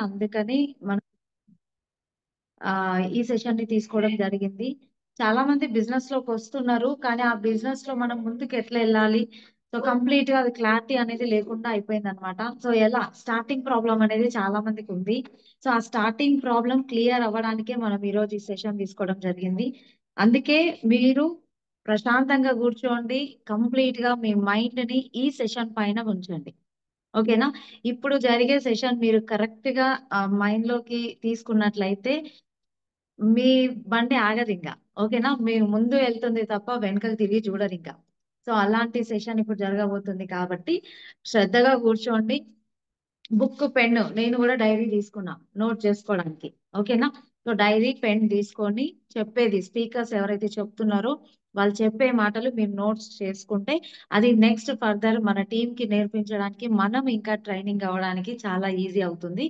అందుకని మనం ఈ సెషన్‌ని తీసుకోవడం జరిగింది. చాలా మంది బిజినెస్‌లోకి వస్తున్నారు. కానీ ఆ బిజినెస్‌లో మనం ముందుకు ఎట్లా ఎళ్ళాలి? సో, కంప్లీట్‌గా అది క్లారిటీ అనేది లేకుండా అయిపోయిందనమాట. సో, ఎలా స్టార్టింగ్ ప్రాబ్లమ్ అనేది చాలా మందికుంది. సో, ఆ స్టార్టింగ్ ప్రాబ్లమ్ క్లియర్ అవ్వడానికే మనం ఈరోజు ఈ సెషన్ తీసుకోవడం జరిగింది. అందుకే మీరు ప్రశాంతంగా కూర్చోండి. కంప్లీట్‌గా మీ మైండ్‌ని ఈ సెషన్ పైన ఉంచండి. ఓకేనా? ఇప్పుడు జరిగే సెషన్ మీరు కరెక్ట్‌గా మైండ్‌లోకి తీసుకున్నట్లయితే మీ బండి ఆగదింక. ఓకేనా? మీ ముందు ఎళ్తుంది తప్ప వెనకకి తిరిగి చూడరింక. సో, అలాంటి సెషన్ ఇప్పుడు జరగబోతుంది కాబట్టి శ్రద్ధగా కూర్చోండి. బుక్, పెన్ను నేను గూడా డైరీ తీసుకున్నా. నోట్ చేసుకోవడానికి. ఓకేనా? సో, డైరీ, పెన్ తీసుకొని చెప్పేది స్పీకర్స్ ఎవరైతే చెప్తున్నారో వాళ్ళు చెప్పే మాటలు మీరు నోట్స్ చేసుకుంటే అది నెక్స్ట్ ఫర్దర్ మన టీమ్‌కి నేర్పించడానికి మనం ఇంకా ట్రైనింగ్ అవ్వడానికి చాలా ఈజీ అవుతుంది.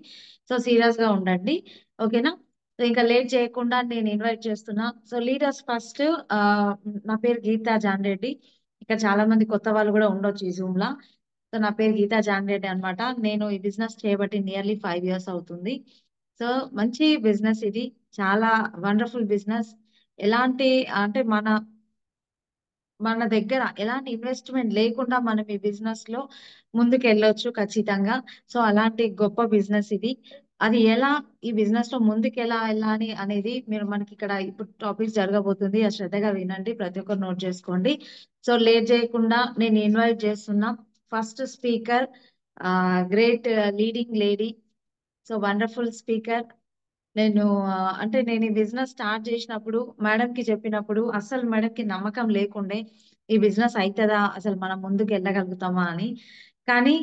సో, సీరియస్‌గా ఉండండి. ఓకేనా? సో, ఇంకా లేట్ చేయకుండా నేను ఇన్వైట్ చేస్తున్నా. సో, లీడర్స్ ఫస్ట్ ఆహ్, నా పేరు గీతా జాన్ రెడ్డి. ఇక్కడ చాలా మంది కొత్త వాళ్ళు గూడా ఉండొచ్చు ఈ జూమ్‌ల. సో, నా పేరు గీతా జాన్ రెడ్డి అన్నమాట. నేను ఈ బిజినెస్ చేయబట్టి నియర్లీ 5 ఇయర్స్ అవుతుంది. సో, మంచి బిజినెస్ ఇది. చాలా వండర్‌ఫుల్ బిజినెస్. ఎలాంటి అంటే మన దగ్గర ఎలాంటి ఇన్వెస్ట్‌మెంట్ లేకుండా మనం ఈ బిజినెస్‌లో ముందుకెళ్ళొచ్చు ఖచ్చితంగా. సో, అలాంటి గొప్ప బిజినెస్ ఇది. అది ఎలా ఈ బిజినెస్‌లో ముందుకెలా ఎళ్ళాలి అనేది మనకిక్కడ ఇప్పుడు టాపిక్స్ జరగబోతుంది. అది శ్రద్ధగా వినండి. ప్రతి ఒక్కరు నోట్ చేసుకోండి. సో, లేట్ చేయకుండా నేను ఇన్వైట్ చేస్తున్నా first speaker great leading lady. So, wonderful speaker. నేను అంటే నేను ఈ బిజినెస్ స్టార్ట్ చేసినప్పుడు మేడంకి చెప్పినప్పుడు అస్సలు మేడంకి నమ్మకం లేకుండే. ఈ బిజినెస్ అయితదా? అసలు మనం ముందుకెళ్ళగలుగుతామా అని. కానీ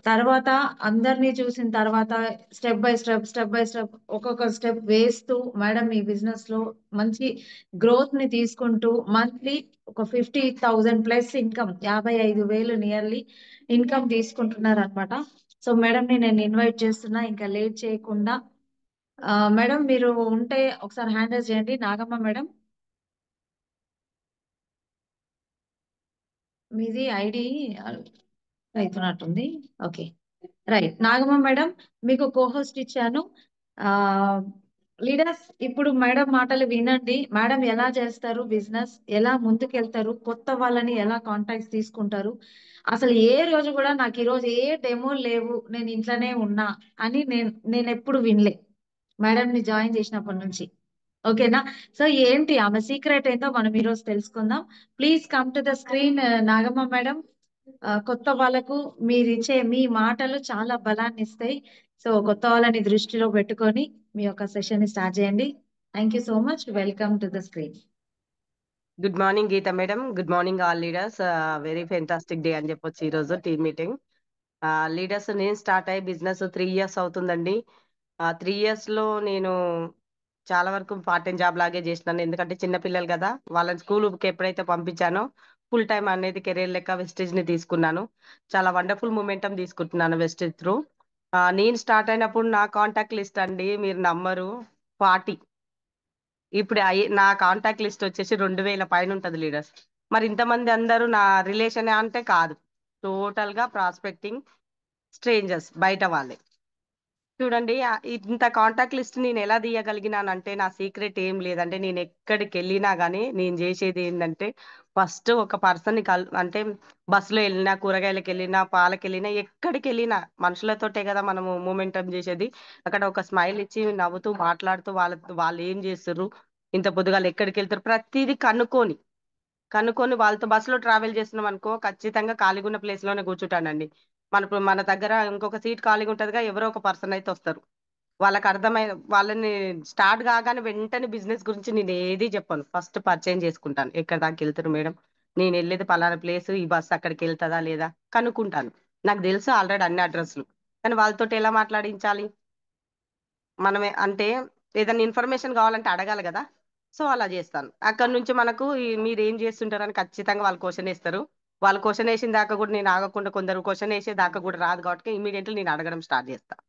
తర్వాత అందరిని చూసిన తర్వాత step by step, step by step ఒక్కొక్క స్టెప్ వేస్తూ మేడం ఈ బిజినెస్‌లో మంచి గ్రోత్‌ని తీసుకుంటూ మంత్లీ ఒక 50,000 ప్లస్ ఇన్‌కమ్ 55,000 నియర్లీ ఇన్‌కమ్ తీసుకుంటున్నారనమాట. సో, మేడంని నేను ఇన్వైట్ చేస్తున్నా. ఇంకా లేట్ చేయకుండా మేడం మీరు ఉంటే ఒకసారి హ్యాండ్ రైజ్ చేయండి. నాగమ్మ మేడం. మీది ఐడీ అయితున్నట్టుంది. ఓకే. రైట్. నాగమ్మ మేడం మీకు కో హోస్ట్ ఇచ్చాను. ఆహ్, లీడర్స్ ఇప్పుడు మేడం మాటలు వినండి. మేడం ఎలా చేస్తారు బిజినెస్? ఎలా ముందుకెళ్తారు? కొత్త వాళ్ళని ఎలా కాంటాక్ట్స్ తీసుకుంటారు? అసలు ఏ రోజు కూడా నాకు ఈరోజు ఏ డెమోలు లేవు. నేను ఇంట్లోనే ఉన్నా అని నేనెప్పుడు వినలే. మేడంని జాయిన్ చేసినప్పటి నుంచి. ఓకేనా? సో, ఏంటి ఆమె సీక్రెట్ ఏంటో మనం ఈరోజు తెలుసుకుందాం. Please come to the screen Nagamma madam. కొత్త వాళ్ళకు మీరిచ్చే మీ మాటలు చాలా బలాన్నిస్తాయి. సో, కొత్త వాళ్ళని దృష్టిలో పెట్టుకొని మీ యొక్క సెషన్‌ని స్టార్ట్ చేయండి. Thank you so much. Welcome to the screen. Good morning Geetha madam. Good morning all leaders. Very fantastic day అని చెప్పొచ్చు ఈరోజు టీమ్ మీటింగ్. లీడర్స్ నేను స్టార్ట్ అయ్యి బిజినెస్ 3 ఇయర్స్ అవుతుందండి. 3 ఇయర్స్ లో నేను చాలా వరకు పార్ట్ టైం జాబ్ లాగే చేసినాను. ఎందుకంటే చిన్న పిల్లలు కదా, వాళ్ళని స్కూల్కి ఎప్పుడైతే పంపించానో ఫుల్ టైం అనేది కెరీర్ లెక్క వెస్టేజ్ ని తీసుకున్నాను. చాలా వండర్ఫుల్ మూమెంటం తీసుకుంటున్నాను వెస్టేజ్ త్రూ. నేను స్టార్ట్ అయినప్పుడు నా కాంటాక్ట్ లిస్ట్ అండి మీరు నమ్మరు, 40. ఇప్పుడు నా కాంటాక్ట్ లిస్ట్ వచ్చేసి 2000 పైన ఉంటది లీడర్స్. మరి ఇంతమంది అందరూ నా రిలేషన్ అంటే కాదు, టోటల్ గా ప్రాస్పెక్టింగ్ స్ట్రేంజర్స్, బయట వాళ్ళే. చూడండి, ఇంత కాంటాక్ట్ లిస్ట్ నేను ఎలా తీయగలిగినానంటే నా సీక్రెట్ ఏం లేదంటే, నేను ఎక్కడికి వెళ్ళినా గానీ నేను చేసేది ఏంటంటే, ఫస్ట్ ఒక పర్సన్ ని అంటే బస్సులో వెళ్ళినా, కూరగాయలకు వెళ్ళినా, పాలకి వెళ్ళినా, ఎక్కడికి వెళ్ళినా మనుషులతోటే కదా మనము మూమెంటం చేసేది. అక్కడ ఒక స్మైల్ ఇచ్చి నవ్వుతూ మాట్లాడుతూ వాళ్ళు ఏం చేస్తారు, ఇంత పొద్దుగాలు ఎక్కడికి వెళ్తారు, ప్రతిదీ కనుక్కొని వాళ్ళతో బస్సులో ట్రావెల్ చేస్తున్నాం అనుకో, ఖచ్చితంగా ఖాళీగా ఉన్న ప్లేస్ లోనే కూర్చుంటానండి. మన దగ్గర ఇంకొక సీట్ ఖాళీగా ఉంటదిగా, ఎవరో ఒక పర్సన్ అయితే వస్తారు. వాళ్ళకి అర్థమై వాళ్ళని స్టార్ట్ కాగానే వెంటనే బిజినెస్ గురించి నేను ఏది చెప్పను. ఫస్ట్ పరిచయం చేసుకుంటాను. ఎక్కడ దాకా వెళ్తారు మేడం, నేను వెళ్ళేది పలానా ప్లేస్, ఈ బస్ అక్కడికి వెళ్తుందా లేదా కనుక్కుంటాను. నాకు తెలుసు ఆల్రెడీ అన్ని అడ్రస్లు. కానీ వాళ్ళతోటి ఎలా మాట్లాడించాలి, మనమే అంటే ఏదైనా ఇన్ఫర్మేషన్ కావాలంటే అడగాలి కదా. సో అలా చేస్తాను. అక్కడ నుంచి మనకు మీరు ఏం చేస్తుంటారని ఖచ్చితంగా వాళ్ళు క్వశ్చన్ వేస్తారు. వాళ్ళు క్వశ్చన్ వేసిన దాకా కూడా నేను ఆగకుండా, కొందరు క్వశ్చన్ వేసే దాకా కూడా రాదు కాబట్టి ఇమీడియట్లీ నేను అడగడం స్టార్ట్ చేస్తాను.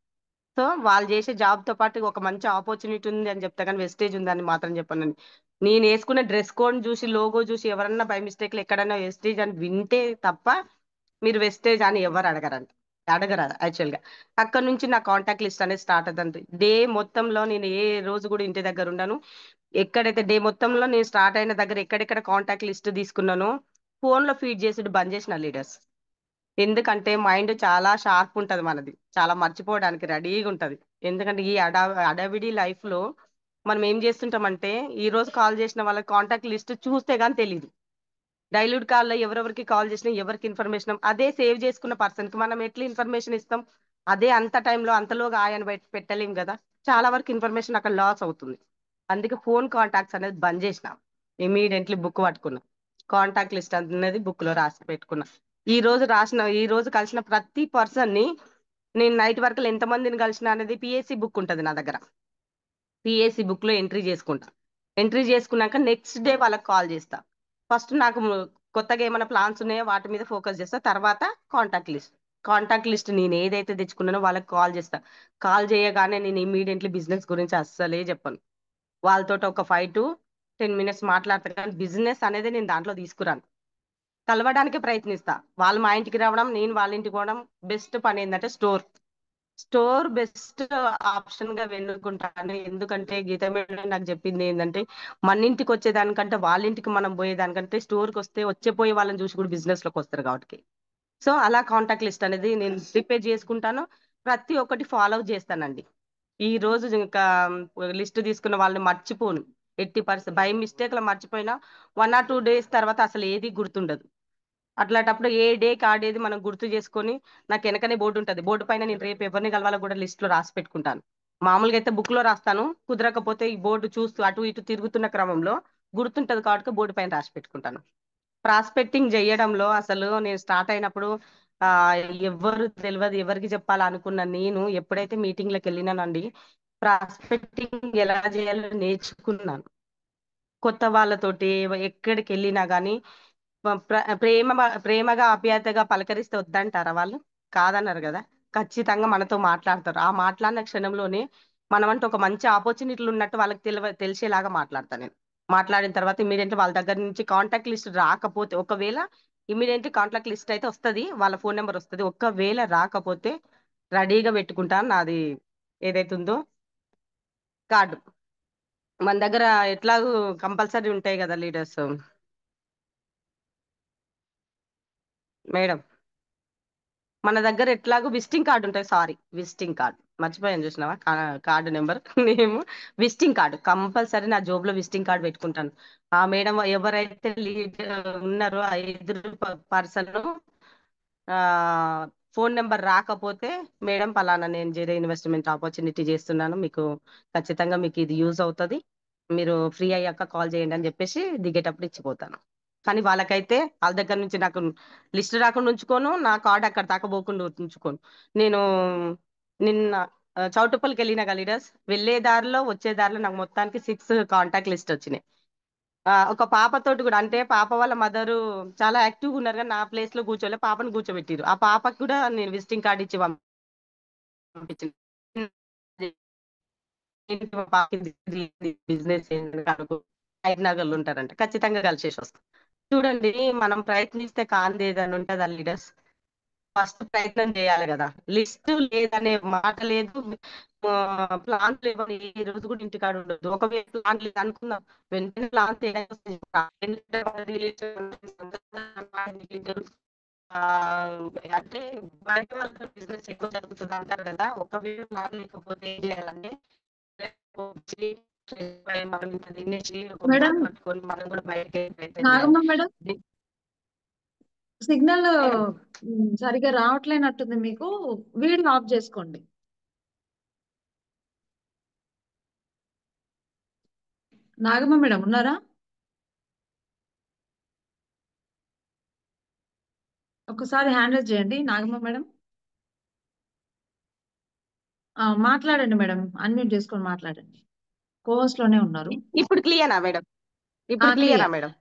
సో వాళ్ళు చేసే జాబ్ తో పాటు ఒక మంచి ఆపర్చునిటీ ఉంది అని చెప్తా, కానీ వెస్టేజ్ ఉందని మాత్రం చెప్పనండి. నేను వేసుకున్న డ్రెస్ కోడ్ చూసి, లోగో చూసి ఎవరన్నా బై మిస్టేక్ ఎక్కడన్నా వెస్టేజ్ అని వింటే తప్ప మీరు వెస్టేజ్ అని ఎవరు అడగరండి. అడగరా యాక్చువల్ గా. అక్కడ నుంచి నా కాంటాక్ట్ లిస్ట్ అనేది స్టార్ట్ అవుతుంది. డే మొత్తంలో నేను ఏ రోజు కూడా ఇంటి దగ్గర ఉండను. ఎక్కడైతే డే మొత్తంలో నేను స్టార్ట్ అయిన దగ్గర ఎక్కడెక్కడ కాంటాక్ట్ లిస్ట్ తీసుకున్నానో ఫోన్ లో ఫీడ్ చేసి బంద్ చేసిన లీడర్స్. ఎందుకంటే మైండ్ చాలా షార్ప్ ఉంటది మనది, చాలా మర్చిపోవడానికి రెడీగా ఉంటది. ఎందుకంటే ఈ అడవిడి లైఫ్ లో మనం ఏం చేస్తుంటామంటే ఈ రోజు కాల్ చేసిన వాళ్ళ కాంటాక్ట్ లిస్ట్ చూస్తే గానీ తెలియదు. డైల్యూట్ కాల్ లో ఎవరెవరికి కాల్ చేసినా ఎవరికి ఇన్ఫర్మేషన్ అదే సేవ్ చేసుకున్న పర్సన్ కి మనం ఎట్లా ఇన్ఫర్మేషన్ ఇస్తాం? అదే అంత టైంలో అంతలోగా ఆయన పెట్టలేం కదా. చాలా వరకు ఇన్ఫర్మేషన్ అక్కడ లాస్ అవుతుంది. అందుకే ఫోన్ కాంటాక్ట్స్ అనేది బంద్ చేసిన. ఇమీడియట్లీ బుక్ పట్టుకున్నా, కాంటాక్ట్ లిస్ట్ అనేది బుక్ లో రాసి పెట్టుకున్నా. ఈ రోజు కలిసిన ప్రతి పర్సన్ ని నేను నైట్ వరకు ఎంత మందిని కలిసిన అనేది పిఎస్సి బుక్ ఉంటది నా దగ్గర. పిఎస్సి బుక్ లో ఎంట్రీ చేసుకుంటా. ఎంట్రీ చేసుకున్నాక నెక్స్ట్ డే వాళ్ళకి కాల్ చేస్తా. ఫస్ట్ నాకు కొత్తగా ఏమైనా ప్లాన్స్ ఉన్నాయో వాటి మీద ఫోకస్ చేస్తా, తర్వాత కాంటాక్ట్ లిస్ట్ నేను ఏదైతే తెచ్చుకున్నానో వాళ్ళకి కాల్ చేస్తా. కాల్ చేయగానే నేను ఇమీడియట్లీ బిజినెస్ గురించి అస్సలే చెప్పను. వాళ్ళతో ఒక 5 to 10 minutes మాట్లాడతా, కానీ బిజినెస్ అనేది నేను దాంట్లో తీసుకురాను. కలవడానికి ప్రయత్నిస్తా. వాళ్ళు మా ఇంటికి రావడం, నేను వాళ్ళ ఇంటికి పోవడం. బెస్ట్ పని ఏంటంటే స్టోర్ బెస్ట్ ఆప్షన్ గా వెన్నుకుంటాను. ఎందుకంటే గీత మేడం నాకు చెప్పింది ఏంటంటే మన ఇంటికి వచ్చేదానికంటే వాళ్ళ ఇంటికి మనం పోయేదానికంటే స్టోర్ కి వస్తే వచ్చేపోయే వాళ్ళని చూసి కూడా బిజినెస్ లోకి వస్తారు కాబట్టి. సో అలా కాంటాక్ట్ లిస్ట్ అనేది నేను ప్రిపేర్ చేసుకుంటాను. ప్రతి ఒక్కటి ఫాలో చేస్తానండి. ఈ రోజు ఇంకా లిస్ట్ తీసుకున్న వాళ్ళని మర్చిపోను. 80% బై మిస్టేక్ లో మర్చిపోయినా 1 or 2 days తర్వాత అసలు ఏది గుర్తుండదు. అట్లాంటప్పుడు ఏ డే కాడేది మనం గుర్తు చేసుకొని, నాకు వెనకనే బోర్డు ఉంటది. బోర్డు పైన నేను రేపు ఎవరిని కలవాలో కూడా లిస్ట్ లో రాసి పెట్టుకుంటాను. మామూలుగా అయితే బుక్ లో రాస్తాను, కుదరకపోతే ఈ బోర్డు చూస్తూ అటు ఇటు తిరుగుతున్న క్రమంలో గుర్తుంటది కాబట్టి బోర్డు పైన రాసి పెట్టుకుంటాను. ప్రాస్పెక్టింగ్ చేయడంలో అసలు నేను స్టార్ట్ అయినప్పుడు ఆ ఎవ్వరు తెలియదు, ఎవరికి చెప్పాలనుకున్న నేను ఎప్పుడైతే మీటింగ్లకు వెళ్ళినానండి, ప్రాస్పెక్టింగ్ ఎలా చేయాలో నేర్చుకున్నాను. కొత్త వాళ్ళతోటి ఎక్కడికి వెళ్ళినా గానీ ప్రేమగా ఆప్యాయతగా పలకరిస్తే వద్దంటారా వాళ్ళు? కాదన్నారు కదా. ఖచ్చితంగా మనతో మాట్లాడతారు. ఆ మాట్లాడిన క్షణంలోనే మనమంటే ఒక మంచి ఆపర్చునిటీలు ఉన్నట్టు వాళ్ళకి తెలిసేలాగా మాట్లాడతాను నేను. మాట్లాడిన తర్వాత ఇమీడియట్లీ వాళ్ళ దగ్గర నుంచి కాంటాక్ట్ లిస్ట్ రాకపోతే, ఒకవేళ ఇమీడియట్లీ కాంటాక్ట్ లిస్ట్ అయితే వస్తది, వాళ్ళ ఫోన్ నెంబర్ వస్తది. ఒకవేళ రాకపోతే రెడీగా పెట్టుకుంటాను నాది ఏదైతే ఉందో కార్డు. మన దగ్గర ఎట్లాగూ కంపల్సరీ ఉంటాయి కదా లీడర్స్ మేడం. మన దగ్గర ఎట్లాగో విజిటింగ్ కార్డు ఉంటుంది. సారీ, విజిటింగ్ కార్డు మర్చిపోయాను, చూసినావా? Card number name visiting card compulsory నా జోబులో విజిటింగ్ కార్డు పెట్టుకుంటాను. ఆ మేడం ఎవరైతే లీడ్ ఉన్నారో ఆ ఎదురు పర్సన్ ఆ ఫోన్ నెంబర్ రాకపోతే, మేడం పలానా నేను జేరే ఇన్వెస్ట్మెంట్ ఆపర్చునిటీ చేస్తున్నాను, మీకు ఖచ్చితంగా మీకు ఇది యూజ్ అవుతుంది, మీరు ఫ్రీ అయ్యాక కాల్ చేయండి అని చెప్పేసి దిగేటప్పుడు ఇచ్చిపోతాను. కానీ వాళ్ళకైతే వాళ్ళ దగ్గర నుంచి నాకు లిస్ట్ రాకుండా ఉంచుకోను, నా కార్డు అక్కడ దాకా పోకుండా ఉంచుకోను. నేను నిన్న చౌటుప్పల్కి వెళ్ళిన లీడర్స్, వెళ్ళే దారిలో వచ్చే దారిలో నాకు మొత్తానికి 6 కాంటాక్ట్ లిస్ట్ వచ్చినాయి. ఒక పాపతోటి కూడా, అంటే పాప వాళ్ళ మదరు చాలా యాక్టివ్గా ఉన్నారు కానీ నా ప్లేస్ లో కూర్చోలే, పాపను కూర్చోబెట్టిరు. ఆ పాపకు కూడా నేను విజిటింగ్ కార్డు ఇచ్చి పంపించిన. బిజినెస్ నగర్లు ఉంటారంట, ఖచ్చితంగా కలిసేసి వస్తాం. చూడండి, మనం ప్రయత్నిస్తే కాంది ఏదని ఉంటది లీడర్స్. ఫస్ట్ ప్రయత్నం చేయాలి కదా. లిస్ట్ లేదనే మాట లేదు, ప్లాన్ లేవని ఈ రోజు కూడా ఇంటికాడ ఉండదు. ఒకవేళ ప్లాన్ లేదు అనుకుందాం, వెంటనే ప్లాన్ ఆ అంటే బయట వాళ్ళతో బిజినెస్ ఎక్కువ జరుగుతుంది అంటారు కదా. ఒకవేళ ప్లాన్ లేకపోతే ఏం చేయాలంటే వచ్చి మనం ఇంత తినేసి ఒక మేడం, బ్యాగ్ పట్టుకొని మనం కూడా బయటకి వెళ్ళి ప్రయత్నం చేయాలి. నాగమ్మ మేడం, సిగ్నల్ మేడం, సరిగా రావట్లేనట్టుంది మీకు. వీడియో ఆఫ్ చేసుకోండి. నాగమ్మ మేడం ఉన్నారా? ఒకసారి హ్యాండ్ రైజ్ చేయండి నాగమ్మ మేడం. మాట్లాడండి మేడం, అన్మ్యూట్ చేసుకొని మాట్లాడండి. కోహోస్ట్ లోనే ఉన్నారు. ఇప్పుడు క్లియరా మేడం? ఇప్పుడు క్లియరా clear. Madam?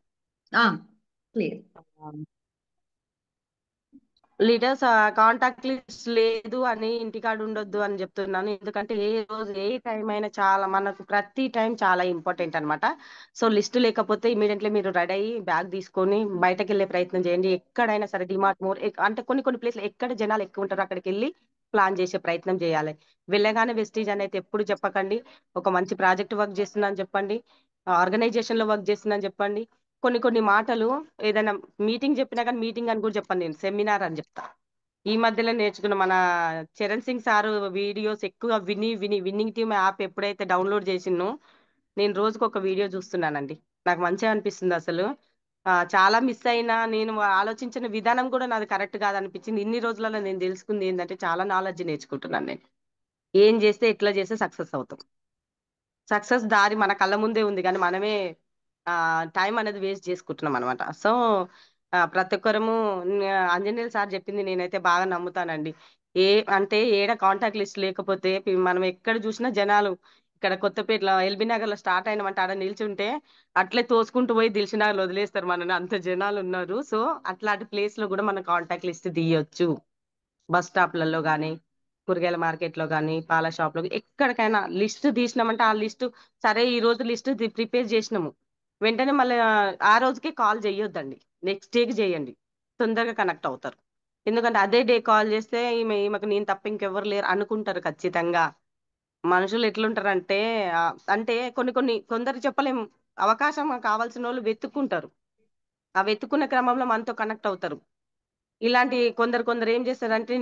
Clear. Leaders contact list లేదు అని ఇంటికాడ ఉండొద్దు అని చెప్తున్నాను. ఎందుకంటే ఏ రోజు ఏ టైం అయినా చాలా మనకు ప్రతి టైం చాలా ఇంపార్టెంట్ అన్నమాట. సో లిస్ట్ లేకపోతే ఇమీడియట్లీ మీరు రెడీ అయ్యి బ్యాగ్ తీసుకొని బయటకు వెళ్ళే ప్రయత్నం చేయండి. ఎక్కడైనా సరే డిమార్ట్ మోర్ అంటే కొన్ని ప్లేస్లు ఎక్కడ జనాలు ఎక్కువ ఉంటారో అక్కడికి వెళ్ళి ప్లాన్ చేసే ప్రయత్నం చేయాలి. వెళ్ళగానే వెస్టీజ్ అని అయితే ఎప్పుడు చెప్పకండి. ఒక మంచి ప్రాజెక్ట్ వర్క్ చేస్తున్నా అని చెప్పండి. ఆర్గనైజేషన్ లో వర్క్ చేస్తున్నా అని చెప్పండి. కొన్ని మాటలు ఏదైనా మీటింగ్ చెప్పినా కానీ మీటింగ్ అని కూడా చెప్పండి, నేను సెమినార్ అని చెప్తా. ఈ మధ్యలో నేర్చుకున్న మన చరణ్ సింగ్ సార్ వీడియోస్ ఎక్కువగా విన్నింగ్ టీమ్ యాప్ ఎప్పుడైతే డౌన్లోడ్ చేసినో నేను రోజుకు ఒక వీడియో చూస్తున్నానండి. నాకు మంచిగా అనిపిస్తుంది అసలు. చాలా మిస్ అయినా నేను ఆలోచించిన విధానం కూడా నాది కరెక్ట్ కాదనిపించింది. ఇన్ని రోజులలో నేను తెలుసుకుంది ఏంటంటే చాలా నాలెడ్జ్ నేర్చుకుంటున్నాను నేను. ఏం చేస్తే ఎట్లా చేస్తే సక్సెస్ అవుతాం. సక్సెస్ దారి మన కళ్ళ ముందే ఉంది కానీ మనమే టైం అనేది వేస్ట్ చేసుకుంటున్నాం అనమాట. సో ప్రతి ఒక్కరము అంజనేయులు సార్ చెప్పింది నేనైతే బాగా నమ్ముతానండి. ఏ అంటే ఏడ కాంటాక్ట్ లిస్ట్ లేకపోతే మనం ఎక్కడ చూసినా జనాలు ఇక్కడ కొత్తపేటలో ఎల్బీ నగర్ లో స్టార్ట్ అయినమంటే ఆడ నిల్చుంటే అట్లే తోసుకుంటూ పోయి దిల్సుఖ్నగర్ లో వదిలేస్తారు మనని, అంత జనాలు ఉన్నారు. సో అట్లాంటి ప్లేస్ లో కూడా మనం కాంటాక్ట్ లిస్ట్ తీయొచ్చు. బస్ స్టాప్లలో కానీ, కూరగాయల మార్కెట్ లో కానీ, పాల షాప్ లో ఎక్కడికైనా లిస్ట్ తీసినామంటే ఆ లిస్ట్ సరే ఈ రోజు లిస్ట్ ప్రిపేర్ చేసినాము వెంటనే మళ్ళీ ఆ రోజుకే కాల్ చేయొద్దండి, నెక్స్ట్ డేకి చేయండి. తొందరగా కనెక్ట్ అవుతారు. ఎందుకంటే అదే డే కాల్ చేస్తే ఈమెకు నేను తప్ప ఇంకెవ్వరు లేరు అనుకుంటారు ఖచ్చితంగా. మనుషులు ఎట్లుంటారంటే ఆ, అంటే కొందరు చెప్పలేము. అవకాశం కావాల్సిన వాళ్ళు వెతుక్కుంటారు. ఆ వెతుక్కున్న క్రమంలో మనతో కనెక్ట్ అవుతారు. ఇలాంటి కొందరు ఏం చేస్తారంటే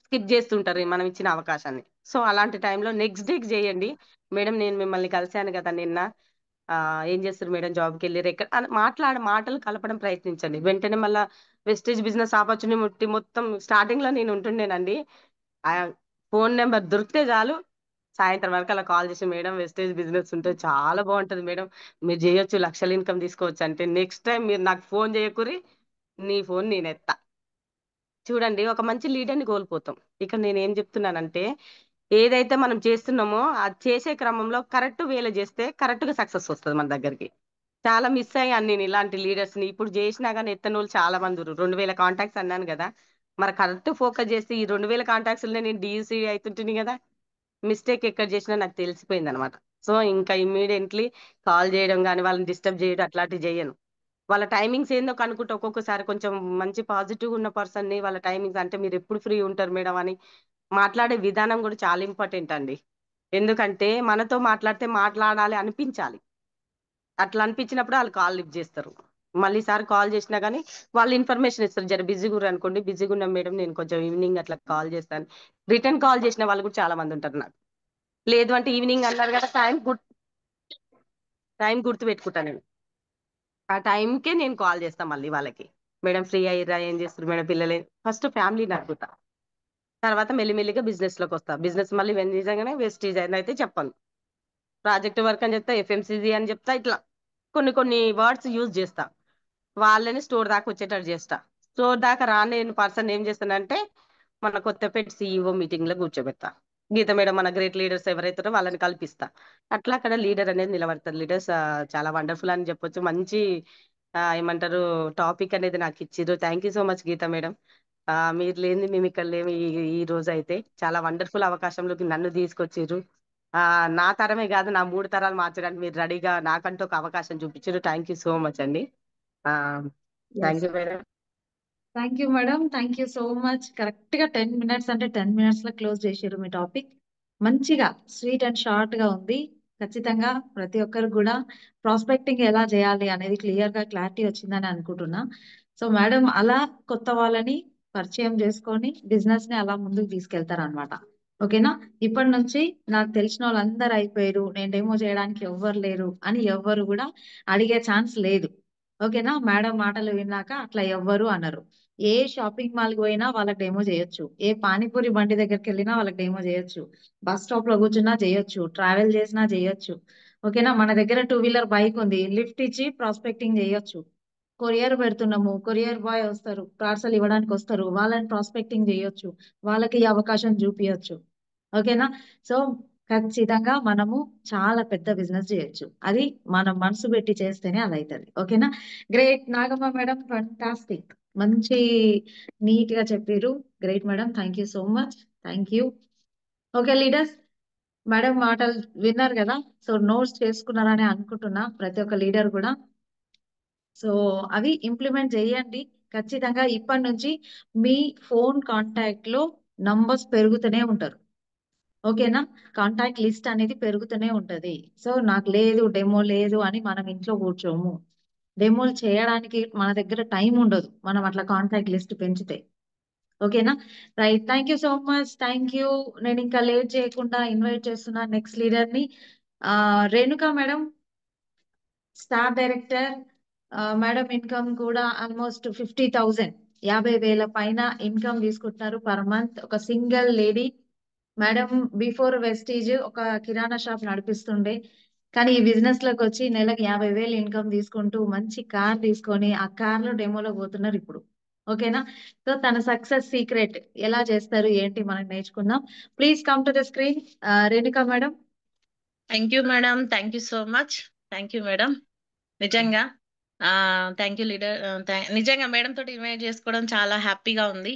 స్కిప్ చేస్తుంటారు మనం ఇచ్చిన అవకాశాన్ని. సో అలాంటి టైంలో నెక్స్ట్ డేకి చేయండి. మేడం నేను మిమ్మల్ని కలిశాను కదా నిన్న, ఆ ఏం చేస్తారు మేడం, జాబ్కి వెళ్ళారు ఎక్కడ అని మాటలు కలపడం ప్రయత్నించండి. వెంటనే మళ్ళా వెస్టేజ్ బిజినెస్ ఆపర్చునిటీ మొత్తం స్టార్టింగ్ లో నేను ఉంటుండేనండి. ఆ ఫోన్ నెంబర్ దొరికితే చాలు సాయంత్రం వరకు అలా కాల్ చేసి మేడం వెస్టేజ్ బిజినెస్ ఉంటే చాలా బాగుంటది మేడం, మీరు చేయొచ్చు, లక్షల ఇన్కమ్ తీసుకోవచ్చు అంటే నెక్స్ట్ టైం మీరు నాకు ఫోన్ చేయకూరి, నీ ఫోన్ నేను ఎత్తా. చూడండి ఒక మంచి లీడర్ని కోల్పోతాం. ఇక్కడ నేను ఏం చెప్తున్నానంటే ఏదైతే మనం చేస్తున్నామో అది చేసే క్రమంలో కరెక్ట్ వేలో చేస్తే కరెక్ట్ గా సక్సెస్ వస్తుంది మన దగ్గరికి. చాలా మిస్ అయ్యాను నేను ఇలాంటి లీడర్స్ ని. ఇప్పుడు చేసినా కానీ ఎత్తని వాళ్ళు చాలా మంది ఉన్నారు. 2000 కాంటాక్ట్స్ అన్నాను కదా, మరి కరెక్ట్ ఫోకస్ చేస్తే ఈ 2000 కాంటాక్ట్స్ నేను డియూసీ అవుతుంటుంది కదా. మిస్టేక్ ఎక్కడ చేసినా నాకు తెలిసిపోయింది అనమాట. సో ఇంకా ఇమ్మీడియట్లీ కాల్ చేయడం కానీ వాళ్ళని డిస్టర్బ్ చేయడం అట్లాంటివి చేయను. వాళ్ళ టైమింగ్స్ ఏందో కనుక్కుంటే ఒక్కొక్కసారి కొంచెం మంచి పాజిటివ్ ఉన్న పర్సన్ ని వాళ్ళ టైమింగ్స్ అంటే మీరు ఎప్పుడు ఫ్రీ ఉంటారు మేడం అని మాట్లాడే విధానం కూడా చాలా ఇంపార్టెంట్ అండి. ఎందుకంటే మనతో మాట్లాడితే మాట్లాడాలి అనిపించాలి. అట్లా అనిపించినప్పుడు వాళ్ళు కాల్ లిఫ్ట్ చేస్తారు. మళ్ళీ సారి కాల్ చేసినా కానీ వాళ్ళు ఇన్ఫర్మేషన్ ఇస్తారు. జర బిజీగా ఉన్నారు అనుకోండి, బిజీగా ఉన్నాం మేడం నేను కొంచెం ఈవినింగ్ అట్లా కాల్ చేస్తాను. రిటర్న్ కాల్ చేసిన వాళ్ళు కూడా చాలా మంది ఉంటారు నాకు. లేదు అంటే ఈవినింగ్ అన్నారు కదా, టైం గుర్తు పెట్టుకుంటాను నేను. ఆ టైంకే నేను కాల్ చేస్తాను మళ్ళీ వాళ్ళకి. మేడం ఫ్రీ అయ్యిరా, ఏం చేస్తారు మేడం పిల్లలు, ఫస్ట్ ఫ్యామిలీ అనుకుంటా, తర్వాత మెల్లిమెల్లిగా బిజినెస్ లోకి వస్తా. బిజినెస్ మళ్ళీ నిజంగానే వెస్టీజ్ అయితే చెప్పను. ప్రాజెక్ట్ వర్క్ అని చెప్తా, ఎఫ్ఎంసీజీ అని చెప్తా, ఇట్లా కొన్ని వర్డ్స్ యూజ్ చేస్తా. వాళ్ళని స్టోర్ దాకా వచ్చేటట్టు చేస్తా. స్టోర్ దాకా రాని పర్సన్ ఏం చేస్తానంటే మన కొత్తపేట సిఇఓ మీటింగ్ లో కూర్చోబెడతా. గీత మేడం మన గ్రేట్ లీడర్స్ ఎవరైతారో వాళ్ళని కల్పిస్తా. అట్లా అక్కడ లీడర్ అనేది నిలబడతారు. లీడర్స్ చాలా వండర్ఫుల్ అని చెప్పొచ్చు. మంచి ఏమంటారు టాపిక్ అనేది నాకు ఇచ్చిర్రు. Thank you so much Geetha madam. మీరు లేని మేము ఇక్కడ లేము. ఈ రోజు అయితే చాలా వండర్ఫుల్ అవకాశంలోకి నన్ను తీసుకొచ్చిర్రు. ఆ నా తరమే కాదు నా 3 తరాలు మార్చడానికి మీరు రెడీగా నాకంటూ ఒక అవకాశం చూపించారు. థ్యాంక్ యూ సో మచ్ అండి. ఆ thanks. You madam. Thank you madam, thank you so much. Correct గా 10 minutes అంటే 10 minutes లో క్లోజ్ చేసారు మీ టాపిక్. మంచిగా స్వీట్ అండ్ షార్ట్ గా ఉంది. ఖచ్చితంగా ప్రతి ఒక్కరు కూడా ప్రాస్పెక్టింగ్ ఎలా చేయాలి అనేది క్లియర్ గా క్లారిటీ వచ్చిందని అనుకుంటున్నా. సో మేడం అలా కొత్త వాళ్ళని పరిచయం చేసుకొని బిజినెస్ ని అలా ముందుకు తీసుకెళ్తారు అనమాట. ఓకేనా? ఇప్పటి నుంచి నాకు తెలిసిన వాళ్ళందరూ అయిపోయారు, నేను డెమో చేయడానికి ఎవ్వరు లేరు అని ఎవ్వరు కూడా అడిగే ఛాన్స్ లేదు. ఓకేనా? మేడం మాటలు విన్నాక అట్లా ఎవ్వరు అన్నారు. ఏ షాపింగ్ మాల్ కి పోయినా వాళ్ళకి డెమో చేయొచ్చు, ఏ పానీపూరి బండి దగ్గరికి వెళ్ళినా వాళ్ళకి డెమో చేయొచ్చు, బస్ స్టాప్ లో కూర్చున్నా చేయొచ్చు, ట్రావెల్ చేసినా చేయొచ్చు. ఓకేనా? మన దగ్గర 2 వీలర్ బైక్ ఉంది, లిఫ్ట్ ఇచ్చి ప్రాస్పెక్టింగ్ చేయొచ్చు. కొరియర్ పెడుతున్నాము, కొరియర్ బాయ్ వస్తారు, పార్సల్ ఇవ్వడానికి వస్తారు, వాళ్ళని ప్రాస్పెక్టింగ్ చేయొచ్చు, వాళ్ళకి ఈ అవకాశం చూపించచ్చు. ఓకేనా? సో ఖచ్చితంగా మనము చాలా పెద్ద బిజినెస్ చేయొచ్చు. అది మనం మనసు పెట్టి చేస్తేనే అది అవుతుంది. ఓకేనా? Great Nagamma madam, fantastic. మంచి నీట్ గా చెప్పారు. Great madam, thank you so much. Thank you. Okay leaders, madam మాటలు విన్నారు కదా. సో నోట్స్ చేసుకున్నారని అనుకుంటున్నా ప్రతి ఒక్క లీడర్ కూడా. సో అవి ఇంప్లిమెంట్ చేయండి ఖచ్చితంగా. ఇప్పటి నుంచి మీ ఫోన్ కాంటాక్ట్ లో నంబర్స్ పెరుగుతూనే ఉంటారు. ఓకేనా? కాంటాక్ట్ లిస్ట్ అనేది పెరుగుతూనే ఉంటది. సో నాకు లేదు, డెమో లేదు అని మనం ఇంట్లో కూర్చోము. డెమోలు చేయడానికి మన దగ్గర టైం ఉండదు మనం అట్లా కాంటాక్ట్ లిస్ట్ పెంచితే. ఓకేనా? Right, thank you so much. Thank you. నేను ఇంకా లేట్ చేయకుండా ఇన్వైట్ చేస్తున్నా నెక్స్ట్ లీడర్ ని. Renuka madam, star director. Madam income కూడా ఆల్మోస్ట్ 50,000, 50,000 పైన ఇన్కమ్ తీసుకుంటున్నారు పర్ మంత్. ఒక single lady. Madam before Vestige ఒక కిరాణా షాప్ నడిపిస్తుండే, కానీ ఈ బిజినెస్ లోకి వచ్చి నెలకు 50,000 ఇన్కమ్ తీసుకుంటూ మంచి కార్ తీసుకొని ఆ కార్ లో డెమోలో పోతున్నారు ఇప్పుడు. ఓకేనా? సో తన సక్సెస్ సీక్రెట్ ఎలా చేస్తారు ఏంటి మనం నేర్చుకుందాం. Please come to the screen Renuka madam. Thank you madam, thank you so much. Thank you madam. నిజంగా థ్యాంక్ యూ లీడర్. నిజంగా మేడం తోటి ఇన్వైట్ చేసుకోవడం చాలా హ్యాపీగా ఉంది.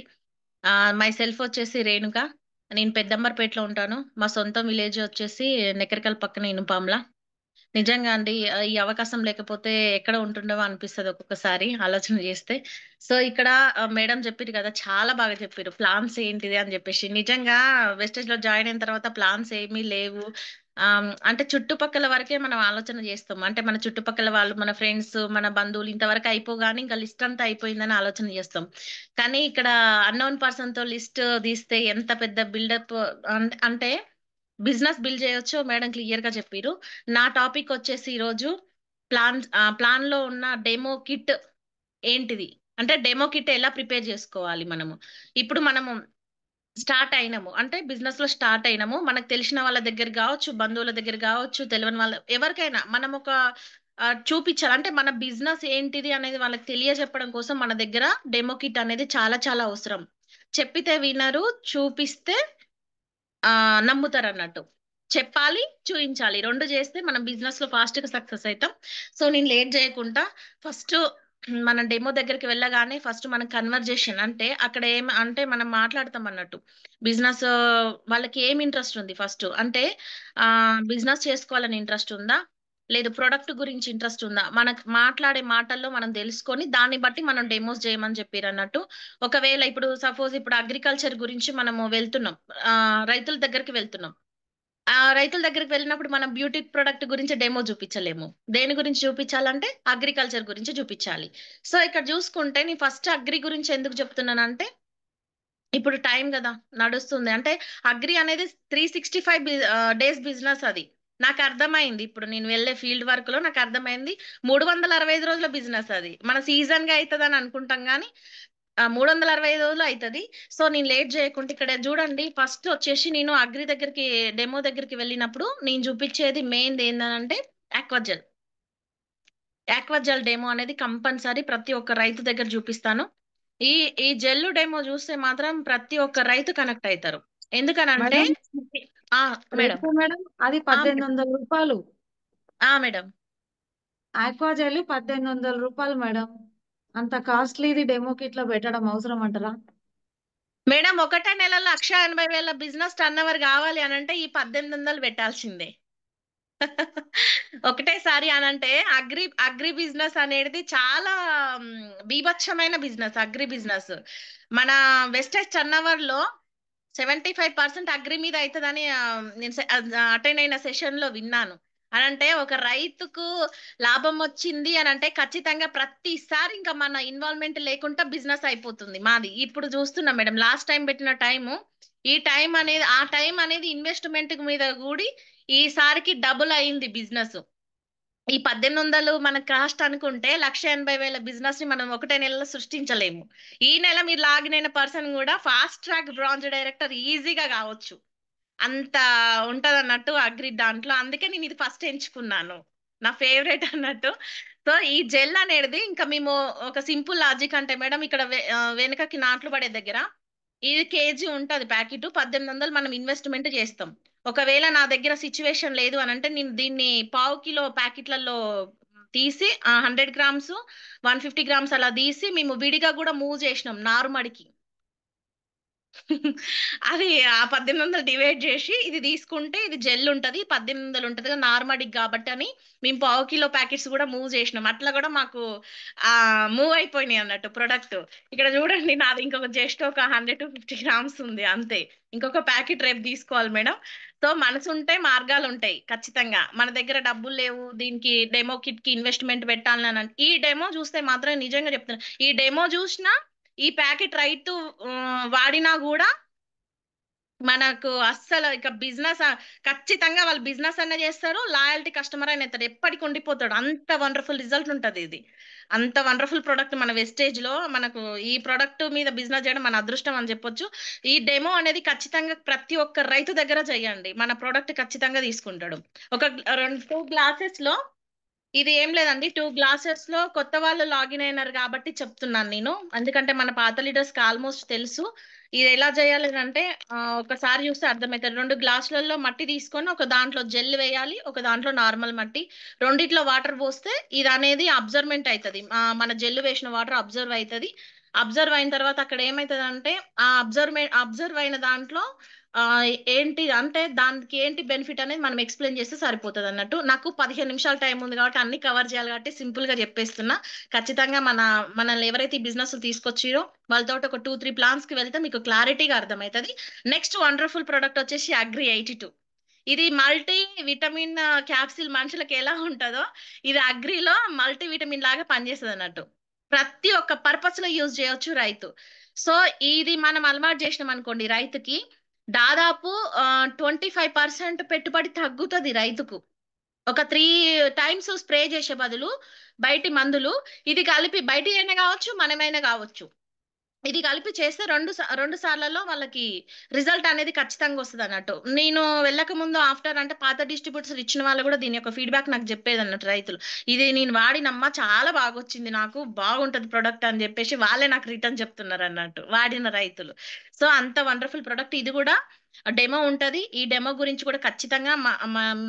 మై సెల్ఫ్ వచ్చేసి రేణుక. నేను పెద్దంబర్పేటలో ఉంటాను. మా సొంత విలేజ్ వచ్చేసి నెక్కరికల్ పక్కన ఇనుపాంల. నిజంగా అండి, ఈ అవకాశం లేకపోతే ఎక్కడ ఉంటుండవో అనిపిస్తుంది ఒక్కొక్కసారి ఆలోచన చేస్తే. సో ఇక్కడ మేడం చెప్పారు కదా, చాలా బాగా చెప్పారు ప్లాన్స్ ఏంటిది అని చెప్పేసి. నిజంగా వెస్టేజ్ లో జాయిన్ అయిన తర్వాత ప్లాన్స్ ఏమీ లేవు. అంటే చుట్టుపక్కల వరకే మనం ఆలోచన చేస్తాం. అంటే మన చుట్టుపక్కల వాళ్ళు, మన ఫ్రెండ్స్, మన బంధువులు ఇంతవరకు అయిపోగానే ఇంకా లిస్ట్ అంతా అయిపోయిందని ఆలోచన చేస్తాం. కానీ ఇక్కడ అన్నోన్ పర్సన్ తో లిస్ట్ తీస్తే ఎంత పెద్ద బిల్డప్ అంటే బిజినెస్ బిల్డ్ చేయొచ్చో మేడం క్లియర్ గా చెప్పారు. నా టాపిక్ వచ్చేసి ఈరోజు ప్లాన్ లో ఉన్న డెమో కిట్ ఏంటిది, అంటే డెమో కిట్ ఎలా ప్రిపేర్ చేసుకోవాలి. ఇప్పుడు మనము స్టార్ట్ అయినాము అంటే బిజినెస్ లో స్టార్ట్ అయినాము, మనకు తెలిసిన వాళ్ళ దగ్గర కావచ్చు, బంధువుల దగ్గర కావచ్చు, తెలియని వాళ్ళ ఎవరికైనా మనం ఒక చూపించాలి. అంటే మన బిజినెస్ ఏంటిది అనేది వాళ్ళకి తెలియజెప్పడం కోసం మన దగ్గర డెమో కిట్ అనేది చాలా చాలా అవసరం. చెప్పితే వినరు, చూపిస్తే నమ్ముతారు అన్నట్టు. చెప్పాలి, చూపించాలి, రెండు చేస్తే మనం బిజినెస్ లో ఫాస్ట్ గా సక్సెస్ అవుతాం. సో నేను లేట్ చేయకుండా ఫస్ట్ మనం డెమో దగ్గరికి వెళ్ళగానే ఫస్ట్ మనం కన్వర్జేషన్, అంటే అక్కడ ఏం అంటే మనం మాట్లాడతాం అన్నట్టు. బిజినెస్ వాళ్ళకి ఏం ఇంట్రెస్ట్ ఉంది ఫస్ట్ అంటే బిజినెస్ చేసుకోవాలని ఇంట్రెస్ట్ ఉందా, లేదు ప్రొడక్ట్ గురించి ఇంట్రెస్ట్ ఉందా, మనకు మాట్లాడే మాటల్లో మనం తెలుసుకొని దాన్ని బట్టి మనం డెమోస్ చేయమని చెప్పారు అన్నట్టు. ఒకవేళ ఇప్పుడు సపోజ్ ఇప్పుడు అగ్రికల్చర్ గురించి మనము వెళ్తున్నాం, రైతుల దగ్గరికి వెళ్తున్నాం. రైతుల దగ్గరికి వెళ్ళినప్పుడు మనం బ్యూటీ ప్రొడక్ట్ గురించి డెమో చూపించలేము. దేని గురించి చూపించాలంటే అగ్రికల్చర్ గురించి చూపించాలి. సో ఇక్కడ చూసుకుంటే నేను ఫస్ట్ అగ్రి గురించి ఎందుకు చెప్తున్నానంటే, ఇప్పుడు టైం కదా నడుస్తుంది, అంటే అగ్రి అనేది 365 డేస్ బిజినెస్. అది నాకు అర్థమైంది. ఇప్పుడు నేను వెళ్ళే ఫీల్డ్ వర్క్ లో నాకు అర్థమైంది 365 రోజుల బిజినెస్. అది మన సీజన్ గా అవుతుంది అని అనుకుంటాం కానీ 365 రోజులు అవుతుంది. సో నేను లేట్ చేయకుండా ఇక్కడ చూడండి, ఫస్ట్ వచ్చేసి నేను అగ్రి దగ్గరికి డెమో దగ్గరికి వెళ్ళినప్పుడు నేను చూపించేది మెయిన్ ఏంటంటే ఆక్వాజెల్. ఆక్వాజెల్ డెమో అనేది కంపల్సరీ ప్రతి ఒక్క రైతు దగ్గర చూపిస్తాను. ఈ ఈ జెల్ డెమో చూస్తే మాత్రం ప్రతి ఒక్క రైతు కనెక్ట్ అవుతారు. ఎందుకనంటే మేడం మేడం మేడం అది 1,800 రూపాయలు. మేడం ఆక్వాజెల్ 1,800 రూపాయలు మేడం. అంత కాస్ట్లీది డెమో కిట్ లో పెట్టడం అవసరం అంటారా? మేడం ఒకటే నెలలో 1,80,000 బిజినెస్ టర్న్ ఓవర్ కావాలి అనంటే ఈ 1,800 పెట్టాల్సిందే. ఒకటేసారి అనంటే అగ్రి అగ్రి బిజినెస్ అనేది చాలా బీభత్సమైన బిజినెస్. అగ్రి బిజినెస్ మన వెస్టేజ్ టర్న్ ఓవర్ లో 75% అగ్రి మీద అవుతుందని నేను అటెండ్ అయిన సెషన్ లో విన్నాను. అనంటే ఒక రైతుకు లాభం వచ్చింది అని అంటే ఖచ్చితంగా ప్రతిసారి ఇంకా మన ఇన్వాల్వ్మెంట్ లేకుండా బిజినెస్ అయిపోతుంది మాది. ఇప్పుడు చూస్తున్నా మేడం, లాస్ట్ టైం పెట్టిన టైము ఈ టైం అనేది ఆ టైం అనేది ఇన్వెస్ట్మెంట్ మీద కూడి ఈసారికి డబుల్ అయింది బిజినెస్. ఈ 1,800 మన కాస్ట్ అనుకుంటే 1,80,000 బిజినెస్ ని మనం ఒకటే నెలలో సృష్టించలేము. ఈ నెల మీరు లాగిన్ అయిన పర్సన్ కూడా ఫాస్ట్ ట్రాక్ బ్రాంజ్ డైరెక్టర్ ఈజీగా కావచ్చు. అంత ఉంటది అన్నట్టు అగ్రి దాంట్లో. అందుకే నేను ఇది ఫస్ట్ ఎంచుకున్నాను, నా ఫేవరెట్ అన్నట్టు. సో ఈ జెల్ అనేది ఇంకా మేము ఒక సింపుల్ లాజిక్ అంటే మేడం, ఇక్కడ వెనుకకి నాట్లు పడే దగ్గర ఇది కేజీ ఉంటది ప్యాకెట్, 1,800 మనం ఇన్వెస్ట్మెంట్ చేస్తాం. ఒకవేళ నా దగ్గర సిచ్యువేషన్ లేదు అని అంటే నేను దీన్ని 1/2 కిలో ప్యాకెట్లలో తీసి 100 గ్రామ్స్ 150 గ్రామ్స్ అలా తీసి మేము విడిగా కూడా మూవ్ చేసినాం నారుమడికి. అది ఆ 1800 డివైడ్ చేసి ఇది తీసుకుంటే ఇది జెల్ ఉంటది 1800 ఉంటది కదా నార్మడిక్ కాబట్టి అని మేము పావు కిలో ప్యాకెట్స్ కూడా మూవ్ చేసినాం. అట్లా కూడా మాకు మూవ్ అయిపోయినాయి అన్నట్టు ప్రొడక్ట్. ఇక్కడ చూడండి నాది ఇంకొక జస్ట్ ఒక 100 to 50 గ్రామ్స్ ఉంది అంతే. ఇంకొక ప్యాకెట్ రేపు తీసుకోవాలి మేడం. సో మనసు ఉంటే మార్గాలు ఉంటాయి ఖచ్చితంగా. మన దగ్గర డబ్బులు లేవు దీనికి డెమో కిట్ కి ఇన్వెస్ట్మెంట్ పెట్టాలని ఈ డెమో చూస్తే మాత్రం నిజంగా చెప్తున్నా, ఈ డెమో చూసినా ఈ ప్యాకెట్ రైతు వాడినా కూడా మనకు అస్సలు ఇక బిజినెస్ ఖచ్చితంగా వాళ్ళు బిజినెస్ అన్న చేస్తారు, లాయల్టీ కస్టమర్ అయిన అవుతాడు, ఎప్పటికి ఉండిపోతాడు. అంత వండర్ఫుల్ రిజల్ట్ ఉంటది ఇది. అంత వండర్ఫుల్ ప్రోడక్ట్ మన వెస్టేజ్ లో మనకు ఈ ప్రోడక్ట్ మీద బిజినెస్ చేయడం మన అదృష్టం అని చెప్పొచ్చు. ఈ డెమో అనేది ఖచ్చితంగా ప్రతి ఒక్క రైతు దగ్గర చేయండి, మన ప్రోడక్ట్ ఖచ్చితంగా తీసుకుంటాడు. ఒక 2 గ్లాసెస్ లో ఇది ఏం లేదండి, 2 గ్లాసెస్ లో కొత్త వాళ్ళు లాగిన్ అయినారు కాబట్టి చెప్తున్నాను నేను, ఎందుకంటే మన పాత లీడర్స్ కి ఆల్మోస్ట్ తెలుసు ఇది ఎలా చేయాలి అంటే. ఒకసారి చూస్తే అర్థమవుతుంది. 2 గ్లాసులలో మట్టి తీసుకొని ఒక దాంట్లో జెల్ వేయాలి, ఒక దాంట్లో నార్మల్ మట్టి, రెండిట్లో వాటర్ పోస్తే ఇది అనేది అబ్జర్వ్మెంట్ అవుతుంది. మన జెల్ వేసిన వాటర్ అబ్జర్వ్ అవుతుంది. అబ్జర్వ్ అయిన తర్వాత అక్కడ ఏమవుతుంది అంటే ఆ అబ్జర్వ్ అయిన దాంట్లో ఏంటి అంటే దానికి ఏంటి బెనిఫిట్ అనేది మనం ఎక్స్ప్లెయిన్ చేస్తే సరిపోతుంది అన్నట్టు. నాకు 15 నిమిషాల టైం ఉంది కాబట్టి అన్ని కవర్ చేయాలి కాబట్టి సింపుల్ గా చెప్పేస్తున్నా. ఖచ్చితంగా మనల్ని ఎవరైతే ఈ బిజినెస్ తీసుకొచ్చిరో వాళ్ళతో ఒక 2-3 ప్లాన్స్ కి వెళ్తే మీకు క్లారిటీగా అర్థమవుతుంది. నెక్స్ట్ వండర్ఫుల్ ప్రొడక్ట్ వచ్చేసి అగ్రి 82. ఇది మల్టీ విటమిన్ క్యాప్సిల్ మనుషులకు ఎలా ఉంటుందో ఇది అగ్రిలో మల్టీ విటమిన్ లాగా పనిచేస్తుంది అన్నట్టు. ప్రతి ఒక్క పర్పస్ లో యూజ్ చేయొచ్చు రైతు. సో ఇది మనం అలవాటు చేసినాం అనుకోండి రైతుకి దాదాపు 25% పెట్టుబడి తగ్గుతుంది రైతుకు. ఒక 3 టైమ్స్ స్ప్రే చేసే బదులు బయటి మందులు ఇది కలిపి బయటి అయినా కావచ్చు మనమైనా కావచ్చు ఇది కలిపి చేస్తే రెండు సార్లలో వాళ్ళకి రిజల్ట్ అనేది ఖచ్చితంగా వస్తుంది అన్నట్టు. నేను వెళ్ళక ముందు ఆఫ్టర్ అంటే పాత డిస్ట్రిబ్యూటర్స్ ఇచ్చిన వాళ్ళు కూడా దీని యొక్క ఫీడ్బ్యాక్ నాకు చెప్పేది అన్నట్టు రైతులు. ఇది నేను వాడినమ్మా చాలా బాగా వచ్చింది, నాకు బాగుంటది ప్రొడక్ట్ అని చెప్పేసి వాళ్ళే నాకు రిటర్న్ చెప్తున్నారు అన్నట్టు వాడిన రైతులు. సో అంత వండర్ఫుల్ ప్రొడక్ట్. ఇది కూడా డెమో ఉంటది. ఈ డెమో గురించి కూడా ఖచ్చితంగా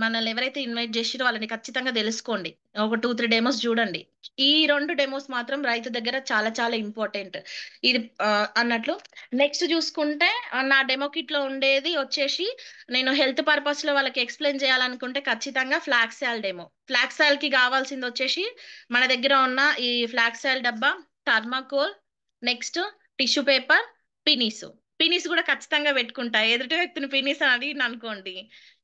మనల్ని ఎవరైతే ఇన్వైట్ చేసిరో వాళ్ళని ఖచ్చితంగా తెలుసుకోండి. ఒక 2-3 డెమోస్ చూడండి. ఈ 2 డెమోస్ మాత్రం రైతు దగ్గర చాలా చాలా ఇంపార్టెంట్ ఇది అన్నట్లు. నెక్స్ట్ చూసుకుంటే నా డెమో కిట్ లో ఉండేది వచ్చేసి నేను హెల్త్ పర్పస్ లో వాళ్ళకి ఎక్స్ప్లెయిన్ చేయాలనుకుంటే ఖచ్చితంగా ఫ్లాక్సాల్ డెమో. ఫ్లాక్సాల్ కి కావాల్సింది వచ్చేసి మన దగ్గర ఉన్న ఈ ఫ్లాక్సాల్ డబ్బా, thermocol, next tissue paper, penis కూడా ఖచ్చితంగా పెట్టుకుంటా. ఎదుటి వ్యక్తిని పినీస్ అని అడిగిన అనుకోండి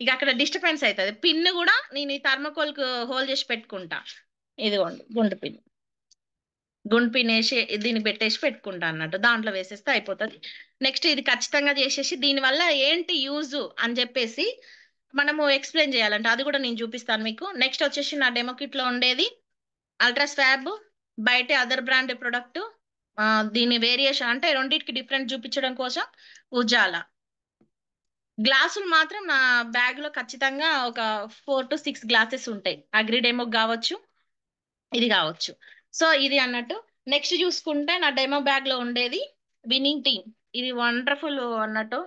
ఇక అక్కడ డిస్టర్బెన్స్ అవుతుంది. పిన్ కూడా నేను ఈ థర్మాకోల్ కు హోల్ చేసి పెట్టుకుంటా. ఇదిగోండి గుండు పిన్ వేసి దీన్ని పెట్టేసి పెట్టుకుంటా అన్నట్టు, దాంట్లో వేసేస్తే అయిపోతుంది. నెక్స్ట్ ఇది ఖచ్చితంగా చేసేసి దీని వల్ల ఏంటి యూజ్ అని చెప్పేసి మనము ఎక్స్ప్లెయిన్ చేయాలంటే అది కూడా నేను చూపిస్తాను మీకు. నెక్స్ట్ వచ్చేసి నా డెమో కిట్ లో ఉండేది అల్ట్రా స్వాబ్, బయట అదర్ బ్రాండ్ ప్రొడక్ట్, దీని వేరియేషన్ అంటే రెండింటికి డిఫరెంట్ చూపించడం కోసం ఉజాల. గ్లాసులు మాత్రం నా బ్యాగ్ లో ఖచ్చితంగా ఒక 4 to 6 గ్లాసెస్ ఉంటాయి. అగ్రి డెమో కావచ్చు ఇది కావచ్చు. సో ఇది అన్నట్టు. నెక్స్ట్ చూసుకుంటే నా డెమో బ్యాగ్ లో ఉండేది విన్నింగ్ టీమ్. ఇది వండర్ఫుల్ అన్నట్టు.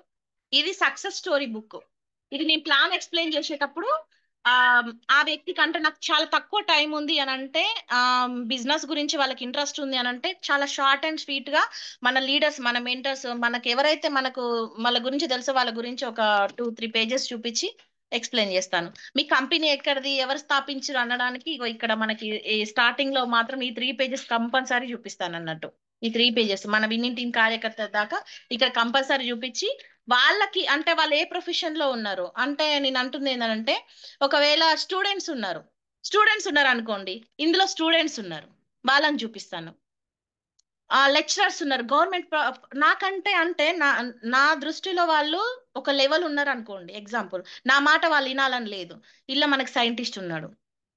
ఇది సక్సెస్ స్టోరీ బుక్. ఇది నేను ప్లాన్ ఎక్స్ప్లెయిన్ చేసేటప్పుడు ఆ వ్యక్తికి అంటే నాకు చాలా తక్కువ టైం ఉంది అని అంటే బిజినెస్ గురించి వాళ్ళకి ఇంట్రెస్ట్ ఉంది అని అంటే చాలా షార్ట్ అండ్ స్వీట్ గా మన లీడర్స్ మన మెంటర్స్ మనకు ఎవరైతే మనకు వాళ్ళ గురించి తెలుసో వాళ్ళ గురించి ఒక 2-3 పేజెస్ చూపించి ఎక్స్ప్లెయిన్ చేస్తాను. మీ కంపెనీ ఎక్కడిది, ఎవరు స్థాపించారు అనడానికి ఇగో ఇక్కడ మనకి స్టార్టింగ్ లో మాత్రం ఈ 3 పేజెస్ కంపల్సరీ చూపిస్తాను అన్నట్టు. ఈ 3 పేజెస్ మన విన్నింగ్ టీం కార్యకర్త దాకా ఇక్కడ కంపల్సరీ చూపించి వాళ్ళకి అంటే వాళ్ళు ఏ ప్రొఫెషన్ లో ఉన్నారు అంటే నేను అంటుంది ఏంటంటే ఒకవేళ స్టూడెంట్స్ ఉన్నారు అనుకోండి, ఇందులో స్టూడెంట్స్ ఉన్నారు వాళ్ళని చూపిస్తాను. లెక్చరర్స్ ఉన్నారు గవర్నమెంట్ నాకంటే అంటే నా దృష్టిలో వాళ్ళు ఒక లెవెల్ ఉన్నారు అనుకోండి. ఎగ్జాంపుల్ నా మాట వాళ్ళు వినాలని లేదు, ఇలా మనకి సైంటిస్ట్ ఉన్నాడు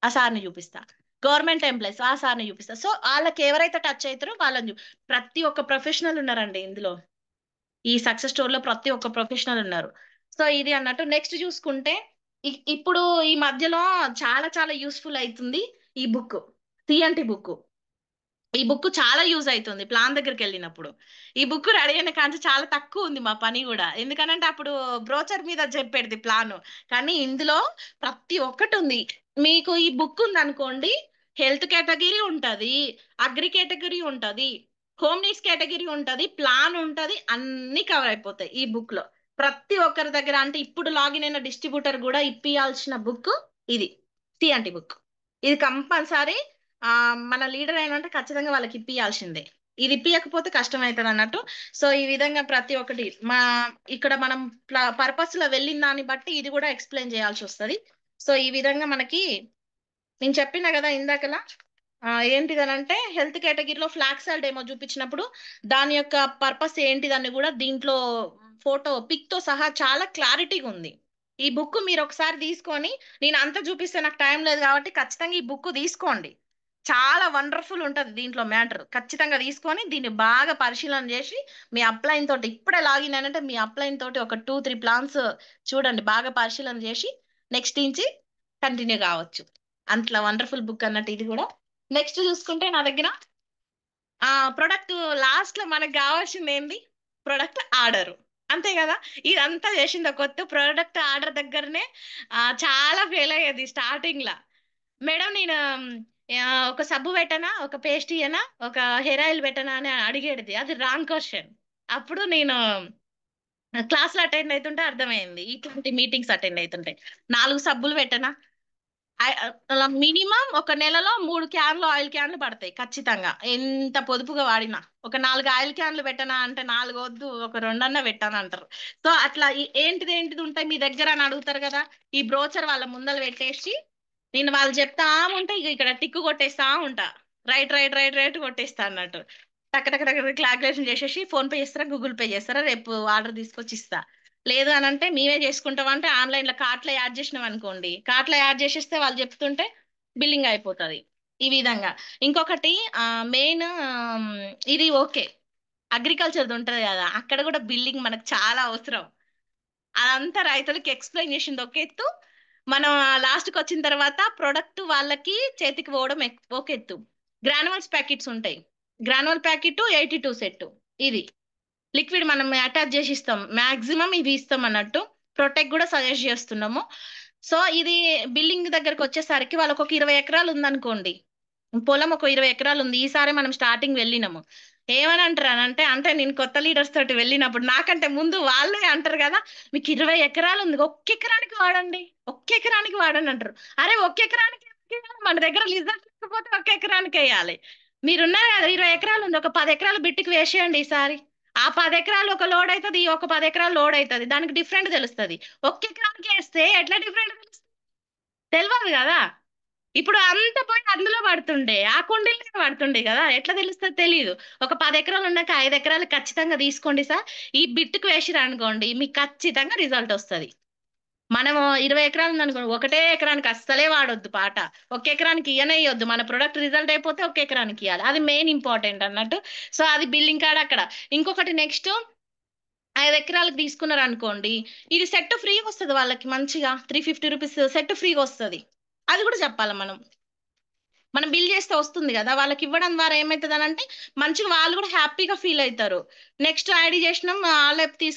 ఆ సార్ని చూపిస్తా, గవర్నమెంట్ ఎంప్లాయీస్ ఆ సార్ని చూపిస్తా. సో వాళ్ళకి ఎవరైతే టచ్ అవుతారో వాళ్ళని ప్రతి ఒక్క ప్రొఫెషనల్ ఉన్నారండి ఇందులో. ఈ సక్సెస్ స్టోర్ లో ప్రతి ఒక్క ప్రొఫెషనల్ ఉన్నారు. సో ఇది అన్నట్టు. నెక్స్ట్ చూసుకుంటే ఇప్పుడు ఈ మధ్యలో చాలా చాలా యూస్ఫుల్ అవుతుంది ఈ బుక్, సిఎన్టీ బుక్. ఈ బుక్ చాలా యూజ్ అవుతుంది ప్లాన్ దగ్గరికి వెళ్ళినప్పుడు. ఈ బుక్ రెడీ అయిన కానీ చాలా తక్కువ ఉంది మా పని కూడా, ఎందుకంటే అప్పుడు బ్రోచర్ మీద చెప్పేది ప్లాన్, కానీ ఇందులో ప్రతి ఒక్కటి ఉంది. మీకు ఈ బుక్ ఉంది అనుకోండి, హెల్త్ కేటగిరీ ఉంటది, అగ్రి కేటగిరీ ఉంటది, హోమ్ నీడ్స్ కేటగిరీ ఉంటది, ప్లాన్ ఉంటది, అన్ని కవర్ అయిపోతాయి ఈ బుక్ లో. ప్రతి ఒక్కరి దగ్గర అంటే ఇప్పుడు లాగిన్ అయిన డిస్ట్రిబ్యూటర్ కూడా ఇప్పియాల్సిన బుక్ ఇది, టీఎన్టీ బుక్. ఇది కంపల్సరీ మన లీడర్ అయినంటే ఖచ్చితంగా వాళ్ళకి ఇప్పియాల్సిందే. ఇది ఇప్పియకపోతే కష్టం అవుతుంది అన్నట్టు. సో ఈ విధంగా ప్రతి ఒక్కటి ఇక్కడ మనం పర్పస్ లో వెళ్ళిన దాన్ని బట్టి ఇది కూడా ఎక్స్ప్లెయిన్ చేయాల్సి వస్తుంది. సో ఈ విధంగా మనకి నేను చెప్పిన కదా ఇందాకలా ఏంటిదనంటే హెల్త్ కేటగిరీలో ఫ్లాక్ సెల్ డెమో చూపించినప్పుడు దాని యొక్క పర్పస్ ఏంటిదని కూడా దీంట్లో ఫోటో పిక్ తో సహా చాలా క్లారిటీగా ఉంది. ఈ బుక్ మీరు ఒకసారి తీసుకొని, నేను అంతా చూపిస్తే నాకు టైం లేదు కాబట్టి ఖచ్చితంగా ఈ బుక్ తీసుకోండి. చాలా వండర్ఫుల్ ఉంటది దీంట్లో మ్యాటర్. ఖచ్చితంగా తీసుకొని దీన్ని బాగా పరిశీలన చేసి మీ అప్లైన్ తోటి ఇప్పుడే లాగిన్ అయినంటే మీ అప్లైన్ తోటి ఒక 2-3 ప్లాన్స్ చూడండి, బాగా పరిశీలన చేసి నెక్స్ట్ నుంచి కంటిన్యూ కావచ్చు. అంతలా వండర్ఫుల్ బుక్ అన్నట్టు ఇది కూడా. నెక్స్ట్ చూసుకుంటే నా దగ్గర ప్రొడక్ట్ లాస్ట్ లో మనకు కావాల్సింది ఏంది, ప్రొడక్ట్ ఆర్డర్, అంతే కదా. ఇదంతా చేసింది కొత్త ప్రొడక్ట్ ఆర్డర్ దగ్గరనే చాలా ఫెయిల్ అయ్యేది స్టార్టింగ్ లా. మేడం నేను ఒక సబ్బు పెట్టనా, ఒక పేస్ట్ ఇయనా, ఒక హెయిర్ ఆయిల్ పెట్టనా అని అడిగేది. అది రాంగ్ క్వశ్చన్. అప్పుడు నేను క్లాస్ లో అటెండ్ అవుతుంటే అర్థమైంది, ఇట్లాంటి మీటింగ్స్ అటెండ్ అవుతుంటే 4 సబ్బులు పెట్టనా, మినిమం ఒక నెలలో 3 క్యాన్లు ఆయిల్ క్యాన్లు పడతాయి ఖచ్చితంగా, ఎంత పొదుపుగా వాడినా. ఒక 4 ఆయిల్ క్యాన్లు పెట్టనా అంటే 4 వద్దు, ఒక 2 అన్నా పెట్టాను అంటారు. సో అట్లా ఏంటిది ఏంటిది ఉంటాయి మీ దగ్గర అని అడుగుతారు కదా. ఈ బ్రోచర్ వాళ్ళ ముందర పెట్టేసి నేను వాళ్ళు చెప్తా ఉంటే ఇక ఇక్కడ టిక్కు కొట్టేస్తా ఉంటా, రైట్ రైట్ రైట్ రైట్ కొట్టేస్తా అన్నట్టు. టక్ టక్ టక్ క్యాల్కులేషన్ చేసేసి ఫోన్ పే చేస్తారా, గూగుల్ పే చేస్తారా, రేపు ఆర్డర్ తీసుకొచ్చి ఇస్తా. లేదు అని అంటే మేమే చేసుకుంటాం అంటే ఆన్లైన్ లో కార్ట్ లో యాడ్ చేసినాం అనుకోండి, కార్ట్ లో యాడ్ చేసేస్తే వాళ్ళు చెప్తుంటే బిల్లింగ్ అయిపోతుంది ఈ విధంగా. ఇంకొకటి మెయిన్ ఇది ఓకే, అగ్రికల్చర్ ఉంటది కదా, అక్కడ కూడా బిల్డింగ్ మనకు చాలా అవసరం. అదంతా రైతులకి ఎక్స్ప్లెయిన్ చేసింది ఒక ఎత్తు, మనం లాస్ట్ కి వచ్చిన తర్వాత ప్రొడక్ట్ వాళ్ళకి చేతికి పోవడం ఒక ఎత్తు. గ్రానువల్స్ ప్యాకెట్స్ ఉంటాయి, గ్రానువల్ ప్యాకెట్ 82 సెట్, ఇది లిక్విడ్ మనం అటాచ్ చేసి ఇస్తాం, మాక్సిమం ఇది ఇస్తాం అన్నట్టు. ప్రొటెక్ట్ కూడా సజెస్ట్ చేస్తున్నాము. సో ఇది బిల్డింగ్ దగ్గరకు వచ్చేసరికి వాళ్ళకి ఒక 20 ఎకరాలు ఉందనుకోండి, పొలం ఒక 20 ఎకరాలు ఉంది. ఈసారి మనం స్టార్టింగ్ వెళ్ళినాము, ఏమని అంటారు అని అంటే నేను కొత్త లీడర్స్ తోటి వెళ్ళినప్పుడు నాకంటే ముందు వాళ్ళే అంటారు కదా, మీకు 20 ఎకరాలు ఉంది, ఒక్క ఎకరానికి వాడండి, ఒక్క ఎకరానికి వాడండి అంటారు. అరే ఒక్క ఎకరానికి ఎందుకు వేయాలి? మన దగ్గర రిజల్ట్ లేకపోతే ఒక్క ఎకరానికి వేయాలి. మీరున్నారు కదా 20 ఎకరాలు ఉంది, ఒక 10 ఎకరాలు బిట్టుకు వేసేయండి ఈసారి. ఆ 10 ఎకరాలు ఒక లోడ్ అవుతుంది, ఒక 10 ఎకరాలు లోడ్ అవుతుంది, దానికి డిఫరెంట్ తెలుస్తుంది. ఒక్క ఎకరానికి వేస్తే ఎట్లా డిఫరెంట్ తెలుస్తుంది? తెలియదు కదా. ఇప్పుడు అంత పోయి అందులో పడుతుండే, ఆ కుండీలో పడుతుండే కదా, ఎట్లా తెలుస్తుంది? తెలియదు. ఒక 10 ఎకరాలు ఉన్నాక 5 ఎకరాలు ఖచ్చితంగా తీసుకోండి సార్, ఈ బిట్టుకు వేసిరు అనుకోండి మీకు ఖచ్చితంగా రిజల్ట్ వస్తుంది. మనము 20 ఎకరాలు ఉందనుకోండి, ఒకటే ఎకరానికి అస్సలే వాడొద్దు పాట, ఒక ఎకరానికి ఇయ్యనేయొద్దు. మన ప్రొడక్ట్ రిజల్ట్ అయిపోతే ఒక ఎకరానికి ఇవ్వాలి, అది మెయిన్ ఇంపార్టెంట్ అన్నట్టు. సో అది బిల్డింగ్ కాడ అక్కడ. ఇంకొకటి నెక్స్ట్ 5 ఎకరాలకు తీసుకున్నారు అనుకోండి, ఇది సెట్ ఫ్రీగా వస్తుంది వాళ్ళకి, మంచిగా 350 రూపీస్ సెట్ ఫ్రీగా వస్తుంది. అది కూడా చెప్పాలి మనం బిల్ చేస్తే వస్తుంది కదా, వాళ్ళకి ఇవ్వడం ద్వారా ఏమవుతుంది అని అంటే మంచిగా వాళ్ళు కూడా హ్యాపీగా ఫీల్ అవుతారు. నెక్స్ట్ ఐడి చేసినాం,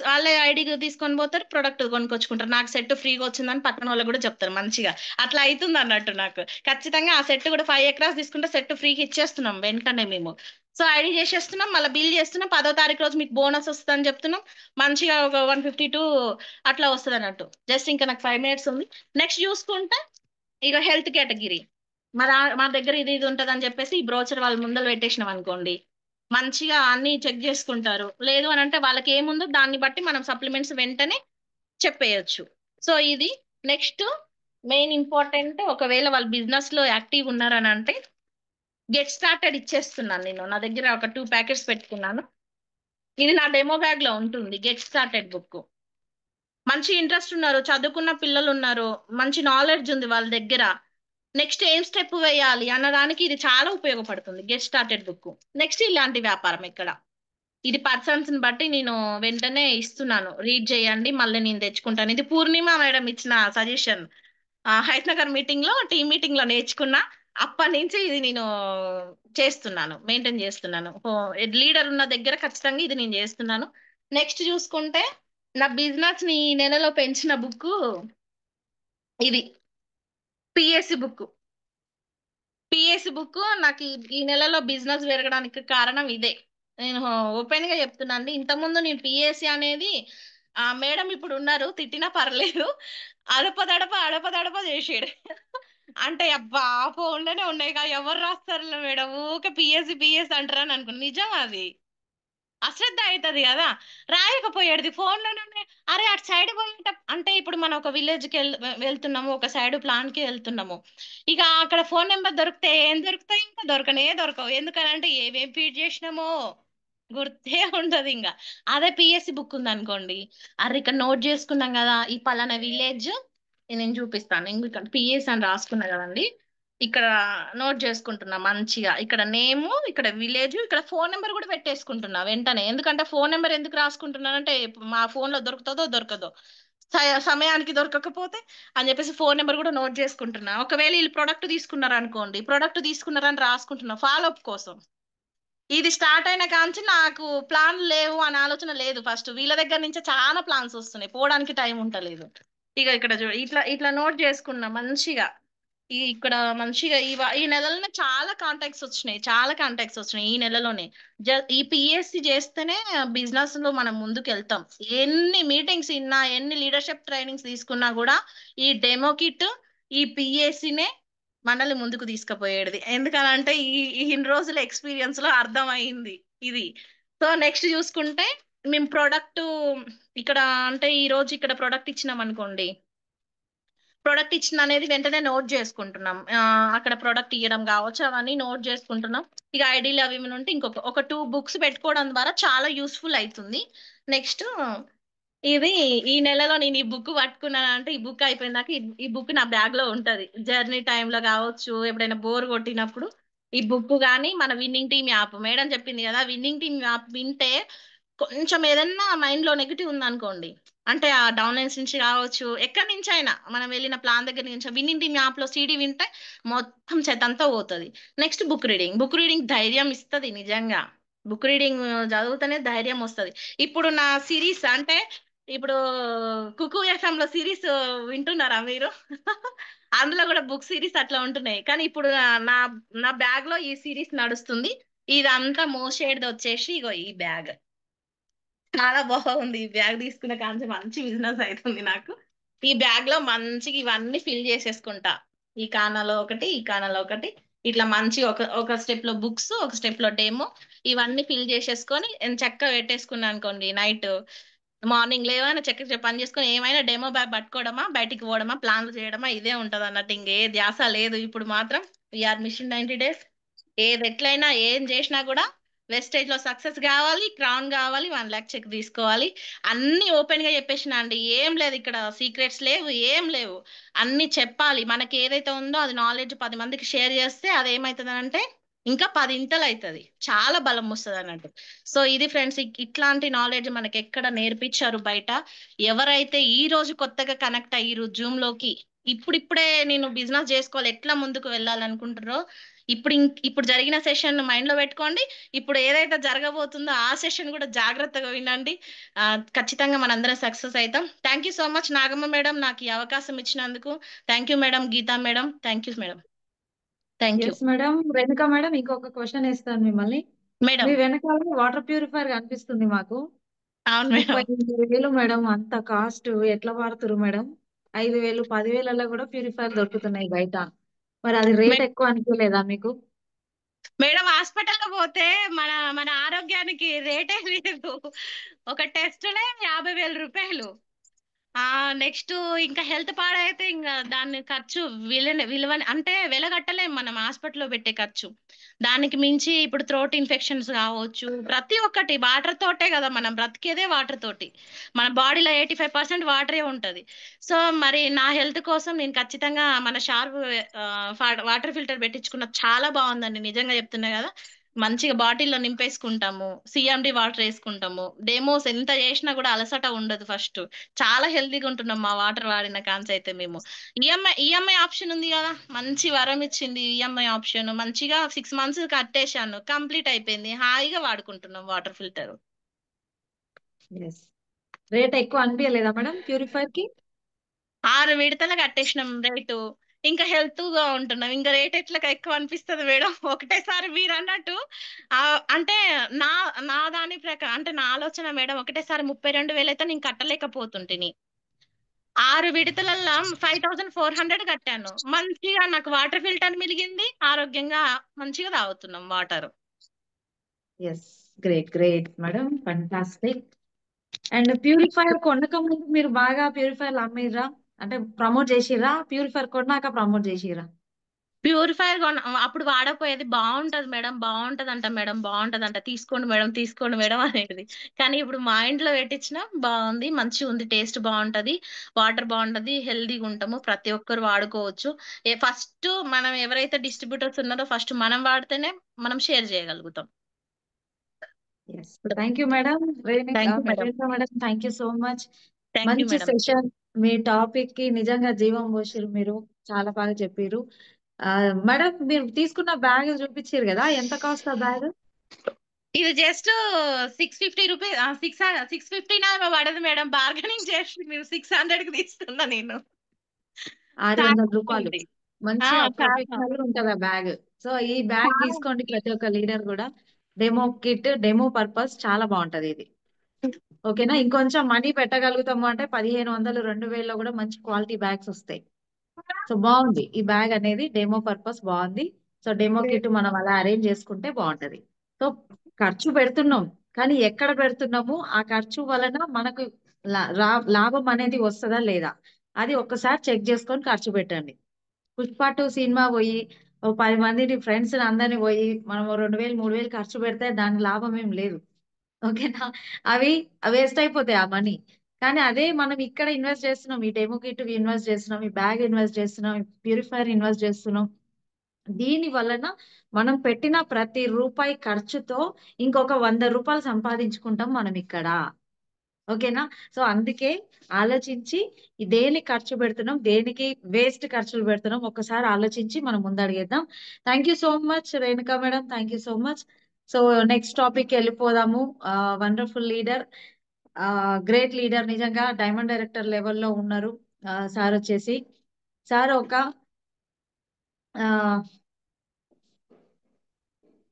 వాళ్ళే ఐడి తీసుకొని పోతారు, ప్రొడక్ట్ కొనుక్కొచ్చుకుంటారు, నాకు సెట్ ఫ్రీగా వచ్చిందని పక్కన వాళ్ళకి కూడా చెప్తారు. మంచిగా అట్లా అవుతుంది అన్నట్టు. నాకు ఖచ్చితంగా ఆ సెట్ కూడా 5 ఎకరాస్ తీసుకుంటే సెట్ ఫ్రీకి ఇచ్చేస్తున్నాం వెంటనే మేము. సో ఐడి చేసేస్తున్నాం, మళ్ళీ బిల్ చేస్తున్నాం, 10వ తారీఖు రోజు మీకు బోనస్ వస్తుంది అని చెప్తున్నాం. మంచిగా ఒక 152 అట్లా వస్తుంది అన్నట్టు. జస్ట్ ఇంకా నాకు 5 మినిట్స్ ఉంది. నెక్స్ట్ చూసుకుంటే ఇక హెల్త్ కేటగిరీ మా దగ్గర ఇది ఇది ఉంటది అని చెప్పేసి ఈ బ్రోచర్ వాళ్ళ ముందర పెట్టేసినాం అనుకోండి, మంచిగా అన్ని చెక్ చేసుకుంటారు. లేదు అని అంటే వాళ్ళకి ఏముందో దాన్ని బట్టి మనం సప్లిమెంట్స్ వెంటనే చెప్పేయచ్చు. సో ఇది నెక్స్ట్ మెయిన్ ఇంపార్టెంట్. ఒకవేళ వాళ్ళు బిజినెస్ లో యాక్టివ్ ఉన్నారని అంటే గెట్ స్టార్టెడ్ ఇచ్చేస్తున్నాను నేను. నా దగ్గర ఒక 2 ప్యాకెట్స్ పెట్టుకున్నాను, ఇది నా డెమో బ్యాగ్ లో ఉంటుంది. గెట్ స్టార్టెడ్ బుక్, మంచి ఇంట్రెస్ట్ ఉన్నారు, చదువుకున్న పిల్లలు ఉన్నారు, మంచి నాలెడ్జ్ ఉంది వాళ్ళ దగ్గర, నెక్స్ట్ ఏం స్టెప్ వేయాలి అన్నదానికి ఇది చాలా ఉపయోగపడుతుంది గెట్ స్టార్టెడ్ బుక్. నెక్స్ట్ ఇలాంటి వ్యాపారం ఇక్కడ, ఇది పర్సన్స్ ని బట్టి నేను వెంటనే ఇస్తున్నాను, రీడ్ చేయండి మళ్ళీ నేను తెచ్చుకుంటాను. ఇది పూర్ణిమ మేడం ఇచ్చిన సజెషన్, హైత్ నగర్ మీటింగ్ లో టీమ్ మీటింగ్ లో నేర్చుకున్నా. అప్పటి నుంచి ఇది నేను చేస్తున్నాను, మెయింటైన్ చేస్తున్నాను. లీడర్ ఉన్న దగ్గర ఖచ్చితంగా ఇది నేను చేస్తున్నాను. నెక్స్ట్ చూసుకుంటే నా బిజినెస్ ని ఈ నెలలో పెంచిన బుక్ ఇది, పిఎస్సి బుక్. పిఎస్సి బుక్ నాకు ఈ నెలలో బిజినెస్ పెరగడానికి కారణం ఇదే. నేను ఓపెన్ గా చెప్తున్నాను. ఇంతకుముందు నేను పిఎస్సి అనేది మేడం ఇప్పుడు ఉన్నారు, తిట్టినా పర్లేదు, అడపదడప చేసాడు. అంటే అబ్బా ఫోన్లోనే ఉన్నాయి కదా, ఎవరు రాస్తారులే మేడం, ఊకే పిఎస్సి అంటారని అనుకున్నా. నిజం అది. అశ్రద్ధ అవుతుంది కదా, రాయకపోయేది ఫోన్లోనే. అరే అటు సైడ్ పోయేట అంటే ఇప్పుడు మనం ఒక విలేజ్కి వెళ్తున్నాము, ఒక సైడ్ ప్లాన్ కి వెళ్తున్నాము. ఇక అక్కడ ఫోన్ నెంబర్ దొరికితే ఏం దొరుకుతాయి, ఇంకా దొరకవు. ఎందుకనంటే ఏమేం ఫీడ్ చేసినామో గుర్తే ఉండదు ఇంకా. అదే పిఎస్సి బుక్ ఉంది అనుకోండి, అరే ఇక్కడ నోట్ చేసుకున్నాం కదా, ఈ పలానా విలేజ్ నేను చూపిస్తాను. ఇంకా పిఎస్ అని రాసుకున్నా కదండి, ఇక్కడ నోట్ చేసుకుంటున్నా మంచిగా. ఇక్కడ నేము, ఇక్కడ విలేజ్, ఇక్కడ ఫోన్ నెంబర్ కూడా పెట్టేసుకుంటున్నా వెంటనే. ఎందుకంటే ఫోన్ నెంబర్ ఎందుకు రాసుకుంటున్నానంటే మా ఫోన్ లో దొరకదో సమయానికి దొరకకపోతే అని చెప్పేసి ఫోన్ నెంబర్ కూడా నోట్ చేసుకుంటున్నా. ఒకవేళ వీళ్ళు ప్రొడక్ట్ తీసుకున్నారు అనుకోండి, ప్రొడక్ట్ తీసుకున్నారని రాసుకుంటున్నా ఫాలో అప్ కోసం. ఇది స్టార్ట్ అయిన కాంచి నాకు ప్లాన్ లేవు అని ఆలోచన లేదు. ఫస్ట్ వీళ్ళ దగ్గర నుంచే చాలా ప్లాన్స్ వస్తున్నాయి, పోవడానికి టైం ఉంటలేదు. ఇక ఇక్కడ ఇట్లా ఇట్లా నోట్ చేసుకున్నా మంచిగా. ఇక్కడ మంచిగా ఈ నెలలోనే చాలా కాంటాక్ట్స్ వచ్చినాయి ఈ నెలలోనే. ఈ పిఎస్సి చేస్తేనే బిజినెస్ లో మనం ముందుకు వెళ్తాం. ఎన్ని మీటింగ్స్ ఇన్నా, ఎన్ని లీడర్షిప్ ట్రైనింగ్స్ తీసుకున్నా కూడా ఈ డెమో కిట్, ఈ పిఎస్సినే మనల్ని ముందుకు తీసుకుపోయేది. ఎందుకనంటే ఇన్ని రోజుల ఎక్స్పీరియన్స్ లో అర్థమైంది ఇది. సో నెక్స్ట్ చూసుకుంటే మేము ప్రోడక్ట్ ఇక్కడ అంటే ఈ రోజు ఇక్కడ ప్రోడక్ట్ ఇచ్చినాం అనుకోండి, ప్రొడక్ట్ ఇచ్చిన అనేది వెంటనే నోట్ చేసుకుంటున్నాం. అక్కడ ప్రొడక్ట్ ఇవ్వడం కావచ్చు, అవన్నీ నోట్ చేసుకుంటున్నాం. ఇక ఐడీలు అవి ఇవి ఉంటే ఒక 2 బుక్స్ పెట్టుకోవడం ద్వారా చాలా యూస్ఫుల్ అవుతుంది. నెక్స్ట్ ఇది ఈ నెలలో నేను ఈ బుక్ పట్టుకున్నాను అంటే, ఈ బుక్ అయిపోయిందాక ఈ బుక్ నా బ్యాగ్ లో ఉంటది. జర్నీ టైంలో కావచ్చు, ఎప్పుడైనా బోర్ కొట్టినప్పుడు ఈ బుక్ కానీ మన విన్నింగ్ టీమ్ యాప్, మేడం చెప్పింది కదా, విన్నింగ్ టీమ్ యాప్ వింటే కొంచెం ఏదన్నా మైండ్ లో నెగిటివ్ ఉంది అనుకోండి, అంటే ఆ డౌన్లైన్స్ నుంచి కావచ్చు, ఎక్కడి నుంచి అయినా మనం వెళ్ళిన ప్లాన్ దగ్గర నుంచి విన్నింగ్ టీమ్ యాప్ లో సీడీ వింటే మొత్తం చెత్తంతా పోతుంది. నెక్స్ట్ బుక్ రీడింగ్ ధైర్యం ఇస్తుంది నిజంగా. బుక్ రీడింగ్ చదివితేనే ధైర్యం వస్తుంది. ఇప్పుడు నా సిరీస్ అంటే ఇప్పుడు కుకు ఎఫ్ఎం లో సిరీస్ వింటున్నారా మీరు? అందులో కూడా బుక్ సిరీస్ అట్లా ఉంటున్నాయి. కానీ ఇప్పుడు నా నా బ్యాగ్ లో ఈ సిరీస్ నడుస్తుంది. ఇదంతా మోషేడ్ది వచ్చేసి ఇగో ఈ బ్యాగ్. చాలా బాగుంది. ఈ బ్యాగ్ తీసుకున్న కాంచి మంచి బిజినెస్ అవుతుంది నాకు. ఈ బ్యాగ్ లో మంచిగా ఇవన్నీ ఫిల్ చేసేసుకుంటా. ఈ కానాలో ఒకటి, ఈ కానాలో ఒకటి, ఇట్లా మంచి ఒక స్టెప్ లో బుక్స్, ఒక స్టెప్ లో డెమో, ఇవన్నీ ఫిల్ చేసేసుకొని చక్కగా పెట్టేసుకున్నా అనుకోండి. నైట్ మార్నింగ్ లేవైనా చక్కగా పని చేసుకొని ఏమైనా డెమో బ్యాగ్ పట్టుకోవడమా, బయటికి పోవడమా, ప్లాన్లు చేయడమా, ఇదే ఉంటది అన్నట్టు. ఇంకే ధ్యాస లేదు ఇప్పుడు మాత్రం. We are mission 90 days. ఏది ఎట్లయినా ఏం చేసినా కూడా వెస్టేజ్ లో సక్సెస్ కావాలి, క్రౌన్ కావాలి, 1 lakh చెక్ తీసుకోవాలి. అన్ని ఓపెన్ గా చెప్పేసిన అండి, ఏం లేదు ఇక్కడ, సీక్రెట్స్ లేవు, ఏం లేవు. అన్ని చెప్పాలి. మనకి ఏదైతే ఉందో అది నాలెడ్జ్ 10 మందికి షేర్ చేస్తే అది ఏమవుతుంది అంటే ఇంకా 10 ఇంతలు అవుతుంది, చాలా బలం వస్తుంది అన్నట్టు. సో ఇది ఫ్రెండ్స్, ఇట్లాంటి నాలెడ్జ్ మనకి ఎక్కడ నేర్పించారు బయట. ఎవరైతే ఈ రోజు కొత్తగా కనెక్ట్ అయ్యారు జూమ్ లోకి, ఇప్పుడిప్పుడే నేను బిజినెస్ చేసుకోవాలి, ఎట్లా ముందుకు వెళ్ళాలనుకుంటారో, ఇప్పుడు జరిగిన సెషన్ మైండ్ లో పెట్టుకోండి. ఇప్పుడు ఏదైతే జరగబోతుందో ఆ సెషన్ కూడా జాగ్రత్తగా వినండి. ఆ, ఖచ్చితంగా మనందరం సక్సెస్ అవుతాం. Thank you so much Nagamma madam, నాకు ఈ అవకాశం ఇచ్చినందుకు. Thank you madam. Geeta madam, thank you madam. Thank you yes madam. వెనుక మేడం ఇంకొక క్వశ్చన్ ఇస్తాను మిమ్మల్ని. మేడం. మీ వెనకాల వాటర్ ప్యూరిఫైర్ కనిపిస్తుంది మాకు. అవును మేడం. 38,000 మేడం. అంత కాస్ట్ ఎట్లా వాడుతురు మేడం? 5,000, 10,000 కూడా ప్యూరిఫైర్ దొరుకుతున్నాయి బయట. మరి అది రేట్ ఎక్కువ అనిపించలేదా మీకు? మేడం హాస్పిటల్లో పోతే మన మన ఆరోగ్యానికి రేటే లేదు. ఒక టెస్ట్నే 50,000 రూపాయలు. నెక్స్ట్ ఇంకా హెల్త్ పాడైతే ఇంకా దాని ఖర్చు విలువని అంటే వెలగట్టలేం మనం హాస్పిటల్లో పెట్టే ఖర్చు. దానికి మించి ఇప్పుడు థ్రోట్ ఇన్ఫెక్షన్స్ కావచ్చు, ప్రతి ఒక్కటి వాటర్ తోటే కదా, మనం బ్రతికేదే వాటర్ తోటి. మన బాడీలో 85% వాటరే ఉంటది. సో మరి నా హెల్త్ కోసం నేను ఖచ్చితంగా మన షార్ప్ వాటర్ ఫిల్టర్ పెట్టించుకున్న, చాలా బాగుందండి నిజంగా చెప్తున్నా కదా. మంచిగా బాటిల్లో నింపేసుకుంటాము, సిఎండి వాటర్ వేసుకుంటాము, డెమోస్ ఎంత చేసినా కూడా అలసట ఉండదు. ఫస్ట్ చాలా హెల్తీగా ఉంటున్నాం మా వాటర్ వాడిన కాంచి అయితే. మేము ఈఎంఐ ఆప్షన్ ఉంది కదా, మంచి వరం ఇచ్చింది ఈఎంఐ ఆప్షన్. మంచిగా 6 months కట్టేశాను, కంప్లీట్ అయిపోయింది, హాయిగా వాడుకుంటున్నాం వాటర్ ఫిల్టర్. ఎస్. రేట్ ఎక్కువ అనిపించలేదా మేడం ప్యూరిఫైర్ కి? 6 విడతలు కట్టేసినాం రేటు. ఇంకా హెల్తీగా ఉంటున్నాం. ఇంకా రేట్ ఎట్లా ఎక్కువ అనిపిస్తది మేడం. ఒకటేసారి మీరు అన్నట్టు అంటే నా నా దాని ప్రకారం అంటే నా ఆలోచన మేడం, ఒకటేసారి 32,000 అయితే నేను కట్టలేకపోతుంటిని. 6 విడతలల్లో 5,400 కట్టాను. మంచిగా నాకు వాటర్ ఫిల్టర్ మిలిగింది. ఆరోగ్యంగా మంచిగా తాగుతున్నాం water. Yes, great great madam, fantastic. And purifier కొనక ముందు మీరు బాగా ప్యూరిఫైయర్ అమ్మిర్రా, అంటే ప్రమోట్ చేసిర్రా? ప్యూరిఫైయర్ కొన్నాక ప్రమోట్ చేసిర్రా? ప్యూరిఫైయర్ అప్పుడు వాడకపోయేది. బాగుంటది మేడం, బాగుంటదంట మేడం, బాగుంటదంట, తీసుకోండి మేడం అనేది. కానీ ఇప్పుడు మా ఇంట్లో పెట్టించిన బాగుంది, మంచిగా ఉంది, టేస్ట్ బాగుంటది, వాటర్ బాగుంటది, హెల్దీగా ఉంటాము, ప్రతి ఒక్కరు వాడుకోవచ్చు. ఫస్ట్ మనం ఎవరైతే డిస్ట్రిబ్యూటర్స్ ఉన్నారో ఫస్ట్ మనం వాడితేనే మనం షేర్ చేయగలుగుతాం. Yes, thank you madam. Thank you madam. Madam, thank you so much. Thank you మంచి మేడం. సెషన్. మీ టాపిక్ కి నిజంగా జీవం పోసిరు మీరు, చాలా బాగా చెప్పారు. మేడం, మీరు తీసుకున్న బ్యాగ్ చూపించారు కదా, ఎంత కాస్ట్ ఆ బ్యాగ్? ఇది జస్ట్ 650 రూపీస్, 650 పడదు మేడం. బార్గెనింగ్ చేసి మీరు 600 కి తీస్తున్నా నేను. 600 చాలా రూపాయలు ఉంది. మంచిగా చాలా ప్రొఫెషనల్ ఉంటది ఆ బ్యాగ్. సో ఈ బ్యాగ్ చాలా తీసుకోండి ప్రతి ఒక్క లీడర్ కూడా. డెమో కిట్, డెమో పర్పస్ చాలా బాగుంటది ఇది. ఓకేనా? ఇంకొంచెం మనీ పెట్టగలుగుతాము అంటే 1500, 2000 కూడా మంచి క్వాలిటీ బ్యాగ్స్ వస్తాయి. సో బాగుంది ఈ బ్యాగ్ అనేది, డెమో పర్పస్ బాగుంది. సో డెమో కిట్ మనం అలా అరేంజ్ చేసుకుంటే బాగుంటది. సో ఖర్చు పెడుతున్నాం, కానీ ఎక్కడ పెడుతున్నాము, ఆ ఖర్చు వలన మనకు లాభం అనేది వస్తుందా లేదా, అది ఒక్కసారి చెక్ చేసుకొని ఖర్చు పెట్టండి. పుష్ప 2 సినిమా పోయి ఓ 10 మందిని ఫ్రెండ్స్ అందరిని పోయి మనం 2000, 3000 ఖర్చు పెడితే దాని లాభం ఏం లేదు. ఓకేనా? అవి వేస్ట్ అయిపోతాయి ఆ మనీ. కానీ అదే మనం ఇక్కడ ఇన్వెస్ట్ చేస్తున్నాం, ఈ డెమో కిట్ ఇన్వెస్ట్ చేస్తున్నాం, ఈ బ్యాగ్ ఇన్వెస్ట్ చేస్తున్నాం, ఈ ప్యూరిఫైయర్ ఇన్వెస్ట్ చేస్తున్నాం. దీని వలన మనం పెట్టిన ప్రతి రూపాయి ఖర్చుతో ఇంకొక 100 రూపాయలు సంపాదించుకుంటాం మనం ఇక్కడ. ఓకేనా? సో అందుకే ఆలోచించి దేనికి ఖర్చు పెడుతున్నాం, దేనికి వేస్ట్ ఖర్చులు పెడుతున్నాం, ఒక్కసారి ఆలోచించి మనం ముందడిగేద్దాం. Thank you so much Renuka madam, thank you so much. So next topic వెళ్ళిపోదాము. వండర్ఫుల్ లీడర్, గ్రేట్ లీడర్, నిజంగా డైమండ్ డైరెక్టర్ లెవెల్లో ఉన్నారు. సార్ వచ్చేసి, సార్ ఒక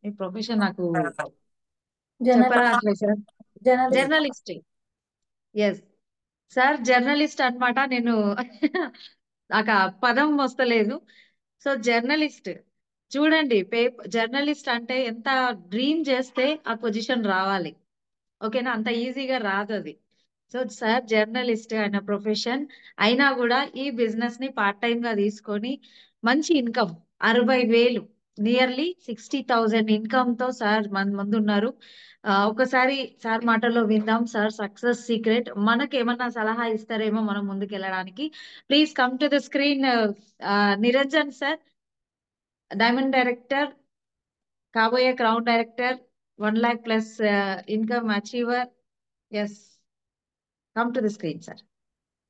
మీ ప్రొఫెషన్ నాకు చెప్పరా అట్లే sir? Journalist. Yes sir, journalist అన్నమాట. నేను నాకు ఆ పదం వస్తలేదు. సో జర్నలిస్ట్, చూడండి, జర్నలిస్ట్ అంటే ఎంత డ్రీమ్ చేస్తే ఆ పొజిషన్ రావాలి. ఓకేనా? అంత ఈజీగా రాదు అది. సో సార్ జర్నలిస్ట్ ఆయన ప్రొఫెషన్ అయినా కూడా ఈ బిజినెస్ ని పార్ట్ టైం గా తీసుకొని మంచి ఇన్కమ్ 60,000, నియర్లీ 60,000 ఇన్కమ్ తో సార్ మన ముందు ఉన్నారు. ఒకసారి సార్ మాటల్లో విందాం, సార్ సక్సెస్ సీక్రెట్. మనకి ఏమన్నా సలహా ఇస్తారేమో మనం ముందుకు వెళ్ళడానికి. Please come to the screen Niranjan sir, diamond director, కాబోయే crown director, 1 lakh plus income achiever. Yes, come to the screen sir.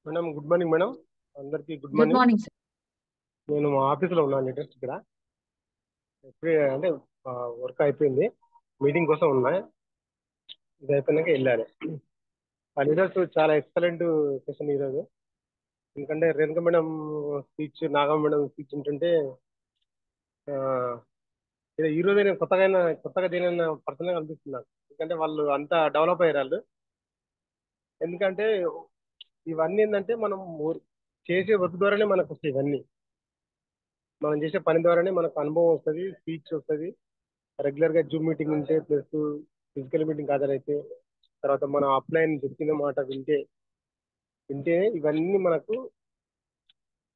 Madam, good morning madam. అందరికీ good good morning. Morning sir. నేను మా ఆఫీస్లో ఉన్నాను లేటెస్ట్ ఇక్కడ. ఇప్పుడే అంటే వర్క్ అయిపోయింది, మీటింగ్ కోసం ఉన్నా. ఇది అయిపోయినాక వెళ్ళాలి. ఆ లీడర్స్ చాలా ఎక్సలెంట్ సెషన్ ఈరోజు. ఎందుకంటే Renuka madam speech, Nagamma madam speech ఏంటంటే ఈ రోజు నేను కొత్తగా దేనైనా పర్సనల్గా అనిపిస్తున్నాను. ఎందుకంటే వాళ్ళు అంతా డెవలప్ అయ్యారు వాళ్ళు. ఎందుకంటే ఇవన్నీ ఏంటంటే మనం చేసే వర్క్ ద్వారానే మనకు వస్తాయి. ఇవన్నీ మనం చేసే పని ద్వారానే మనకు అనుభవం వస్తుంది, స్పీచ్ వస్తుంది. రెగ్యులర్గా జూమ్ మీటింగ్ ఉంటే, ప్లస్ ఫిజికల్ మీటింగ్ హాజరైతే, తర్వాత మన అప్లైన్ చెప్పిన మాట వింటే ఇవన్నీ మనకు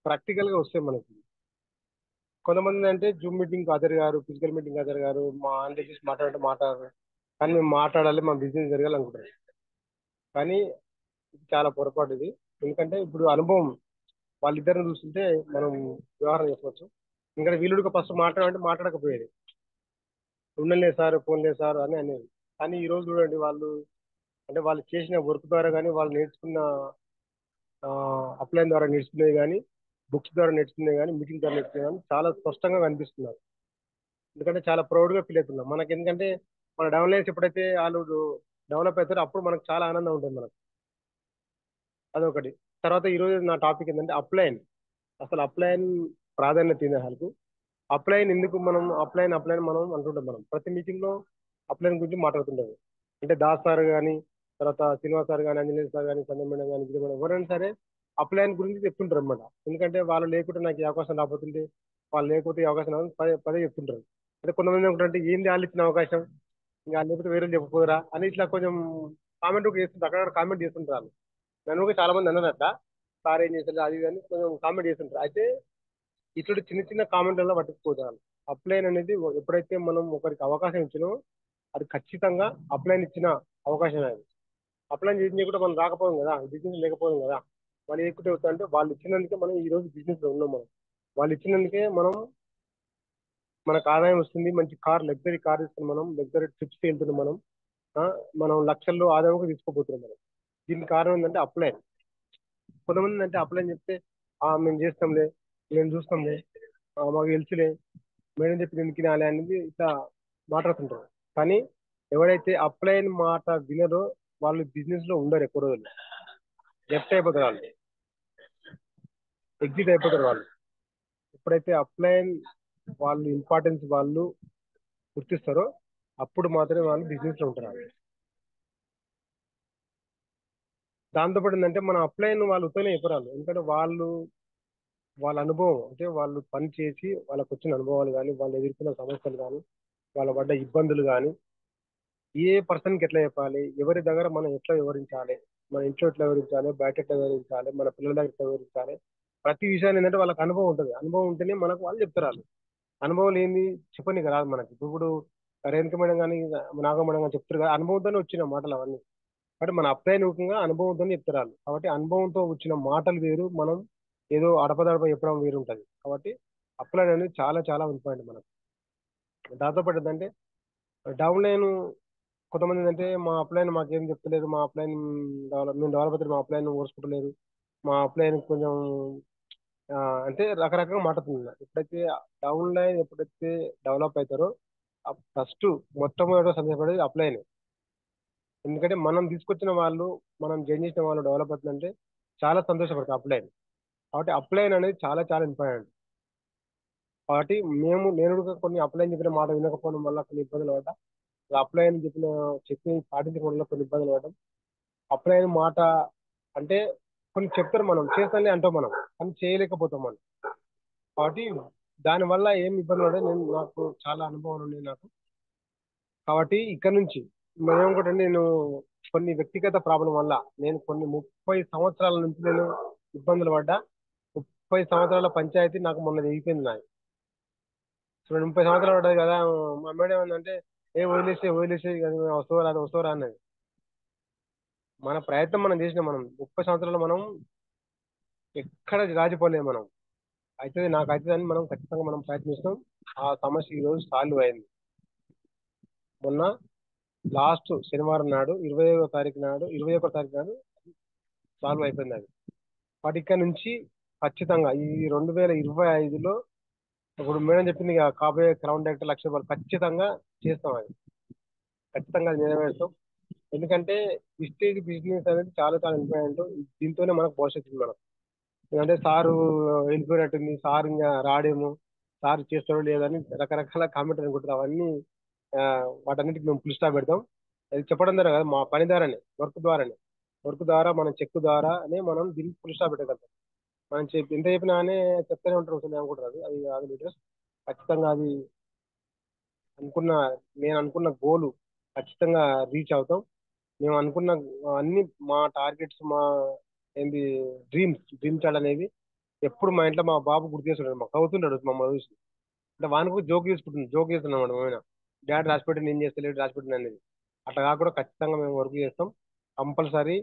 ప్రాక్టికల్గా వస్తాయి మనకి. కొంతమంది అంటే జూమ్ మీటింగ్ హాజరు గారు, ఫిజికల్ మీటింగ్ హాజరు గారు, మా ఆన్ చేసి మాట్లాడారు, కానీ మేము మాట్లాడాలి, మా బిజినెస్ జరగాలనుకుంటారు. కానీ ఇది చాలా పొరపాటు ఇది. ఎందుకంటే ఇప్పుడు అనుభవం వాళ్ళిద్దరిని చూస్తుంటే మనం వ్యవహారం చేసుకోవచ్చు. ఎందుకంటే వీలుడిగా ఫస్ట్ మాట్లాడాలంటే మాట్లాడకపోయేది, ఉండలే సార్, ఫోన్లే సార్ అని అనేది. కానీ ఈ రోజు చూడండి, వాళ్ళు చేసిన వర్క్ ద్వారా కానీ, వాళ్ళు నేర్చుకున్న అప్లైన్ ద్వారా నేర్చుకునేవి కానీ, బుక్స్ ద్వారా నేర్చుకునేవి కానీ, మీటింగ్ ద్వారా నేర్చుకునేవి కానీ చాలా స్పష్టంగా కనిపిస్తున్నారు. ఎందుకంటే చాలా ప్రౌడ్గా ఫీల్ అవుతున్నాం. మనకి ఎందుకంటే మన డెవలప్మెంట్స్ ఎప్పుడైతే వాళ్ళు డెవలప్ అవుతారో అప్పుడు మనకు చాలా ఆనందం ఉంటుంది మనకు. అదొకటి. తర్వాత ఈరోజు నా టాపిక్ ఏంటంటే అప్లైన్. అసలు అప్లైన్ ప్రాధాన్యత ఇవ్వాలి వాళ్ళకు. అప్లైన్ ఎందుకు మనం అప్లైన్ మనం అంటుంటాం. మనం ప్రతి మీటింగ్ లో అప్లైన్ గురించి మాట్లాడుతుంటారు. అంటే దాస్ సార్ కానీ, తర్వాత శ్రీనివాస్ సార్ కానీ, అంజనేయ సార్ కానీ, సంజయ్ మేడం కానీ, విజయ్ మేడం ఎవరైనా సరే అప్లైన్ గురించి చెప్తుంటారు అనమాట. ఎందుకంటే వాళ్ళు లేకుంటే నాకు ఈ అవకాశం రాబోతుంటే, వాళ్ళు లేకపోతే ఈ అవకాశం రాదు పదే పదే చెప్తుంటారు. అంటే కొంతమంది ఏమంటారంటే ఏంది వాళ్ళు ఇచ్చిన అవకాశం, ఇంకా లేకపోతే వేరే చెప్పపోరా అని ఇట్లా కొంచెం కామెంట్ చేస్తుంటారు. అక్కడ కామెంట్ చేస్తుంటారు వాళ్ళు. నన్ను కూడా చాలా మంది అన్నారు అట్లా, సార్ ఏం చేస్తారు అది ఇది అని కొంచెం కామెంట్ చేస్తుంటారు. అయితే ఇటువంటి చిన్న చిన్న కామెంట్లలో పట్టించుకోవాలి. అప్లైన్ అనేది ఎప్పుడైతే మనం ఒకరికి అవకాశం ఇచ్చినో అది ఖచ్చితంగా అప్లైన్ ఇచ్చిన అవకాశం అది. అప్లైన్ చేసి కూడా మనం రాకపోయాం కదా, బిజినెస్ లేకపోయాం కదా. వాళ్ళు ఎక్కువ అవుతా అంటే వాళ్ళు ఇచ్చినందుకే మనం ఈ రోజు బిజినెస్ లో ఉన్నాం. మనం వాళ్ళు ఇచ్చినందుకే మనం మనకు ఆదాయం వస్తుంది. మంచి కార్, లగ్జరీ కార్ తీసుకుని మనం లగ్జరీ ట్రిప్స్కి వెళ్తున్నాం. ఆ, మనం లక్షల్లో ఆదాయం తీసుకోబోతున్నాం మనం. దీనికి కారణం ఏంటంటే అప్లైన్. కొంతమంది అంటే అప్లైన్ చెప్తే మేము చేస్తాంలే, మేము చూస్తాంలే, మాకు తెలుసులే, మేడం చెప్పి ఎందుకు వినాలి అనేది ఇట్లా మాట్లాడుతుంటారు. కానీ ఎవరైతే అప్లైన్ మాట వినరో వాళ్ళు బిజినెస్ లో ఉండరు. ఎక్కువ రోజులు లెఫ్ట్ అయిపోతారు, వాళ్ళు ఎగ్జిట్ అయిపోతారు. వాళ్ళు ఎప్పుడైతే అప్లైన్ వాళ్ళు ఇంపార్టెన్స్ వాళ్ళు గుర్తిస్తారో అప్పుడు మాత్రమే వాళ్ళు బిజినెస్ లో ఉంటారు. వాళ్ళు దాంతోపాటు ఏంటంటే మన అప్లైన్ వాళ్ళు ఉత్తనే చెప్పరాలు. ఎందుకంటే వాళ్ళ అనుభవం, అంటే వాళ్ళు పని చేసి వాళ్ళకు వచ్చిన అనుభవాలు కానీ, వాళ్ళు ఎదుర్కొన్న సమస్యలు కానీ, వాళ్ళ పడ్డ ఇబ్బందులు కానీ, ఏ పర్సన్కి ఎట్లా చెప్పాలి, ఎవరి దగ్గర మనం ఎట్లా వివరించాలి, మన ఇంట్లో ఎట్లా వివరించాలి, బయట ఎట్లా వివరించాలి, మన పిల్లల దగ్గర ఎట్లా వివరించాలి, ప్రతి విషయాన్ని ఏంటంటే వాళ్ళకి అనుభవం ఉంటుంది. అనుభవం ఉంటేనే మనకు వాళ్ళు చెప్తారు. వాళ్ళు అనుభవం లేని చెప్పనీకి రాదు మనకి. ఇప్పుడు రేణుక మేడం కానీ, నాగ మేడం కానీ చెప్తారు కదా, అనుభవంతోనే వచ్చిన మాటలు అవన్నీ. కాబట్టి మన అప్లైనికంగా అనుభవంతో చెప్తారు వాళ్ళు. కాబట్టి అనుభవంతో వచ్చిన మాటలు వేరు, మనం ఏదో అడపదడప చెప్పడం వేరు ఉంటుంది. కాబట్టి అప్లైన్ అనేది చాలా చాలా ఇంపార్టెంట్ మనకు. దాంతోపాటు ఏంటంటే డౌన్ లైన్ కొంతమంది ఏంటంటే మా అప్లైన్ మాకేం చెప్తలేదు, మా అప్లైన్ మేము డెవలప్ అయితే మా అప్లైన్ ఓర్చుకుంటలేదు, మా అప్లైన్ కొంచెం ఆ, అంటే రకరకాలుగా మాట్లాడుతున్నారు. ఎప్పుడైతే డౌన్ లైన్ ఎప్పుడైతే డెవలప్ అవుతారో ఫస్ట్ మొట్టమొదటి సందేశపడేది అప్లైన్. ఎందుకంటే మనం తీసుకొచ్చిన వాళ్ళు, మనం జాయిన్ చేసిన వాళ్ళు డెవలప్ అవుతుందంటే చాలా సంతోషపడతాం అప్లైన్. కాబట్టి అప్లైన్ అనేది చాలా చాలా ఇంపార్టెంట్. కాబట్టి నేను కూడా కొన్ని అప్లైన్ చెప్పిన మాట వినకపోవడం వల్ల కొన్ని ఇబ్బందులు పడ్డా. అప్లైన్ చెప్పి పాటించడం వల్ల కొన్ని ఇబ్బందులు పడ్డాం. అప్లైన్ మాట అంటే కొన్ని చెప్తారు, మనం చేస్తానే అంటాం మనం, కానీ చేయలేకపోతాం మనం. కాబట్టి దానివల్ల ఏం ఇబ్బంది పడే నాకు చాలా అనుభవం ఉంది నాకు. కాబట్టి ఇక్కడ నుంచి మేము కూడా నేను కొన్ని వ్యక్తిగత ప్రాబ్లం వల్ల నేను కొన్ని 30 సంవత్సరాల నుంచి నేను ఇబ్బందులు పడ్డా. 30 సంవత్సరాల పంచాయతీ నాకు మొన్న తెగిపోయింది నాకు. ఇప్పుడు 30 సంవత్సరాలు పడ్డది కదా. మా మేడం ఏమందంటే వదిలేసే వస్తువురా అన్నది. మన ప్రయత్నం మనం చేసినాం. మనం 30 సంవత్సరాలు మనం ఎక్కడ రాజిపోలేదు. మనం అవుతుంది నాకు అవుతుంది అని మనం ఖచ్చితంగా మనం ప్రయత్నిస్తాం. ఆ సమస్య ఈ రోజు సాల్వ్ అయింది. మొన్న లాస్ట్ శనివారం నాడు 21వ తారీఖు నాడు సాల్వ్ అయిపోయింది అది. వాటి ఇక్కడ నుంచి ఖచ్చితంగా ఈ 2025లో ఇప్పుడు మేడం చెప్పింది కదా, కాబోయే క్రౌన్ డైరెక్టర్ 1,00,000 రూపాయలు ఖచ్చితంగా చేస్తాం. అది ఖచ్చితంగా అది నెరవేరుస్తాం. ఎందుకంటే విస్టేజ్ బిజినెస్ అనేది చాలా చాలా ఇంపార్టెంట్. దీంతోనే మనకు భవిష్యత్తు ఉంది. మనం ఎందుకంటే సారు వెళ్ళిపోయినట్టుంది, సార్ ఇంకా రాడేమో, సార్ చేస్తాడో లేదని రకరకాల కామెంట్ అనుకుంటారు. అవన్నీ ఆ, వాటన్నిటికి మేము ఫుల్ స్టాప్ పెడతాం. అది చెప్పడం ద్వారా కదా, మా పని ద్వారానే, వర్క్ ద్వారా మనం చెక్ ద్వారానే మనం దీనికి ఫుల్ స్టాప్ పెట్టగలుగుతాం. మనం ఎంత చెప్పినా కానీ చెప్తానే ఉంటారు, వస్తుంది అనుకుంటారు. అది అది కాదు లీడర్స్. ఖచ్చితంగా అది అనుకున్న నేను అనుకున్న గోలు ఖచ్చితంగా రీచ్ అవుతాం. మేము అనుకున్న అన్ని మా టార్గెట్స్, మా ఏంది డ్రీమ్ చాట్ అనేది ఎప్పుడు మా ఇంట్లో మా బాబు గుర్తు చేస్తున్నాడు, మాకు అవుతున్నాడు మమ్మల్ని చూసి. అంటే వానికి జోక్ చేస్తున్నాం మేమైనా. డాడీ రాసిపెట్టి నేను చేస్తలేడు, రాసిపెట్టిన అనేది. అట్లా కాకుండా ఖచ్చితంగా మేము వర్క్ చేస్తాం. కంపల్సరీ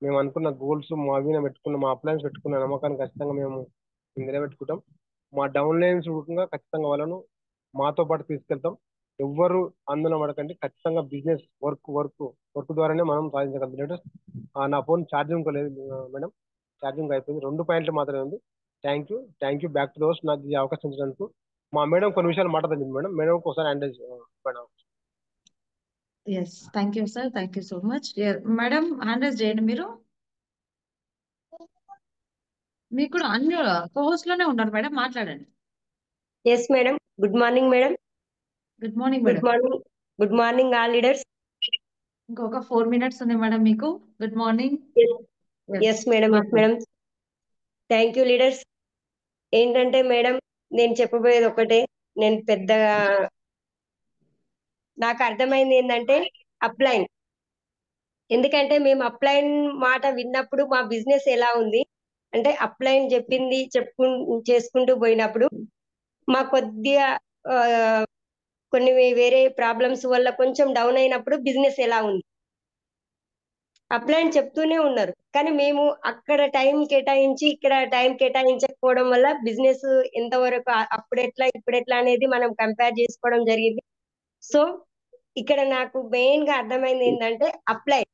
మేము అనుకున్న గోల్స్ మా మీద పెట్టుకున్న, మా అప్లైన్స్ పెట్టుకున్న నమ్మకాన్ని ఖచ్చితంగా మేము నిలబెట్టుకుంటాం. మా డౌన్ లైన్స్ రూపంగా ఖచ్చితంగా వాళ్ళను మాతో పాటు తీసుకెళ్తాం. ఎవ్వరు ఆందోళన పడకండి. ఖచ్చితంగా బిజినెస్ వర్క్ ద్వారానే మనం సాధించగలం. లీడర్స్ నా ఫోన్ ఛార్జింగ్ లేదు మేడం, ఛార్జింగ్ అయిపోయింది. 2 పాయింట్లు మాత్రమే ఉంది. Thank you back to those నాకు ఈ అవకాశం ఇచ్చినందుకు. మా మేడం కొన్ని విషయాలు మాట్లాడండి మేడం. మేడం ఒకసారి hand madam. Yes, thank you sir, thank you so much. Madam hand raise చేయండి మీరు. మీకు కూడా అన్ని కోహోస్ట్ లోనే ఉన్నారు మేడం, మాట్లాడండి. Yes madam. Good morning madam. Good morning good madam. Morning. Good morning all leaders. ఇంకొక 4 minutes ఉంది మేడం మీకు. Good morning. Yes madam. Yes madam. Thank you leaders. ఏంటంటే మేడం, నేను చెప్పబోయేది ఒకటే. నేను పెద్దగా నాకు అర్థమైంది ఏంటంటే అప్లైన్. ఎందుకంటే మేము అప్లైన్ మాట విన్నప్పుడు మా బిజినెస్ ఎలా ఉంది అంటే, అప్లైన్ చెప్పింది చేసుకుంటూ పోయినప్పుడు మా కొద్దిగా ఆ, కొన్ని వేరే ప్రాబ్లమ్స్ వల్ల కొంచెం డౌన్ అయినప్పుడు బిజినెస్ ఎలా ఉంది. అప్లైన్ చెప్తూనే ఉన్నారు, కానీ మేము అక్కడ టైం కేటాయించి ఇక్కడ టైం కేటాయించకపోవడం వల్ల బిజినెస్ ఎంతవరకు అప్పుడెట్లా ఇప్పుడెట్లా అనేది మనం కంపేర్ చేసుకోవడం జరిగింది. సో ఇక్కడ నాకు మెయిన్ గా అర్థమైంది ఏంటంటే అప్లైన్.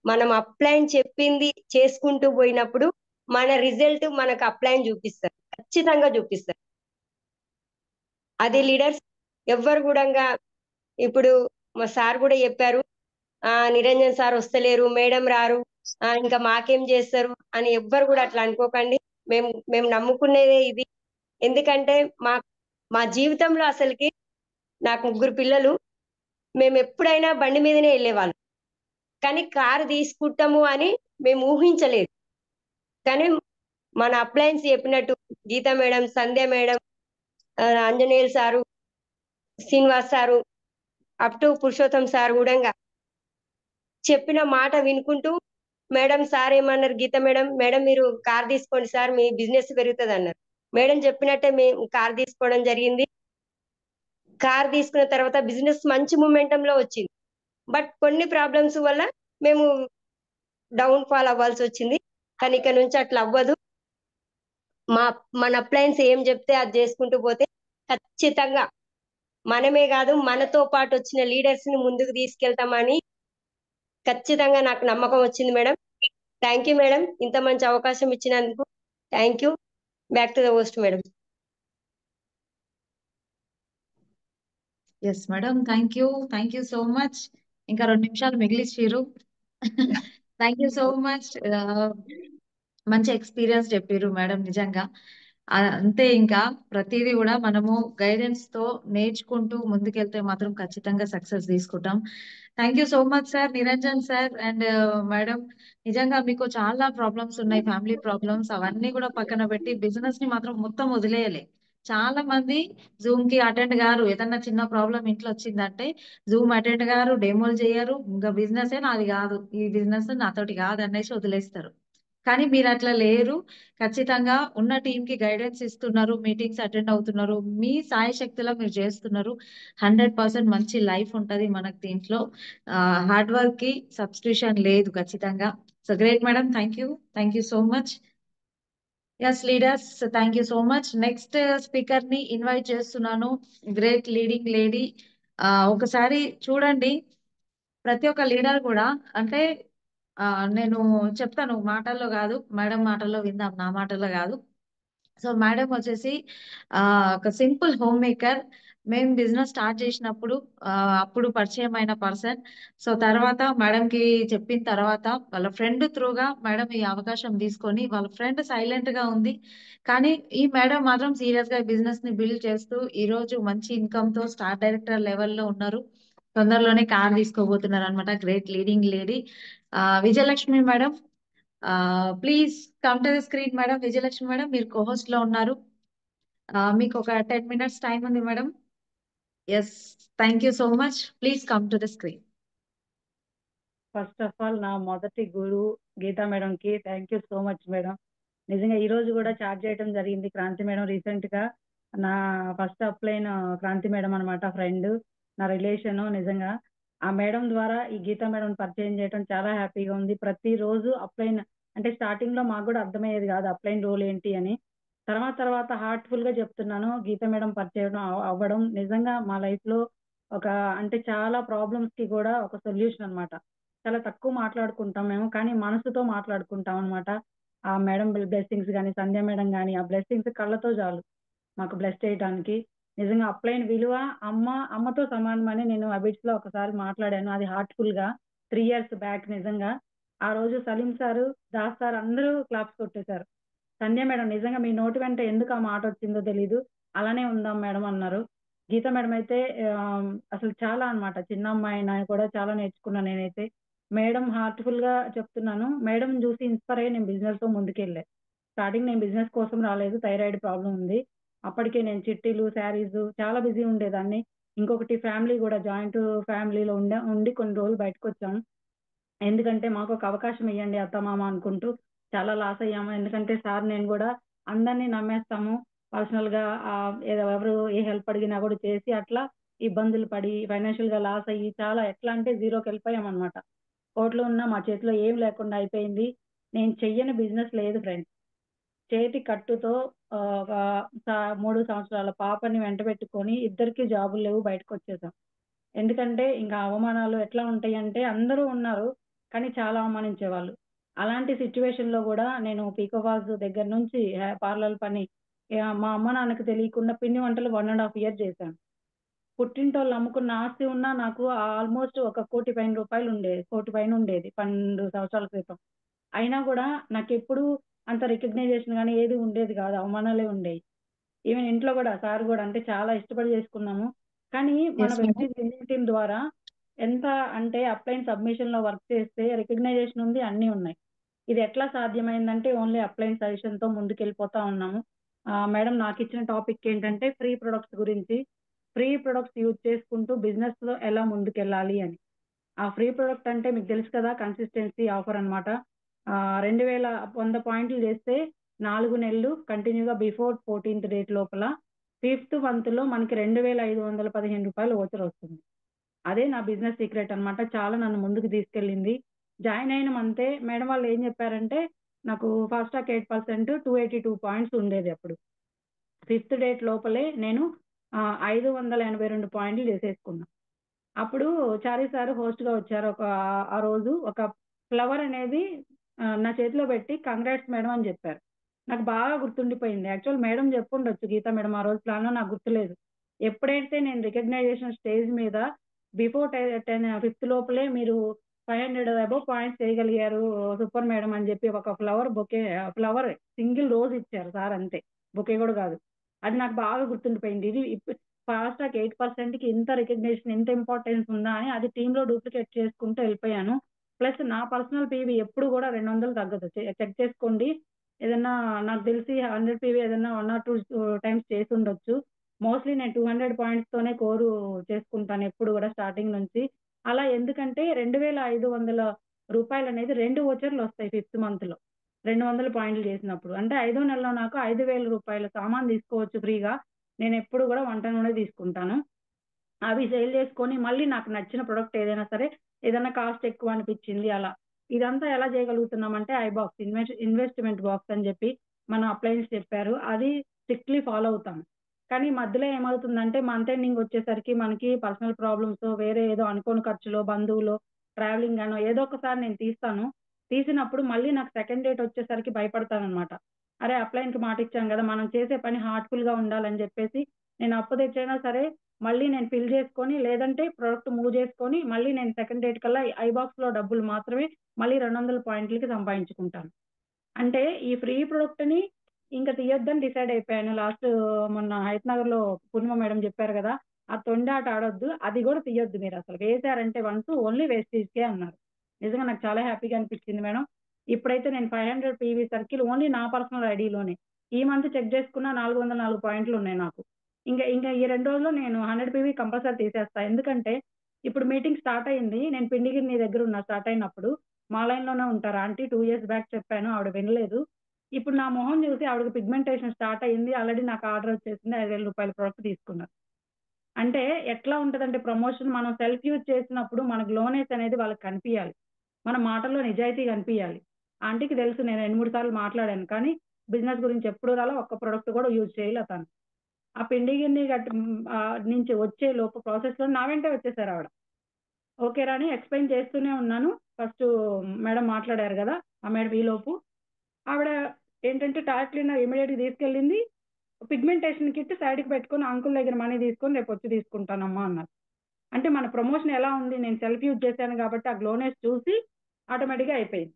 మనం అప్లైన్ చెప్పింది చేసుకుంటూ పోయినప్పుడు మన రిజల్ట్ మనకు అప్లైన్ చూపిస్తారు, ఖచ్చితంగా చూపిస్తారు. అది లీడర్స్ ఎవ్వరు కూడా ఇప్పుడు మా సార్ కూడా చెప్పారు, నిరంజన్ సార్ వస్తలేరు, మేడం రారు, ఇంకా మాకేం చేస్తారు అని ఎవ్వరు కూడా అట్లా అనుకోకండి. మేము నమ్ముకునేదే ఇది. ఎందుకంటే మా జీవితంలో అసలుకి నాకు 3 పిల్లలు. మేము ఎప్పుడైనా బండి మీదనే వెళ్ళేవాళ్ళం, కానీ కారు తీసుకుంటాము అని మేము ఊహించలేదు. కానీ మన అప్లయన్స్ చెప్పినట్టు Geetha madam, Sandhya madam, Anjaneyulu sir, Srinivas sir, up to Purushottam sir కూడా చెప్పిన మాట వినుకుంటూ, మేడం సార్ ఏమన్నారు, గీత మేడం, మేడం మీరు కార్ తీసుకోండి సార్, మీ బిజినెస్ పెరుగుతుంది అన్నారు. మేడం చెప్పినట్టే మేము కార్ తీసుకోవడం జరిగింది. కార్ తీసుకున్న తర్వాత బిజినెస్ మంచి మూమెంటం లో వచ్చింది. బట్ కొన్ని ప్రాబ్లమ్స్ వల్ల మేము డౌన్ ఫాల్ అవ్వాల్సి వచ్చింది. కానీ ఇక నుంచి అట్లా అవ్వదు. మన అప్లయన్స్ ఏం చెప్తే అది చేసుకుంటూ పోతే ఖచ్చితంగా మనమే కాదు, మనతో పాటు వచ్చిన లీడర్స్ ని ముందుకు తీసుకెళ్తామని ఖచ్చితంగా నాకు నమ్మకం వచ్చింది మేడం. థ్యాంక్ యూ మేడం, ఇంత మంచి అవకాశం ఇచ్చినందుకు. Thank you. Back to the host madam. Yes madam, thank you so much. ఇంకా 2 నిమిషాలు మిగిలిచ్చిర్రు. Thank you so much. మంచి ఎక్స్పీరియన్స్ చెప్పారు మేడం, నిజంగా. అంతే, ఇంకా ప్రతిదీ కూడా మనము గైడెన్స్ తో నేర్చుకుంటూ ముందుకెళ్తే మాత్రం ఖచ్చితంగా సక్సెస్ తీసుకుంటాం. Thank you so much sir, Niranjan sir and madam. నిజంగా మీకు చాలా ప్రాబ్లమ్స్ ఉన్నాయి, ఫ్యామిలీ ప్రాబ్లమ్స్, అవన్నీ కూడా పక్కన పెట్టి బిజినెస్ ని మాత్రం మొత్తం వదిలేయాలి. చాలా మంది జూమ్ కి అటెండ్ గారు, ఏదన్నా చిన్న ప్రాబ్లం ఇంట్లో వచ్చిందంటే జూమ్ అటెండ్ గారు, డెమోలు చేయరు, ఇంకా బిజినెస్ నాది కాదు, ఈ బిజినెస్ నాతోటి కాదు అనేసి వదిలేస్తారు. కానీ మీరు అట్లా లేరు. ఖచ్చితంగా ఉన్న టీం కి గైడెన్స్ ఇస్తున్నారు, మీటింగ్స్ అటెండ్ అవుతున్నారు, మీ సాయ శక్తిలో మీరు చేస్తున్నారు. 100% మంచి లైఫ్ ఉంటది మనకు దీంట్లో. హార్డ్ వర్క్ కి సబ్స్టిట్యూషన్ లేదు ఖచ్చితంగా. So great madam, thank you so much. Yes leaders, thank you so much. Next speaker ని ఇన్వైట్ చేస్తున్నాను, గ్రేట్ లీడింగ్ లేడీ. ఒకసారి చూడండి, ప్రతి ఒక్క లీడర్ కూడా అంటే నేను చెప్తాను మాటల్లో కాదు, మేడం మాటల్లో విందాం, నా మాటల్లో కాదు. సో మేడం వచ్చేసి ఒక సింపుల్ హోమ్ మేకర్. మేము బిజినెస్ స్టార్ట్ చేసినప్పుడు అప్పుడు పరిచయం అయిన పర్సన్. సో తర్వాత మేడం కి చెప్పిన తర్వాత వాళ్ళ ఫ్రెండ్ త్రూగా మేడం ఈ అవకాశం తీసుకొని, వాళ్ళ ఫ్రెండ్ సైలెంట్ గా ఉంది, కానీ ఈ మేడం మాత్రం సీరియస్ గా బిజినెస్ ని బిల్డ్ చేస్తూ ఈ రోజు మంచి ఇన్కమ్ తో స్టార్ డైరెక్టర్ లెవెల్లో ఉన్నారు. తొందరలోనే కార్ తీసుకోబోతున్నారు అనమాట. Great leading lady Vijayalakshmi madam. Please come to the screen madam. Vijayalakshmi madam, మీరు కోహోస్ట్ లో ఉన్నారు. మీకు ఒక 10 minutes టైం ఉంది madam. Yes, thank you so much. Please come to the screen. First of all నా మొదటి గురువు గీతా మేడం కి thank you so much madam. నిజంగా ఈ రోజు కూడా చార్జ్ చేయడం జరిగింది క్రాంతి మేడం. రీసెంట్ గా నా ఫస్ట్ అప్లైన్ క్రాంతి మేడం అనమాట, ఫ్రెండ్, నా రిలేషన్. నిజంగా ఆ మేడం ద్వారా ఈ గీతా మేడం పరిచయం చేయడం చాలా హ్యాపీగా ఉంది. ప్రతి రోజు అప్లైన్ అంటే స్టార్టింగ్ లో మాకు కూడా అర్థమయ్యేది కాదు అప్లైన్ రోల్ ఏంటి అని. తర్వాత హార్ట్ఫుల్ గా చెప్తున్నాను, గీతా మేడం పరిచయం అవ్వడం నిజంగా మా లైఫ్ లో ఒక అంటే చాలా ప్రాబ్లమ్స్ కి కూడా ఒక సొల్యూషన్ అన్నమాట. చాలా తక్కువ మాట్లాడుకుంటాం మేము, కానీ మనసుతో మాట్లాడుకుంటాం అన్నమాట. ఆ మేడం బ్లెస్సింగ్స్ కానీ, సంధ్య మేడం కానీ, ఆ బ్లెస్సింగ్స్ కళ్ళతో చాలు మాకు బ్లెస్ చేయడానికి. నిజంగా అప్లైన్ విలువ అమ్మతో సమానమని నేను అబిడ్స్ లో ఒకసారి మాట్లాడాను, అది హార్ట్ఫుల్ గా 3 years బ్యాక్. నిజంగా ఆ రోజు సలీం సారు, దాస్ సార్ అందరూ క్లాప్స్ కొట్టేశారు. సంధ్య మేడం నిజంగా మీ నోటి వెంట ఎందుకు ఆ మాట వచ్చిందో తెలీదు, అలానే ఉందాం మేడం అన్నారు. గీత మేడం అయితే అసలు చాలా అన్నమాట, చిన్న అమ్మాయి కూడా చాలా నేర్చుకున్నా నేనైతే. మేడం హార్ట్ఫుల్ గా చెప్తున్నాను, మేడం చూసి ఇన్స్పైర్ అయ్యి నేను బిజినెస్ లో ముందుకెళ్ళా. స్టార్టింగ్ నేను బిజినెస్ కోసం రాలేదు, థైరాయిడ్ ప్రాబ్లం ఉంది. అప్పటికే నేను చిట్టీలు శారీస్ చాలా బిజీ ఉండేదాన్ని. ఇంకొకటి ఫ్యామిలీ కూడా జాయింట్ ఫ్యామిలీలో ఉండి కొన్ని రోజులు బయటకు వచ్చాము. ఎందుకంటే మాకు ఒక అవకాశం ఇవ్వండి అత్తమామ అనుకుంటూ చాలా లాస్ అయ్యాము. ఎందుకంటే సార్ నేను కూడా అందరినీ నమ్మేస్తాము, పర్సనల్ గా ఎవరు ఏ హెల్ప్ అడిగినా కూడా చేసి అట్లా ఇబ్బందులు పడి ఫైనాన్షియల్ గా లాస్ అయ్యి చాలా ఎట్లా అంటే జీరోకి వెళ్ళిపోయాం అనమాట. కోట్లు ఉన్నా మా చేతిలో ఏం లేకుండా అయిపోయింది. నేను చెయ్యని బిజినెస్ లేదు ఫ్రెండ్స్. చేతి కట్టుతో ఒక 3 సంవత్సరాల పాపని వెంట పెట్టుకొని ఇద్దరికి జాబులు లేవు, బయటకు వచ్చేసాం. ఎందుకంటే ఇంకా అవమానాలు ఎట్లా ఉంటాయి అంటే అందరూ ఉన్నారు కానీ చాలా అవమానించేవాళ్ళు. అలాంటి సిచ్యువేషన్ లో కూడా నేను పీకోవాజ్ దగ్గర నుంచి పార్లర్ పని మా అమ్మ నాన్నకు తెలియకుండా పిండి వంటలు 1.5 years చేశాను. పుట్టింటోళ్ళు అమ్ముకున్న ఆస్తి ఉన్నా నాకు ఆల్మోస్ట్ ఒక కోటి పైన రూపాయలు ఉండేది, కోటి పైన ఉండేది 12 సంవత్సరాల క్రితం. అయినా కూడా నాకు ఎప్పుడు అంత రికగ్నైజేషన్ కానీ ఏది ఉండేది కాదు, అవమానాలే ఉండేవి. ఈవెన్ ఇంట్లో కూడా సార్ కూడా అంటే చాలా ఇష్టపడి చేసుకున్నాము. కానీ మన ఎస్ మేడం. వెస్టీజ్ టీం ద్వారా ఎంత అంటే అప్లైన్ సబ్మిషన్ లో వర్క్ చేస్తే రికగ్నైజేషన్ ఉంది, అన్ని ఉన్నాయి. ఇది ఎట్లా సాధ్యమైందంటే ఓన్లీ అప్లైన్ సజెషన్ తో ముందుకెళ్ళిపోతా ఉన్నాము. మేడం నాకు ఇచ్చిన టాపిక్ ఏంటంటే ఫ్రీ ప్రొడక్ట్స్ గురించి, ఫ్రీ ప్రొడక్ట్స్ యూజ్ చేసుకుంటూ బిజినెస్ లో ఎలా ముందుకెళ్ళాలి అని. ఆ ఫ్రీ ప్రొడక్ట్ అంటే మీకు తెలుసు కదా, కన్సిస్టెన్సీ ఆఫర్ అనమాట. 2100 పాయింట్లు చేస్తే 4 నెలలు కంటిన్యూగా బిఫోర్ 14th డేట్ లోపల 5th మంత్ లో మనకి 2515 రూపాయలు ఓచర్ వస్తుంది. అదే నా బిజినెస్ సీక్రెట్ అన్నమాట. చాలా నన్ను ముందుకు తీసుకెళ్ళింది. జాయిన్ అయిన మంతే మేడం వాళ్ళు ఏం చెప్పారంటే నాకు ఫాస్ట్ ట్రాక్ 8% 282 పాయింట్స్ ఉండేది అప్పుడు. 5th డేట్ లోపలే నేను 582 పాయింట్లు చేసేసుకున్నా. అప్పుడు చారీ సార్ హోస్ట్ గా వచ్చారు. ఆ రోజు ఒక ఫ్లవర్ అనేది నా చేతిలో పెట్టి కంగ్రాట్స్ మేడం అని చెప్పారు. నాకు బాగా గుర్తుండిపోయింది. యాక్చువల్ మేడం చెప్పుండొచ్చు, గీతా మేడం ఆ రోజు ప్లాన్ లో, నాకు గుర్తులేదు. ఎప్పుడైతే నేను రికగ్నైజేషన్ స్టేజ్ మీద బిఫోర్ 5th లోపలే మీరు 500 అబౌవ్ పాయింట్స్ చేయగలిగారు సూపర్ మేడం అని చెప్పి ఒక ఫ్లవర్ సింగిల్ రోజ్ ఇచ్చారు సార్, అంతే, బొకే కూడా కాదు. అది నాకు బాగా గుర్తుండిపోయింది. ఇది ఫాస్ట్ ట్రాక్ 8% కి ఇంత రికగ్నిషన్, ఇంత ఇంపార్టెన్స్ ఉందా అని అది టీమ్ లో డూప్లికేట్ చేసుకుంటూ వెళ్ళిపోయాను. ప్లస్ నా పర్సనల్ పీవీ ఎప్పుడు కూడా 200 తగ్గదు, చెక్ చేసుకోండి. ఏదన్నా నాకు తెలిసి 100 పీవీ ఏదన్నా 1 or 2 times చేసి ఉండొచ్చు. మోస్ట్లీ నేను 200 పాయింట్స్ తోనే కోరు చేసుకుంటాను ఎప్పుడు కూడా స్టార్టింగ్ నుంచి. అలా ఎందుకంటే 2500 రూపాయలు అనేది 2 ఓచర్లు వస్తాయి 5th మంత్ లో 200 పాయింట్లు చేసినప్పుడు. అంటే 5వ నెలలో నాకు 5000 రూపాయల సామాన్ తీసుకోవచ్చు ఫ్రీగా. నేను ఎప్పుడు కూడా వంట నూనె తీసుకుంటాను. అవి సేల్ చేసుకొని మళ్ళీ నాకు నచ్చిన ప్రొడక్ట్ ఏదైనా సరే, ఏదైనా కాస్ట్ ఎక్కువ అనిపించింది అలా. ఇదంతా ఎలా చేయగలుగుతున్నామంటే ఐబాక్స్ ఇన్వెస్ట్మెంట్ బాక్స్ అని చెప్పి మన అప్లయన్స్ చెప్పారు, అది స్ట్రిక్ట్లీ ఫాలో అవుతాం. కానీ మధ్యలో ఏమవుతుందంటే మంత్ ఎండింగ్ వచ్చేసరికి మనకి పర్సనల్ ప్రాబ్లమ్స్, వేరే ఏదో అనుకోని ఖర్చులో, బంధువులో, ట్రావెలింగ్ అనో ఏదో ఒకసారి నేను తీస్తాను. తీసినప్పుడు మళ్ళీ నాకు సెకండ్ డేట్ వచ్చేసరికి భయపడతాను అనమాట. అరే అప్లైన్ కి మాట ఇచ్చాం కదా, మనం చేసే పని హార్ట్ఫుల్ గా ఉండాలని చెప్పేసి నేను అప్పు తెచ్చైనా సరే మళ్ళీ నేను ఫిల్ చేసుకొని, లేదంటే ప్రొడక్ట్ మూవ్ చేసుకొని మళ్ళీ నేను సెకండ్ డేట్ కల్లా ఐబాక్స్ లో డబ్బులు మాత్రమే మళ్ళీ 200 పాయింట్లకి సంపాదించుకుంటాను. అంటే ఈ ఫ్రీ ప్రొడక్ట్ ని ఇంకా తీయొద్దని డిసైడ్ అయిపోయాను. లాస్ట్ మొన్న హైతనగర్ లో పూర్ణిమ మేడం చెప్పారు కదా, ఆ తొండి ఆట ఆడొద్దు, అది కూడా తీయొద్దు మీరు, అసలు వేసారంటే వన్స్ ఓన్లీ వేస్టేజ్ కే అన్నారు. నిజంగా నాకు చాలా హ్యాపీగా అనిపించింది మేడం. ఇప్పుడైతే నేను 500 పీవీ సర్కిల్ ఓన్లీ నా పర్సనల్ ఐడిలోనే ఈ మంత్ చెక్ చేసుకున్న 404 పాయింట్లు ఉన్నాయి నాకు. ఇంకా ఇంకా ఈ 2 రోజుల్లో నేను 100 పీవీ కంపల్సరీ తీసేస్తా. ఎందుకంటే ఇప్పుడు మీటింగ్ స్టార్ట్ అయింది, నేను పిండిగిరి నీ దగ్గర ఉన్నా స్టార్ట్ అయినప్పుడు. మా లైన్ లోనే ఉంటారు ఆంటీ, 2 years బ్యాక్ చెప్పాను, ఆవిడ వినలేదు. ఇప్పుడు నా మొహం చూసి ఆవిడకి పిగ్మెంటేషన్ స్టార్ట్ అయింది, ఆల్రెడీ నాకు ఆర్డర్ వచ్చేసింది, 5000 రూపాయల ప్రొడక్ట్ తీసుకున్నారు. అంటే ఎట్లా ఉంటదంటే ప్రమోషన్ మనం సెల్ఫ్ యూజ్ చేసినప్పుడు మన గ్లోనెస్ అనేది వాళ్ళకి కనిపించాలి, మన మాటల్లో నిజాయితీ కనిపించాలి. ఆంటీకి తెలుసు నేను 2-3 సార్లు మాట్లాడాను, కానీ బిజినెస్ గురించి ఎప్పుడు రాలా, ఒక్క ప్రొడక్ట్ కూడా యూజ్ చేయలే తను. ఆ పిండి గిన్నె నుంచి వచ్చే లోపు ప్రాసెస్ లో నా వెంటే వచ్చేసారు ఆవిడ. ఓకే రాని ఎక్స్ప్లెయిన్ చేస్తూనే ఉన్నాను. ఫస్ట్ మేడం మాట్లాడారు కదా, ఆ మేడం ఈ లోపు ఆవిడ ఏంటంటే టాయిలెట్ క్లీనర్ ఇమీడియట్ గా తీసుకెళ్ళింది, పిగ్మెంటేషన్ కిట్ సైడ్ కి పెట్టుకుని అంకుల్ దగ్గర మనీ తీసుకొని రేపు వచ్చి తీసుకుంటానమ్మా అన్నారు. అంటే మన ప్రమోషన్ ఎలా ఉంది, నేను సెల్ఫ్ యూజ్ చేశాను కాబట్టి ఆ గ్లోనెస్ చూసి ఆటోమేటిక్ గా అయిపోయింది.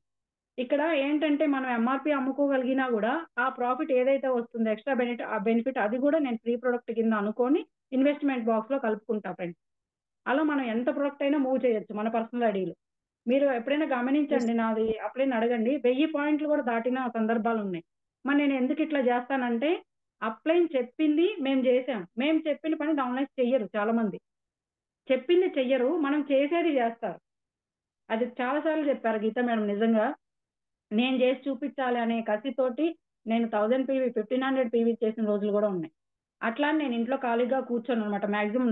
ఇక్కడ ఏంటంటే మనం ఎంఆర్పి అమ్ముకోగలిగినా కూడా ఆ ప్రాఫిట్ ఏదైతే వస్తుందో ఎక్స్ట్రా బెనిఫిట్ అది కూడా నేను ఫ్రీ ప్రొడక్ట్ కింద అనుకొని ఇన్వెస్ట్మెంట్ బాక్స్ లో కలుపుకుంటా ఫ్రెండ్స్. అలా మనం ఎంత ప్రొడక్ట్ అయినా మూవ్ చేయొచ్చు మన పర్సనల్ ఐడిలో. మీరు ఎప్పుడైనా గమనించండి, నాది అప్లైన్ అడగండి, 1000 పాయింట్లు కూడా దాటిన సందర్భాలు ఉన్నాయి. మరి నేను ఎందుకు ఇట్లా చేస్తానంటే అప్లైన్ చెప్పింది మేము చేసాం, మేము చెప్పిన పని డౌన్లైన్ చెయ్యరు చాలా మంది. చెప్పింది చెయ్యరు, మనం చేసేది చేస్తారు. అది చాలా సార్లు చెప్పారు గీత మేడం. నిజంగా నేను చేసి చూపించాలి అనే కసితోటి నేను 1000 పీవీ 1500 పీవీ చేసిన రోజులు కూడా ఉన్నాయి. అట్లా అని నేను ఇంట్లో ఖాళీగా కూర్చోను అనమాట. మాక్సిమం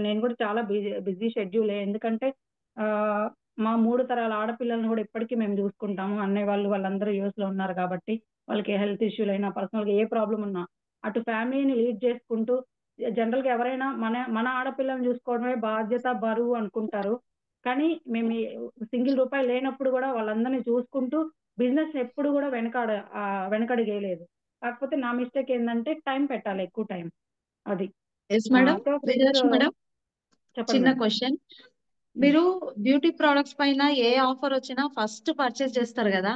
నేను కూడా చాలా బిజీ షెడ్యూల్. ఎందుకంటే ఆ, మా 3 తరాల ఆడపిల్లల్ని కూడా ఇప్పటికీ మేము చూసుకుంటాము. అన్నయ్య వాళ్ళందరూ యూఎస్ లో ఉన్నారు కాబట్టి వాళ్ళకి హెల్త్ ఇష్యూలు అయినా పర్సనల్ గా ఏ ప్రాబ్లం ఉన్నా అటు ఫ్యామిలీని లీడ్ చేసుకుంటూ, జనరల్ గా ఎవరైనా మన మన ఆడపిల్లని చూసుకోవడమే బాధ్యత బరువు అనుకుంటారు. కానీ మేము సింగిల్ రూపాయి లేనప్పుడు కూడా వాళ్ళందరినీ చూసుకుంటూ బిజినెస్ ఎప్పుడు కూడా వెనకడుగేయలేదు. కాకపోతే నా మిస్టేక్ ఏంటంటే టైం పెట్టాలి, ఎక్కువ టైం. అది yes madam. So Vijayalakshmi friends madam, చెప్పండి చిన్న మేడం. క్వశ్చన్. మీరు బ్యూటీ ప్రొడక్ట్స్ పైన ఏ ఆఫర్ వచ్చినా ఫస్ట్ పర్చేస్ చేస్తారు కదా,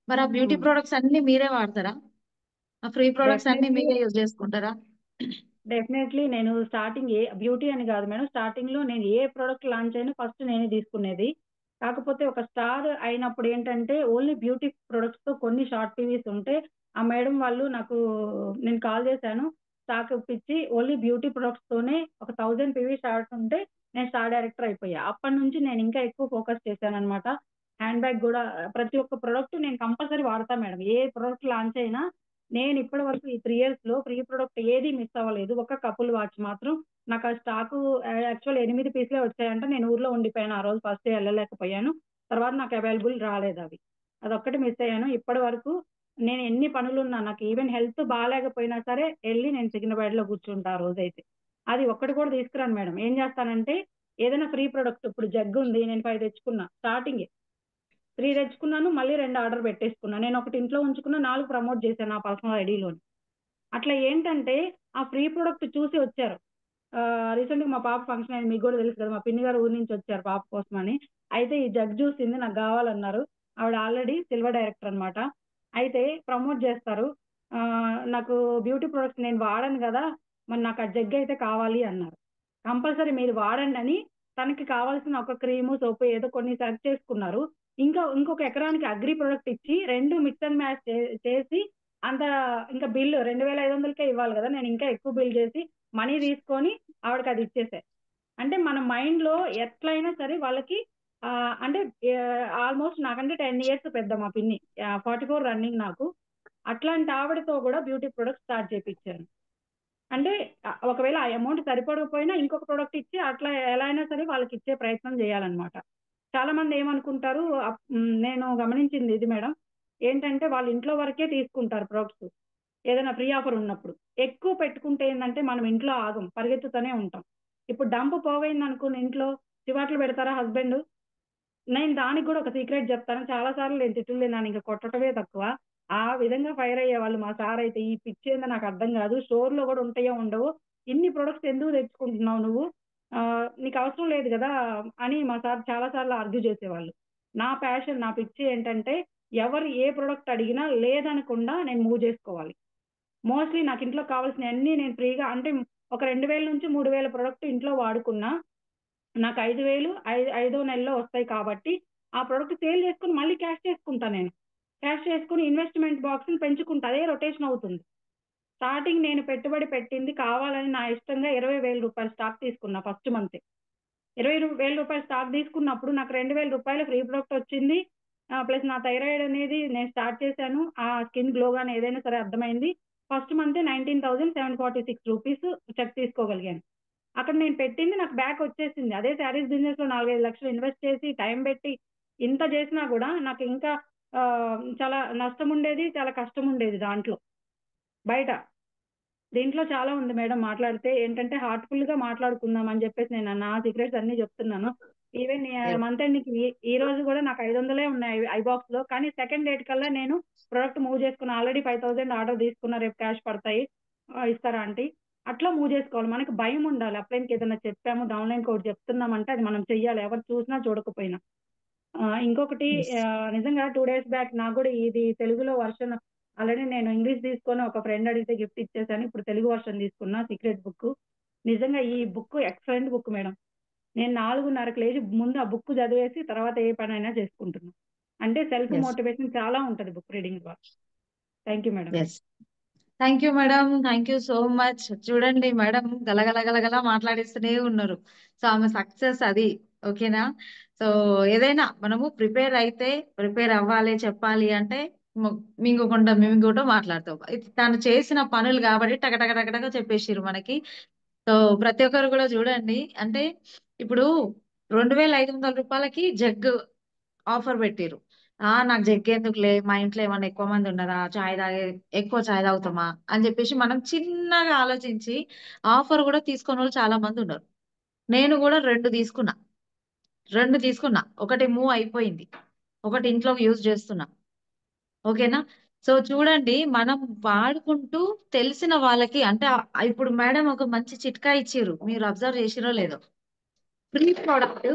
మరి ఆ బ్యూటీ ప్రొడక్ట్స్ అన్ని మీరే వాడతారా? ఆ ఫ్రీ ప్రొడక్ట్స్ అన్ని డెఫినెట్లీ మీరే యూజ్ చేసుకుంటారా? డెఫినెట్లీ నేను స్టార్టింగ్ బ్యూటీ అని కాదు మేడం, స్టార్టింగ్ లో నేను ఏ ప్రోడక్ట్ లాంచ్ అయినా ఫస్ట్ నేనే తీసుకునేది. కాకపోతే ఒక స్టార్ అయినప్పుడు ఏంటంటే ఓన్లీ బ్యూటీ ప్రొడక్ట్స్ తో కొన్ని షార్ట్ టీవీస్ ఉంటే ఆ మేడం వాళ్ళు నాకు, నేను కాల్ చేశాను, స్టాక్ ఇప్పించి ఓన్లీ బ్యూటీ ప్రొడక్ట్స్ తోనే ఒక 1000 పీవీ షార్ట్ ఉంటే నేను స్టార్ డైరెక్టర్ అయిపోయా. అప్పటి నుంచి నేను ఇంకా ఎక్కువ ఫోకస్ చేశాను అనమాట. హ్యాండ్ బ్యాగ్ కూడా ప్రతి ఒక్క ప్రొడక్ట్ నేను కంపల్సరీ వాడతా మేడం. ఏ ప్రొడక్ట్ లాంచ్ అయినా నేను ఇప్పటి వరకు ఈ 3 years లో ఫ్రీ ప్రొడక్ట్ ఏది మిస్ అవ్వలేదు. ఒక కపుల్ వాచ్ మాత్రం నాకు ఆ స్టాకు యాక్చువల్ 8 పీసులే వచ్చాయంట. నేను ఊర్లో ఉండిపోయాను ఆ రోజు, ఫస్ట్ డే వెళ్ళలేకపోయాను. తర్వాత నాకు అవైలబుల్ రాలేదు అవి, అదొక్కటి మిస్ అయ్యాను. ఇప్పటి వరకు నేను ఎన్ని పనులున్నా, నాకు ఈవెన్ హెల్త్ బాగాలేకపోయినా సరే వెళ్ళి నేను సికింద్రాబాద్ లో కూర్చుంటా ఆ రోజైతే. అది ఒక్కటి కూడా తీసుకురాను మేడం. ఏం చేస్తానంటే ఏదైనా ఫ్రీ ప్రొడక్ట్, ఇప్పుడు జగ్ ఉంది, నేను 5 తెచ్చుకున్నా స్టార్టింగ్, 3 తెచ్చుకున్నాను, మళ్ళీ 2 ఆర్డర్ పెట్టేసుకున్నాను. నేను ఒకటి ఇంట్లో ఉంచుకున్నా, 4 ప్రమోట్ చేశాను నా పర్సనల్ ఐడిలోని. అట్లా ఏంటంటే ఆ ఫ్రీ ప్రొడక్ట్ చూసి వచ్చారు. రీసెంట్ గా మా పాప ఫంక్షన్ అయింది, మీకు కూడా తెలుసు కదా, మా పిన్ని గారు ఊరి నుంచి వచ్చారు పాప కోసమని. అయితే ఈ జగ్ చూసింది, నాకు కావాలన్నారు. ఆవిడ ఆల్రెడీ సిల్వర్ డైరెక్టర్ అన్నమాట. అయితే ప్రమోట్ చేస్తారు. ఆ, నాకు బ్యూటీ ప్రొడక్ట్స్ నేను వాడను కదా, మరి నాకు ఆ జగ్ అయితే కావాలి అన్నారు. కంపల్సరీ మీరు వాడండి అని తనకి కావాల్సిన ఒక క్రీము సోపు ఏదో కొన్ని సెలెక్ట్ చేసుకున్నారు. ఇంకొక ఎకరానికి అగ్రి ప్రొడక్ట్ ఇచ్చి 2 మిక్స్ అండ్ మ్యాచ్ చేసి అంత, ఇంకా బిల్లు 2500కే ఇవ్వాలి కదా, నేను ఇంకా ఎక్కువ బిల్ చేసి మనీ తీసుకొని ఆవిడకి అది ఇచ్చేసా. అంటే మన మైండ్ లో ఎట్లయినా సరే వాళ్ళకి అంటే ఆల్మోస్ట్ నాకంటే 10 years పెద్ద మా పిన్ని, 44 రన్నింగ్ నాకు. అట్లాంటి ఆవిడతో కూడా బ్యూటీ ప్రొడక్ట్ స్టార్ట్ చేయించాను. అంటే ఒకవేళ ఆ అమౌంట్ సరిపడకపోయినా ఇంకొక ప్రొడక్ట్ ఇచ్చి అట్లా ఎలా అయినా సరే వాళ్ళకి ఇచ్చే ప్రయత్నం చేయాలన్నమాట. చాలా మంది ఏమనుకుంటారు, నేను గమనించింది ఇది మేడం, ఏంటంటే వాళ్ళ ఇంట్లో వరకే తీసుకుంటారు ప్రొడక్ట్స్ ఏదైనా ఫ్రీ ఆఫర్ ఉన్నప్పుడు. ఎక్కువ పెట్టుకుంటే ఏంటంటే మనం ఇంట్లో ఆగం, పరిగెత్తుతూనే ఉంటాం. ఇప్పుడు డంప్ పోగైంది అనుకుని ఇంట్లో చివాట్లు పెడతారా హస్బెండ్? నేను దానికి కూడా ఒక సీక్రెట్ చెప్తాను. చాలా సార్లు నేను తిట్లు తిన్నాను, ఇంకా కొట్టడమే తక్కువ. ఆ విధంగా ఫైర్ అయ్యేవాళ్ళు మా సార్ అయితే. ఈ పిచ్చి ఏందో నాకు అర్థం కాదు, స్టోర్ లో కూడా ఉంటాయో ఉండవు, ఇన్ని ప్రొడక్ట్స్ ఎందుకు తెచ్చుకుంటున్నావు నువ్వు, నీకు అవసరం లేదు కదా అని మా సార్ చాలా సార్లు ఆర్గ్యూ చేసేవాళ్ళు. నా ప్యాషన్, నా పిచ్చి ఏంటంటే ఎవరు ఏ ప్రొడక్ట్ అడిగినా లేదనకుండా నేను మూవ్ చేసుకోవాలి. మోస్ట్లీ నాకు ఇంట్లో కావాల్సిన అన్ని నేను ఫ్రీగా, అంటే ఒక 2000 నుంచి 3000 ప్రొడక్ట్ ఇంట్లో వాడుకున్నా నాకు 5000 ఐదో నెలలో వస్తాయి కాబట్టి ఆ ప్రొడక్ట్ సేల్ చేసుకుని మళ్ళీ క్యాష్ చేసుకుంటా. నేను క్యాష్ చేసుకుని ఇన్వెస్ట్మెంట్ బాక్స్ ని పెంచుకుంటా, అదే రొటేషన్ అవుతుంది. స్టార్టింగ్ నేను పెట్టుబడి పెట్టింది కావాలని నా ఇష్టంగా 20,000 రూపాయలు స్టాక్ తీసుకున్నా ఫస్ట్ మంత్. 20,000 రూపాయలు స్టాక్ తీసుకున్నప్పుడు నాకు 2,000 రూపాయలు ఫ్రీ ప్రొడక్ట్ వచ్చింది. ప్లస్ నా థైరాయిడ్ అనేది నేను స్టార్ట్ చేశాను, ఆ స్కిన్ గ్లో గానీ ఏదైనా సరే అర్థమైంది. ఫస్ట్ మంత్ 19,746 రూపీస్ చెక్ తీసుకోగలిగాను. అక్కడ నేను పెట్టింది నాకు బ్యాక్ వచ్చేసింది. అదే శారీస్ బిజినెస్ లో 4-5 లక్షలు ఇన్వెస్ట్ చేసి టైం పెట్టి ఇంత చేసినా కూడా నాకు ఇంకా చాలా నష్టం ఉండేది, చాలా కష్టం ఉండేది దాంట్లో. బయట దీంట్లో చాలా ఉంది మేడం, మాట్లాడితే ఏంటంటే హార్ట్ఫుల్ గా మాట్లాడుకుందాం అని చెప్పేసి నేను నా సీక్రెట్స్ అన్ని చెప్తున్నాను. ఈవెన్ మంత్ ఎండ్ కి ఈ రోజు కూడా నాకు 500 ఉన్నాయి ఐబాక్స్ లో, కానీ సెకండ్ డేట్ కల్లా నేను ప్రొడక్ట్ మూవ్ చేసుకున్నా. ఆల్రెడీ 5,000 ఆర్డర్ తీసుకున్నా, రేపు క్యాష్ పడతాయి, ఇస్తారా ఆంటీ? అట్లా మూవ్ చేసుకోవాలి. మనకి భయం ఉండాలి. అప్లైన్కి ఏదైనా చెప్పాము, డౌన్లైన్ కోడ్ చెప్తున్నామంటే అది మనం చెయ్యాలి, ఎవరు చూసినా చూడకపోయినా. ఇంకొకటి నిజంగా 2 days బ్యాక్ నాకు కూడా ఇది తెలుగులో వర్షన్ ఆల్రెడీ నేను ఇంగ్లీష్ తీసుకొని ఒక ఫ్రెండ్ అడిగితే గిఫ్ట్ ఇచ్చేసాను. ఇప్పుడు తెలుగు వర్షన్ తీసుకున్నా సీక్రెట్ బుక్. నిజంగా ఈ బుక్ ఎక్సలెంట్ బుక్ మేడం. నేను 4:30కి లేచి ముందు ఆ బుక్ చదివేసి తర్వాత ఏ పనైనా చేసుకుంటున్నాను. అంటే సెల్ఫ్ ఎస్ మోటివేషన్ చాలా ఉంటది బుక్ రీడింగ్ ద్వారా. Thank you madam. Yes thank you madam, thank you so much. చూడండి మేడం గలగల గలగల మాట్లాడిస్తూనే ఉన్నారు. సో ఆమె సక్సెస్ అది. ఓకేనా? సో ఏదైనా మనము ప్రిపేర్ అయితే ప్రిపేర్ అవ్వాలి చెప్పాలి అంటే మింగుకుండా మింగుకుంటూ మాట్లాడతాం. ఇది తను చేసిన పనులు కాబట్టి టకటక టకటక చెప్పేసిర్రు మనకి. సో ప్రతి ఒక్కరు కూడా చూడండి, అంటే ఇప్పుడు 2,500 రూపాయలకి జగ్ ఆఫర్ పెట్టిరు. నాకు జగ్ ఎందుకులే, మా ఇంట్లో ఏమన్నా ఎక్కువ మంది ఉన్నారా, ఎక్కువ చాయ్ తాగుతామా అని చెప్పేసి మనం చిన్నగా ఆలోచించి ఆఫర్ కూడా తీసుకున్న వాళ్ళు చాలా మంది ఉన్నారు. నేను కూడా 2 తీసుకున్నా. ఒకటి మూవ్ అయిపోయింది, ఒకటి ఇంట్లో యూజ్ చేస్తున్నా. ఓకేనా? సో చూడండి, మనం వాడుకుంటూ తెలిసిన వాళ్ళకి అంటే ఇప్పుడు మేడం ఒక మంచి చిట్కా ఇచ్చిర్రు, మీరు అబ్జర్వ్ చేసిరో లేదో. ఫ్రీ ప్రోడక్ట్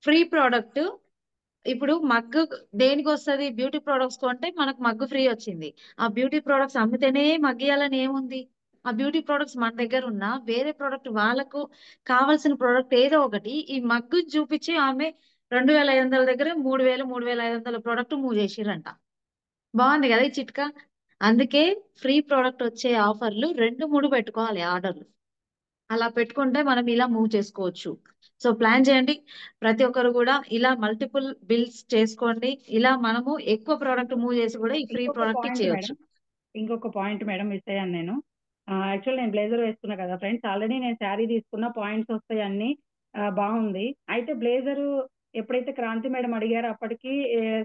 ఫ్రీ ప్రోడక్ట్ ఇప్పుడు మగ్గు దేనికి వస్తుంది? బ్యూటీ ప్రొడక్ట్స్ కొంటే మనకు మగ్గు ఫ్రీ వచ్చింది. ఆ బ్యూటీ ప్రొడక్ట్స్ అమ్మితేనే మగ్గియాలని ఏముంది? ఆ బ్యూటీ ప్రొడక్ట్స్ మన దగ్గర ఉన్న వేరే ప్రోడక్ట్ వాళ్ళకు కావాల్సిన ప్రోడక్ట్ ఏదో ఒకటి ఈ మగ్గు చూపించి ఆమె 2,500 దగ్గర 3,000 3,500 ప్రోడక్ట్ మూవ్ చేసిరంట. బాగుంది కదా ఈ చిట్కా? అందుకే ఫ్రీ ప్రోడక్ట్ వచ్చే ఆఫర్లు 2-3 పెట్టుకోవాలి ఆర్డర్లు. అలా పెట్టుకుంటే మనం ఇలా మూవ్ చేసుకోవచ్చు. సో ప్లాన్ చేయండి ప్రతి ఒక్కరు కూడా, ఇలా మల్టిపుల్ బిల్స్ చేసుకోండి. ఇలా మనము ఎక్కువ ప్రోడక్ట్ మూవ్ చేసి కూడా ఈ ఫ్రీ ప్రోడక్ట్ ఇచ్చేయచ్చు. ఇంకొక పాయింట్ మేడం మిస్ అయ్యాను నేను. యాక్చువల్ నేను బ్లేజర్ వేసుకున్నా కదా ఫ్రెండ్స్, ఆల్రెడీ నేను శారీ తీసుకున్న పాయింట్స్ వస్తాయి అన్ని బాగుంది. అయితే బ్లేజర్ ఎప్పుడైతే క్రాంతి మేడం అడిగారో అప్పటికి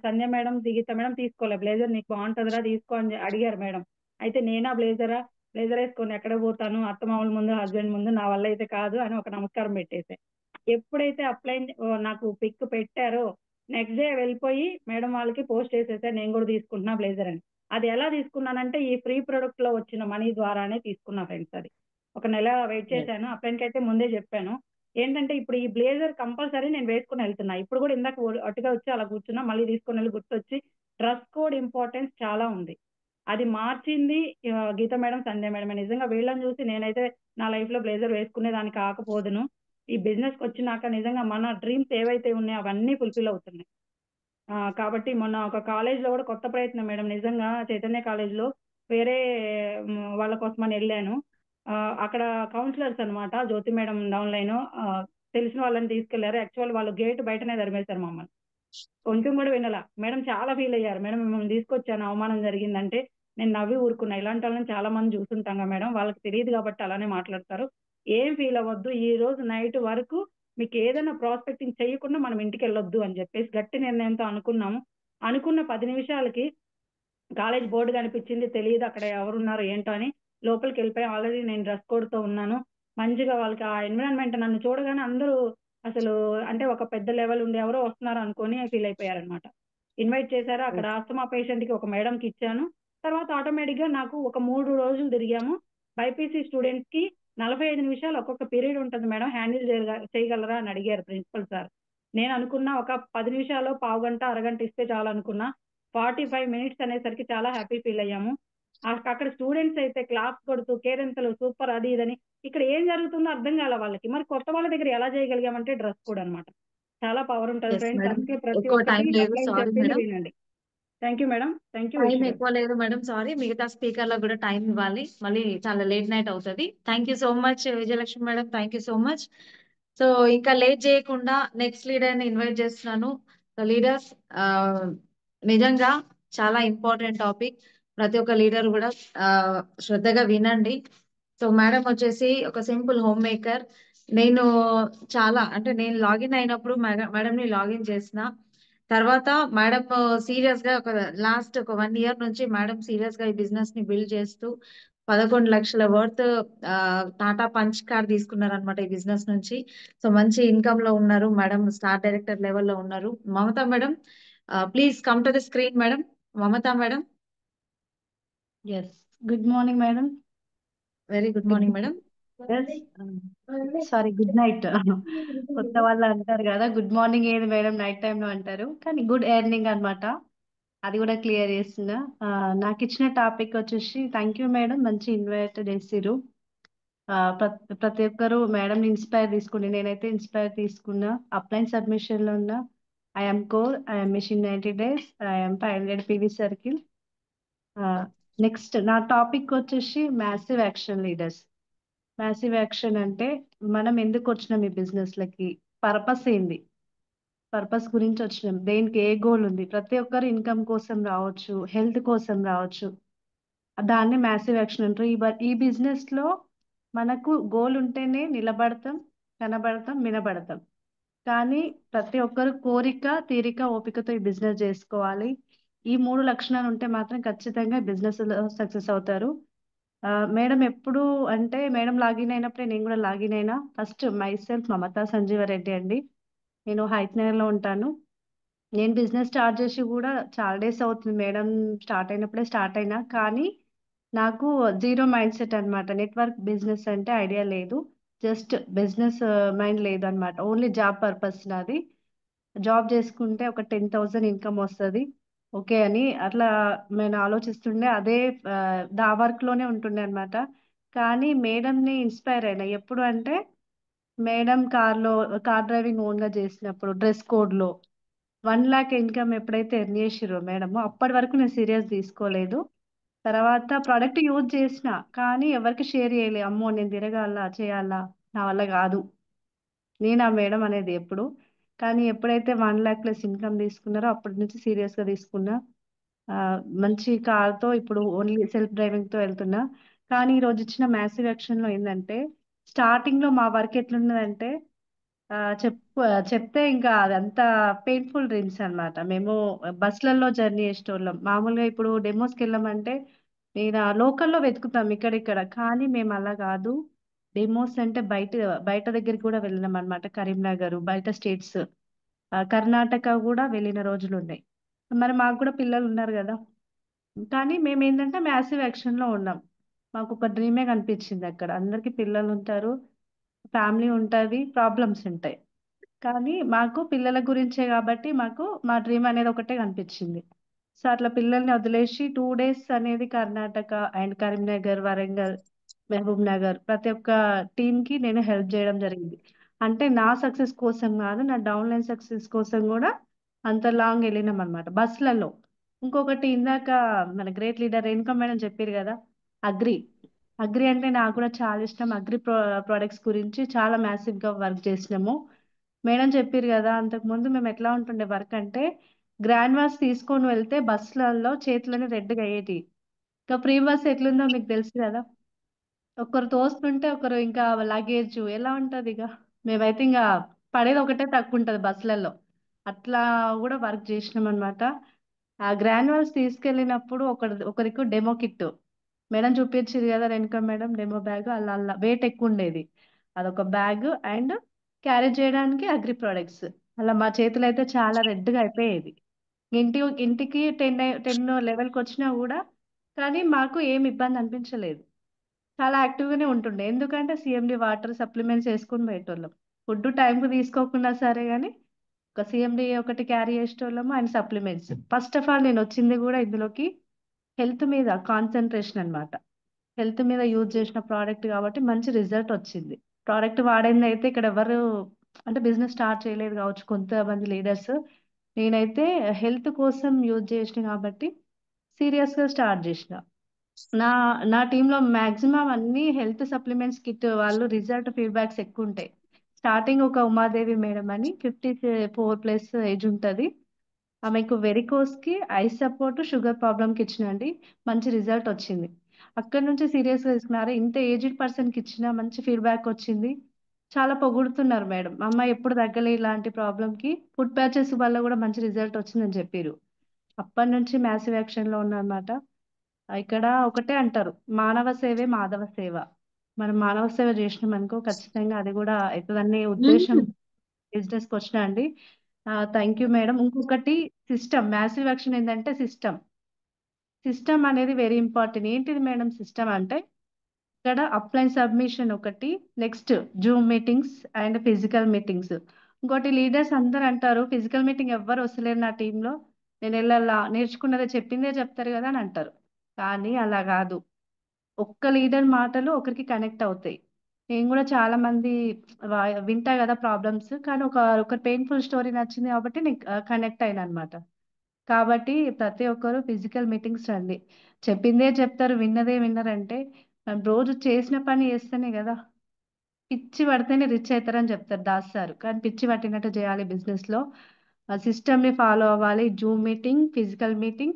సంధ్య మేడం గీత మేడం తీసుకోలే, బ్లేజర్ నీకు బాగుంటుందిరా తీసుకో అని అడిగారు మేడం. అయితే నేనా బ్లేజర్ వేసుకొని ఎక్కడ పోతాను, అత్తమామల ముందు హస్బెండ్ ముందు, నా వల్ల అయితే కాదు అని ఒక నమస్కారం పెట్టేసే. ఎప్పుడైతే నాకు పిక్ పెట్టారో నెక్స్ట్ డే వెళ్ళిపోయి మేడం వాళ్ళకి పోస్ట్ చేసేసా, నేను కూడా తీసుకుంటున్నా బ్లేజర్ అని. అది ఎలా తీసుకున్నానంటే ఈ ఫ్రీ ప్రొడక్ట్ లో వచ్చిన మనీ ద్వారానే తీసుకున్నా ఫ్రెండ్స్. అది ఒక నెల వెయిట్ చేశాను. అప్పటికి అయితే ముందే చెప్పాను ఏంటంటే ఇప్పుడు ఈ బ్లేజర్ కంపల్సరీ నేను వేసుకుని వెళ్తున్నా. ఇప్పుడు కూడా ఇందాక అటుగా వచ్చి అలా కూర్చున్నా, మళ్ళీ తీసుకుని వెళ్ళి గుర్తొచ్చి డ్రెస్ కోడ్ ఇంపార్టెన్స్ చాలా ఉంది. అది మార్చింది గీత మేడం, సంధ్య మేడం. నిజంగా వీళ్ళని చూసి నేనైతే నా లైఫ్ లో బ్లేజర్ వేసుకునేదాన్ని కాకపోదును. ఈ బిజినెస్ కి వచ్చినాక నిజంగా మన డ్రీమ్స్ ఏవైతే ఉన్నాయో అవన్నీ ఫుల్ఫిల్ అవుతున్నాయి. కాబట్టి మొన్న ఒక కాలేజ్ లో కూడా కొత్త ప్రయత్నం మేడం, నిజంగా చైతన్య కాలేజ్ లో వేరే వాళ్ళ కోసమని వెళ్ళాను. అక్కడ కౌన్సిలర్స్ అన్నమాట, జ్యోతి మేడం డౌన్ లైన్ తెలిసిన వాళ్ళని తీసుకెళ్లారు. యాక్చువల్ వాళ్ళు గేట్ బయటనే తరిమేశారు మమ్మల్ని. కొంచెం కూడా వినలా. మేడం చాలా ఫీల్ అయ్యారు. మేడం మిమ్మల్ని తీసుకొచ్చాను, అవమానం జరిగిందంటే నేను నవ్వి ఊరుకున్నా. ఇలాంటి వాళ్ళని చాలా మంది చూస్తుంటాం కదా మేడం, వాళ్ళకి తెలియదు కాబట్టి అలానే మాట్లాడతారు, ఏం ఫీల్ అవ్వద్దు, ఈ రోజు నైట్ వరకు మీకు ఏదైనా ప్రాస్పెక్టింగ్ చేయకుండా మనం ఇంటికి వెళ్ళొద్దు అని చెప్పేసి గట్టి నిర్ణయంతో అనుకున్నాము. అనుకున్న 10 నిమిషాలకి కాలేజ్ బోర్డు కనిపించింది, తెలియదు అక్కడ ఎవరున్నారు ఏంటో అని లోపలికి వెళ్ళిపోయి, ఆల్రెడీ నేను డ్రెస్ కోడ్ తో ఉన్నాను. మంచిగా వాళ్ళకి ఆ ఎన్విరాన్మెంట్ నన్ను చూడగానే అందరూ అసలు అంటే ఒక పెద్ద లెవెల్ ఉండి ఎవరో వస్తున్నారు అనుకొని ఫీల్ అయిపోయారనమాట. ఇన్వైట్ చేశారు. అక్కడ ఆస్తమా పేషెంట్ కి ఒక మేడం కి ఇచ్చాను. తర్వాత ఆటోమేటిక్ గా నాకు ఒక 3 రోజులు తిరిగాము. బైపీసీ స్టూడెంట్స్ కి 45 నిమిషాలు ఒక్కొక్క పీరియడ్ ఉంటుంది మేడం, హ్యాండిల్ చేయగలరా అని అడిగారు ప్రిన్సిపల్ సార్. నేను అనుకున్నా ఒక 10 నిమిషాలు, పావు గంట, అరగంట ఇస్తే చాలు అనుకున్నా. 45 మినిట్స్ అనేసరికి చాలా హ్యాపీ ఫీల్ అయ్యాము. అక్కడ స్టూడెంట్స్ అయితే క్లాస్ కొడుతూ కేరింతలు సూపర్ అది ఇదని. ఇక్కడ ఏం జరుగుతుందో అర్థం కాల వాళ్ళకి. మరి కొత్త వాళ్ళ దగ్గర ఎలా చేయగలిగామంటే డ్రెస్ కోడ్ అన్నమాట. చాలా పవర్ ఉంటుంది ఎస్ ఫ్రెండ్స్. మేడం, అందుకే ప్రతి ఎక్కువ టైం ఒక్కటి లేదు, అప్లైన్ సారీ చెప్పింది మేడం. వినండి. Thank you madam, thank you. Time ఎక్కువ లేదు మేడం, సారీ. మిగతా స్పీకర్లకు కూడా టైం ఇవ్వాలి, మళ్ళీ చాలా లేట్ నైట్ అవుతుంది. Thank you so much Vijayalakshmi madam, thank you so much. So ఇంకా లేట్ చేయకుండా నెక్స్ట్ లీడర్ ని ఇన్వైట్ చేస్తున్నాను. సో లీడర్స్, నిజంగా చాలా ఇంపార్టెంట్ టాపిక్, ప్రతి ఒక్క లీడర్ కూడా శ్రద్ధగా వినండి. సో మేడం వచ్చేసి ఒక సింపుల్ హోమ్ మేకర్. నేను నేను లాగిన్ అయినప్పుడు మేడం ని లాగిన్ చేసిన తర్వాత మేడం సీరియస్ గా లాస్ట్ ఒక 1 year నుంచి మేడం సీరియస్ గా ఈ బిజినెస్ ని బిల్డ్ చేస్తూ 11 లక్షల వర్త్ టాటా పంచ్ కార్ తీసుకున్నారు అనమాట ఈ బిజినెస్ నుంచి. సో మంచి ఇన్కమ్ లో ఉన్నారు మేడం, స్టార్ డైరెక్టర్ లెవెల్లో ఉన్నారు. Mamata madam, please come to the screen madam. Mamata madam, yes, good morning madam. Very good morning madam. Sorry, good night. కొత్త వాళ్ళు అంటారు కదా, గుడ్ మార్నింగ్ ఏది మేడం నైట్ టైంలో అంటారు, కానీ గుడ్ ఎర్నింగ్ అన్నమాట. అది కూడా క్లియర్ చేస్తున్నా. నాకు ఇచ్చిన టాపిక్ వచ్చేసి థ్యాంక్ యూ మేడం, మంచి ఇన్వైట్ చేసిర్రు. ప్రతి ఒక్కరు మేడం ఇన్స్పైర్ తీసుకోండి. నేనైతే ఇన్స్పైర్ తీసుకున్నా. అప్లైన్ సబ్మిషన్ లో ఉన్న IM core, IM mission 90 days, IM 500 PV circle. Next నా టాపిక్ వచ్చేసి massive action leaders. Massive action అంటే మనం ఎందుకు వచ్చినాం ఈ బిజినెస్ లకి, పర్పస్ ఏంది, పర్పస్ గురించి వచ్చినాం, దేనికి ఏ గోల్ ఉంది. ప్రతి ఒక్కరు ఇన్కమ్ కోసం రావచ్చు, హెల్త్ కోసం రావచ్చు, దాన్ని మ్యాసివ్ యాక్షన్ అంటారు. ఈ బిజినెస్ లో మనకు గోల్ ఉంటేనే నిలబడతాం, కనబడతాం, వినబడతాం. కానీ ప్రతి ఒక్కరు కోరిక, తీరిక, ఓపికతో ఈ బిజినెస్ చేసుకోవాలి. ఈ 3 లక్షణాలు ఉంటే మాత్రం ఖచ్చితంగా బిజినెస్ లో సక్సెస్ అవుతారు. మేడం ఎప్పుడు అంటే మేడం లాగిన్ అయినప్పుడే నేను కూడా లాగిన్ అయినా. First myself Mamata Sanjeevareddy అండి. నేను హైత్ నగర్ లో ఉంటాను. నేను బిజినెస్ స్టార్ట్ చేసి కూడా చాలా డేస్ అవుతుంది. మేడం స్టార్ట్ అయినప్పుడే స్టార్ట్ అయినా, కానీ నాకు జీరో మైండ్ సెట్ అనమాట. నెట్వర్క్ బిజినెస్ అంటే ఐడియా లేదు, జస్ట్ బిజినెస్ మైండ్ లేదనమాట. ఓన్లీ జాబ్ పర్పస్ నాది. జాబ్ చేసుకుంటే ఒక 10,000 ఇన్కమ్ వస్తుంది, ఓకే అని అట్లా నేను ఆలోచిస్తుండే. అదే దా వర్క్ లోనే ఉంటుండే అనమాట. కానీ మేడంని ఇన్స్పైర్ అయినా ఎప్పుడు అంటే మేడం కార్ డ్రైవింగ్ ఓన్ గా చేసినప్పుడు, డ్రెస్ కోడ్ లో 1 లాక్ ఇన్కమ్ ఎప్పుడైతే ఎర్న్ చేసిరో మేడం, అప్పటి వరకు నేను సీరియస్ తీసుకోలేదు. తర్వాత ప్రోడక్ట్ యూజ్ చేసిన, కానీ ఎవరికి షేర్ చేయలే. అమ్మో నేను తిరగాల, చేయాలా, నా వల్ల కాదు, నేను ఆ మేడం అనేది ఎప్పుడు. కానీ ఎప్పుడైతే 1 లాక్ ప్లస్ ఇన్కమ్ తీసుకున్నారో అప్పటి నుంచి సీరియస్ గా తీసుకున్నా. ఆ, మంచి కార్ తో ఇప్పుడు ఓన్లీ సెల్ఫ్ డ్రైవింగ్ తో వెళ్తున్నా. కానీ ఈ రోజు ఇచ్చిన మ్యాసివ్ యాక్షన్ లో ఏంటంటే, స్టార్టింగ్ లో మా వర్క్ ఎట్లున్నదంటే, చెప్తే ఇంకా అదంతా పెయిన్ఫుల్ డ్రీమ్స్ అన్నమాట. మేము బస్సులలో జర్నీ చేసేటోళ్ళం. మామూలుగా ఇప్పుడు డెమోస్కి వెళ్ళామంటే నేను లోకల్లో వెతుకుతాం ఇక్కడిక్కడ, కానీ మేము అలా కాదు. డెమోస్ అంటే బయట బయట దగ్గరికి కూడా వెళ్ళినాం అనమాట. కరీంనగర్, బయట స్టేట్స్, కర్ణాటక కూడా వెళ్ళిన రోజులు ఉన్నాయి. మరి మాకు కూడా పిల్లలు ఉన్నారు కదా. కానీ మేము ఏంటంటే మ్యాసివ్ యాక్షన్ లో ఉన్నాం. మాకు ఒక డ్రీమే కనిపించింది. అక్కడ అందరికి పిల్లలు ఉంటారు, ఫ్యామిలీ ఉంటుంది, ప్రాబ్లమ్స్ ఉంటాయి. కానీ మాకు పిల్లల గురించే కాబట్టి మాకు మా డ్రీమ్ అనేది ఒకటే కనిపించింది. సో అట్లా పిల్లల్ని వదిలేసి 2 డేస్ అనేది కర్ణాటక అండ్ కరీంనగర్, వరంగల్, మహబూబ్ నగర్ ప్రతి ఒక్క టీమ్ కి నేను హెల్ప్ చేయడం జరిగింది. అంటే నా సక్సెస్ కోసం కాదు, నా డౌన్ లైన్ సక్సెస్ కోసం కూడా అంత లాంగ్ వెళ్ళినాం అనమాట బస్సులలో. ఇంకొకటి ఇందాక మన గ్రేట్ లీడర్ రేణుకా మేడం చెప్పారు కదా, అగ్రి. అగ్రి అంటే నాకు కూడా చాలా ఇష్టం. అగ్రి ప్రొడక్ట్స్ గురించి చాలా మ్యాసివ్ గా వర్క్ చేసినాము. మేడం చెప్పారు కదా, అంతకు ముందు మేము ఎట్లా ఉంటుండే వర్క్ అంటే, గ్రాండ్ వాస్ తీసుకొని వెళ్తే బస్సులలో చేతులని రెడ్గా అయ్యేటి. ఇంకా ప్రీ బస్ ఎట్లుందో మీకు తెలుసు కదా, ఒకరు తోస్తుంటే ఒకరు ఇంకా లగేజ్ ఎలా ఉంటది. ఇక మేమైతే ఇంకా పడేది ఒకటే తక్కువ ఉంటది బస్సులలో. అట్లా కూడా వర్క్ చేసినాం అనమాట. ఆ గ్రాన్యువల్స్ తీసుకెళ్ళినప్పుడు ఒకరికి డెమో కిట్ మేడం చూపించారు కదా, వెనుక మేడం డెమో బ్యాగ్, అలా అలా వెయిట్ ఎక్కువ ఉండేది. అదొక బ్యాగ్ అండ్ క్యారీ చేయడానికి అగ్రి ప్రొడక్ట్స్. అలా మా చేతులు అయితే చాలా రెడ్గా అయిపోయేది. ఇంటికి 10 లెవెల్కి వచ్చినా కూడా, కానీ మాకు ఏం ఇబ్బంది అనిపించలేదు. చాలా యాక్టివ్ గానే ఉంటుండే, ఎందుకంటే సిఎండి వాటర్ సప్లిమెంట్స్ వేసుకుని పోయేటోళ్ళం. ఫుడ్ టైంకి తీసుకోకుండా సరే, కానీ ఒక సిఎండి ఒకటి క్యారీ చేసేటోళ్ళము and supplements. First of all నేను వచ్చింది కూడా ఇందులోకి హెల్త్ మీద కాన్సన్ట్రేషన్ అన్నమాట. హెల్త్ మీద యూజ్ చేసిన ప్రోడక్ట్ కాబట్టి మంచి రిజల్ట్ వచ్చింది. ప్రోడక్ట్ వాడింది అయితే ఇక్కడ ఎవరు అంటే బిజినెస్ స్టార్ట్ చేయలేదు కావచ్చు కొంతమంది లీడర్స్. నేనైతే హెల్త్ కోసం యూజ్ చేసిన కాబట్టి సీరియస్ గా స్టార్ట్ చేసిన. నా నా టీంలో మాక్సిమం అన్ని హెల్త్ సప్లిమెంట్స్ కిట్ వాళ్ళు రిజల్ట్ ఫీడ్బ్యాక్స్ ఎక్కువ ఉంటాయి. స్టార్టింగ్ ఒక ఉమాదేవి మేడం అని 54+ ఏజ్ ఉంటది. ఆమెకు వెరికోస్ కి ఐస్ సపోర్ట్, షుగర్ ప్రాబ్లమ్ కి ఇచ్చినండి, మంచి రిజల్ట్ వచ్చింది. అక్కడ నుంచి సీరియస్ గా తీసుకున్నారు. ఇంత ఏజ్డ్ పర్సన్ కి ఇచ్చిన మంచి ఫీడ్బ్యాక్ వచ్చింది. చాలా పొగుడుతున్నారు మేడం, మా అమ్మాయి ఎప్పుడు తగ్గలే ఇలాంటి ప్రాబ్లమ్ కి, ఫుడ్ ప్యాచెస్ వల్ల కూడా మంచి రిజల్ట్ వచ్చిందని చెప్పారు. అప్పటి నుంచి మ్యాసివ్ యాక్షన్ లో ఉన్నమాట. ఇక్కడ ఒకటే అంటారు, మానవ సేవే మాధవ సేవ. మనం మానవ సేవ చేసినాం అనుకో ఖచ్చితంగా అది కూడా అవుతుందనే ఉద్దేశం బిజినెస్ కి వచ్చినా అండి. Thank you madam. ఇంకొకటి సిస్టమ్, మ్యాసివ్ యాక్షన్ ఏంటంటే సిస్టమ్ అనేది వెరీ ఇంపార్టెంట్. ఏంటిది మేడం సిస్టమ్ అంటే, ఇక్కడ అప్లైన్ సబ్మిషన్ ఒకటి, next Zoom meetings and physical meetings. ఇంకోటి లీడర్స్ అందరు అంటారు ఫిజికల్ మీటింగ్ ఎవ్వరు వస్తలేరు నా టీంలో, నేను వెళ్ళాలా, నేర్చుకున్నదే చెప్పిందే చెప్తారు కదా అని అంటారు. కానీ అలా కాదు, ఒక్క లీడర్ మాటలు ఒకరికి కనెక్ట్ అవుతాయి. నేను కూడా చాలా మంది వింటా కదా ప్రాబ్లమ్స్, కానీ ఒక పెయిన్ఫుల్ స్టోరీ నచ్చింది కాబట్టి నేను కనెక్ట్ అయినా అనమాట. కాబట్టి ప్రతి ఒక్కరు ఫిజికల్ మీటింగ్స్ రండి. చెప్పిందే చెప్తారు విన్నదే విన్నరంటే మనం రోజు చేసిన పని చేస్తేనే కదా. పిచ్చి పడితేనే రిచ్ అవుతారని చెప్తారు దాస్ సార్, కానీ పిచ్చి పట్టినట్టు చేయాలి బిజినెస్లో. సిస్టమ్ని ఫాలో అవ్వాలి, Zoom meeting, physical meeting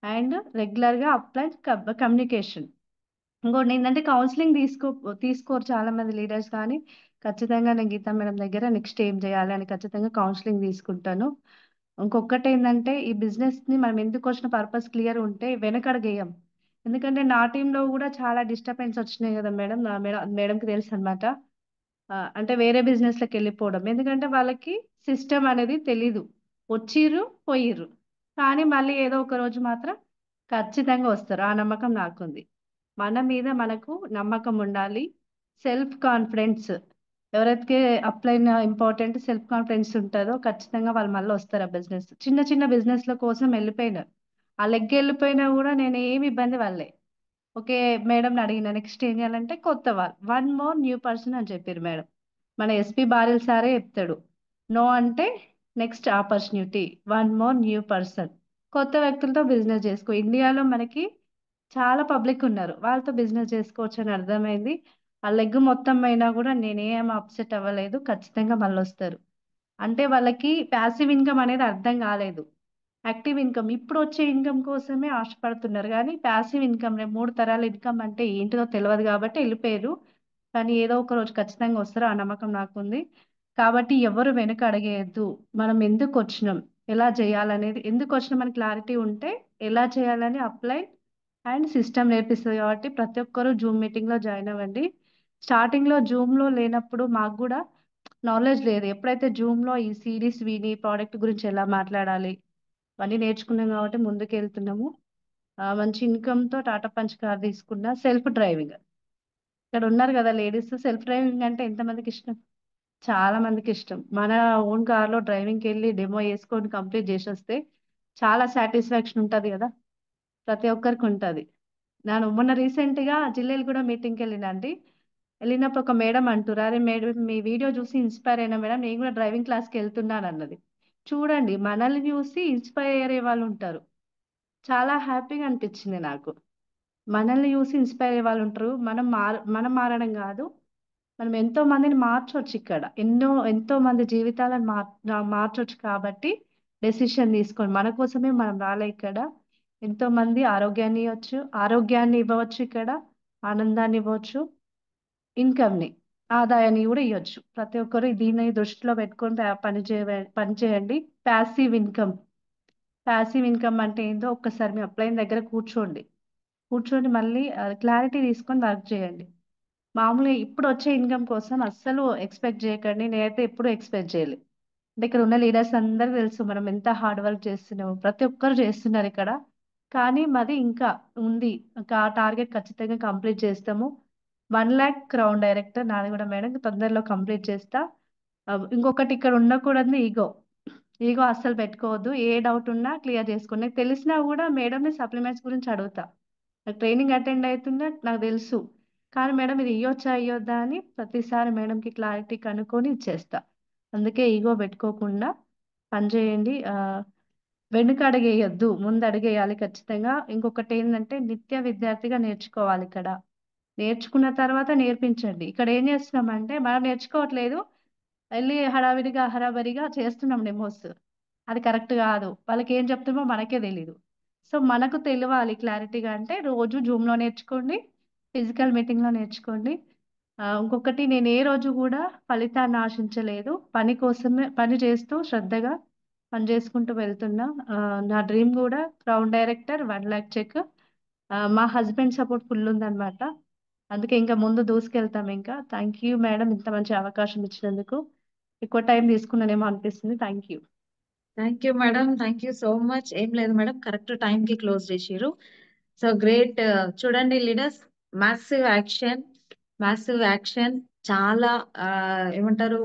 and రెగ్యులర్గా అప్లై కమ్యూనికేషన్. ఇంకోటి ఏంటంటే కౌన్సిలింగ్ తీసుకోరు చాలా మంది లీడర్స్, కానీ ఖచ్చితంగా నేను గీతా మేడం దగ్గర నెక్స్ట్ ఏం చేయాలి అని ఖచ్చితంగా కౌన్సిలింగ్ తీసుకుంటాను. ఇంకొకటి ఏంటంటే ఈ బిజినెస్ ని మనం ఎందుకు వచ్చిన పర్పస్ క్లియర్ ఉంటే వెనకడుగేయం. ఎందుకంటే నా టీంలో కూడా చాలా డిస్టర్బెన్స్ వచ్చినాయి కదా మేడం, మేడంకి తెలుసు అనమాట. అంటే వేరే బిజినెస్లకు వెళ్ళిపోవడం, ఎందుకంటే వాళ్ళకి సిస్టమ్ అనేది తెలీదు, వచ్చిర్రు పోయిర్రు, కానీ మళ్ళీ ఏదో ఒక రోజు మాత్రం ఖచ్చితంగా వస్తారు. ఆ నమ్మకం నాకుంది. మన మీద మనకు నమ్మకం ఉండాలి, సెల్ఫ్ కాన్ఫిడెన్స్. ఎవరైతే అప్లైన్ ఇంపార్టెంట్ సెల్ఫ్ కాన్ఫిడెన్స్ ఉంటుందో ఖచ్చితంగా వాళ్ళు మళ్ళీ వస్తారు ఆ బిజినెస్. చిన్న చిన్న బిజినెస్ల కోసం వెళ్ళిపోయినారు, ఆ లెగ్ వెళ్ళిపోయినా కూడా నేను ఏమి ఇబ్బంది వాళ్ళే. ఓకే మేడం అడిగిన నెక్స్ట్ ఏం చేయాలంటే కొత్త వాళ్ళు, వన్ మోర్ న్యూ పర్సన్ అని చెప్పారు మేడం. మన ఎస్పీ బారిల్ సారే చెప్తాడు, నో అంటే next opportunity, one more new person. కొత్త వ్యక్తులతో బిజినెస్ చేసుకో. ఇండియాలో మనకి చాలా పబ్లిక్ ఉన్నారు, వాళ్ళతో బిజినెస్ చేసుకోవచ్చు అని అర్థమైంది. ఆ లెగ్ మొత్తం అయినా కూడా నేనేం అప్సెట్ అవ్వలేదు, ఖచ్చితంగా మళ్ళీ వస్తారు. అంటే వాళ్ళకి ప్యాసివ్ ఇన్కమ్ అనేది అర్థం కాలేదు, యాక్టివ్ ఇన్కమ్ ఇప్పుడు వచ్చే ఇన్కమ్ కోసమే ఆశపడుతున్నారు. కానీ ప్యాసివ్ ఇన్కమ్, 3 తరాల ఇన్కమ్ అంటే ఏంటిదో తెలియదు కాబట్టి వెళ్ళిపోయారు. కానీ ఏదో ఒక రోజు ఖచ్చితంగా వస్తారు, ఆ నమ్మకం నాకుంది. కాబట్టి ఎవరు వెనక అడిగేయద్దు. మనం ఎందుకు వచ్చినాం, ఎలా చేయాలనేది, ఎందుకు వచ్చినాం అని క్లారిటీ ఉంటే ఎలా చేయాలని అప్లై అండ్ సిస్టమ్ నేర్పిస్తుంది. కాబట్టి ప్రతి ఒక్కరూ జూమ్ మీటింగ్లో జాయిన్ అవ్వండి. స్టార్టింగ్లో జూమ్లో లేనప్పుడు మాకు కూడా నాలెడ్జ్ లేదు. ఎప్పుడైతే జూమ్లో ఈ సిరీస్ విని ప్రోడక్ట్ గురించి ఎలా మాట్లాడాలి అవన్నీ నేర్చుకున్నాం కాబట్టి ముందుకు వెళ్తున్నాము. మంచి ఇన్కమ్తో టాటా పంచ్ కార్ తీసుకున్న, సెల్ఫ్ డ్రైవింగ్. ఇక్కడ ఉన్నారు కదా లేడీస్, సెల్ఫ్ డ్రైవింగ్ అంటే ఎంతమందికి ఇష్టం? చాలా మందికి ఇష్టం. మన ఓన్ కార్లో డ్రైవింగ్కి వెళ్ళి డెమో వేసుకొని కంప్లీట్ చేసి వస్తే చాలా సాటిస్ఫాక్షన్ ఉంటుంది కదా, ప్రతి ఒక్కరికి ఉంటుంది. నేను మొన్న రీసెంట్గా జిల్లేలు కూడా మీటింగ్కి వెళ్ళినండి. వెళ్ళినప్పుడు ఒక మేడం అంటారు, అరే మేడం మీ వీడియో చూసి ఇన్స్పైర్ అయినా మేడం, నేను కూడా డ్రైవింగ్ క్లాస్కి వెళ్తున్నాను అన్నది. చూడండి, మనల్ని చూసి ఇన్స్పైర్ అయ్యే వాళ్ళు ఉంటారు. చాలా హ్యాపీగా అనిపించింది నాకు. మనల్ని చూసి ఇన్స్పైర్ అయ్యే వాళ్ళు ఉంటారు. మనం మారడం కాదు, మనం ఎంతో మందిని మార్చవచ్చు. ఇక్కడ ఎంతో మంది జీవితాలను మార్చవచ్చు. కాబట్టి డెసిషన్ తీసుకోండి. మన కోసమే మనం రాలే ఇక్కడ. ఎంతో మంది ఆరోగ్యాన్ని ఇవ్వవచ్చు, ఇక్కడ ఆనందాన్ని ఇవ్వచ్చు, ఇన్కమ్ని, ఆదాయాన్ని కూడా ఇవ్వచ్చు. ప్రతి ఒక్కరు దీన్ని దృష్టిలో పెట్టుకొని పని చేయండి. Passive income. ప్యాసివ్ ఇన్కమ్ అంటే ఏంటో ఒక్కసారి మీ అప్లైన్ దగ్గర కూర్చోండి మళ్ళీ క్లారిటీ తీసుకొని వర్క్ చేయండి. మామూలుగా ఇప్పుడు వచ్చే ఇన్కమ్ కోసం అస్సలు ఎక్స్పెక్ట్ చేయకండి. నేనైతే ఎప్పుడు ఎక్స్పెక్ట్ చేయలేదు. అంటే ఇక్కడ ఉన్న లీడర్స్ అందరికీ తెలుసు మనం ఎంత హార్డ్ వర్క్ చేస్తున్నాము, ప్రతి ఒక్కరు చేస్తున్నారు ఇక్కడ. కానీ మాది ఇంకా ఉంది, టార్గెట్ ఖచ్చితంగా కంప్లీట్ చేస్తాము. 1 lakh క్రౌన్ డైరెక్టర్ నాది కూడా మేడం, తొందరలో కంప్లీట్ చేస్తా. ఇంకొకటి ఇక్కడ ఉండకూడదు ఈగో అస్సలు పెట్టుకోవద్దు. ఏ డౌట్ ఉన్నా క్లియర్ చేసుకోండి. నాకు తెలిసినా కూడా మేడంని సప్లిమెంట్స్ గురించి అడుగుతా. నాకు ట్రైనింగ్ అటెండ్ అవుతున్నా, నాకు తెలుసు. కానీ మేడం ఇది ఇవ్వచ్చా ఇవ్వద్దా అని ప్రతిసారి మేడంకి క్లారిటీ కనుక్కొని ఇచ్చేస్తా. అందుకే ఈగో పెట్టుకోకుండా పనిచేయండి. వెనుక అడిగేయద్దు, ముందు అడిగేయాలి ఖచ్చితంగా. ఇంకొకటి ఏంటంటే నిత్య విద్యార్థిగా నేర్చుకోవాలి ఇక్కడ. నేర్చుకున్న తర్వాత నేర్పించండి. ఇక్కడ ఏం చేస్తున్నామంటే మనం నేర్చుకోవట్లేదు, వెళ్ళి హడావిడిగా చేస్తున్నాం డెమోస్. అది కరెక్ట్ కాదు. వాళ్ళకి ఏం చెప్తామో మనకే తెలీదు. సో మనకు తెలియాలి క్లారిటీగా. అంటే రోజు జూమ్లో నేర్చుకోండి, ఫిజికల్ మీటింగ్లో నేర్చుకోండి. ఇంకొకటి, నేను ఏ రోజు కూడా ఫలితాన్ని ఆశించలేదు, పని కోసమే పని చేస్తూ శ్రద్ధగా పని చేసుకుంటూ వెళ్తున్నా. నా డ్రీమ్ కూడా క్రౌన్ డైరెక్టర్, 1 lakh చెక్. మా హస్బెండ్ సపోర్ట్ ఫుల్ ఉందన్నమాట. అందుకే ఇంకా ముందు దూసుకెళ్తాం. ఇంకా థ్యాంక్ యూ మేడం, ఇంత మంచి అవకాశం ఇచ్చినందుకు. ఎక్కువ టైం తీసుకున్నానేమో అనిపిస్తుంది. Thank you. Thank you madam, thank you so much. ఏం లేదు మేడం, కరెక్ట్ టైంకి క్లోజ్ చేసిర్రు. So great. చూడండి లీడర్స్, మ్యాసివ్ యాక్షన్ చాలా ఏమంటారు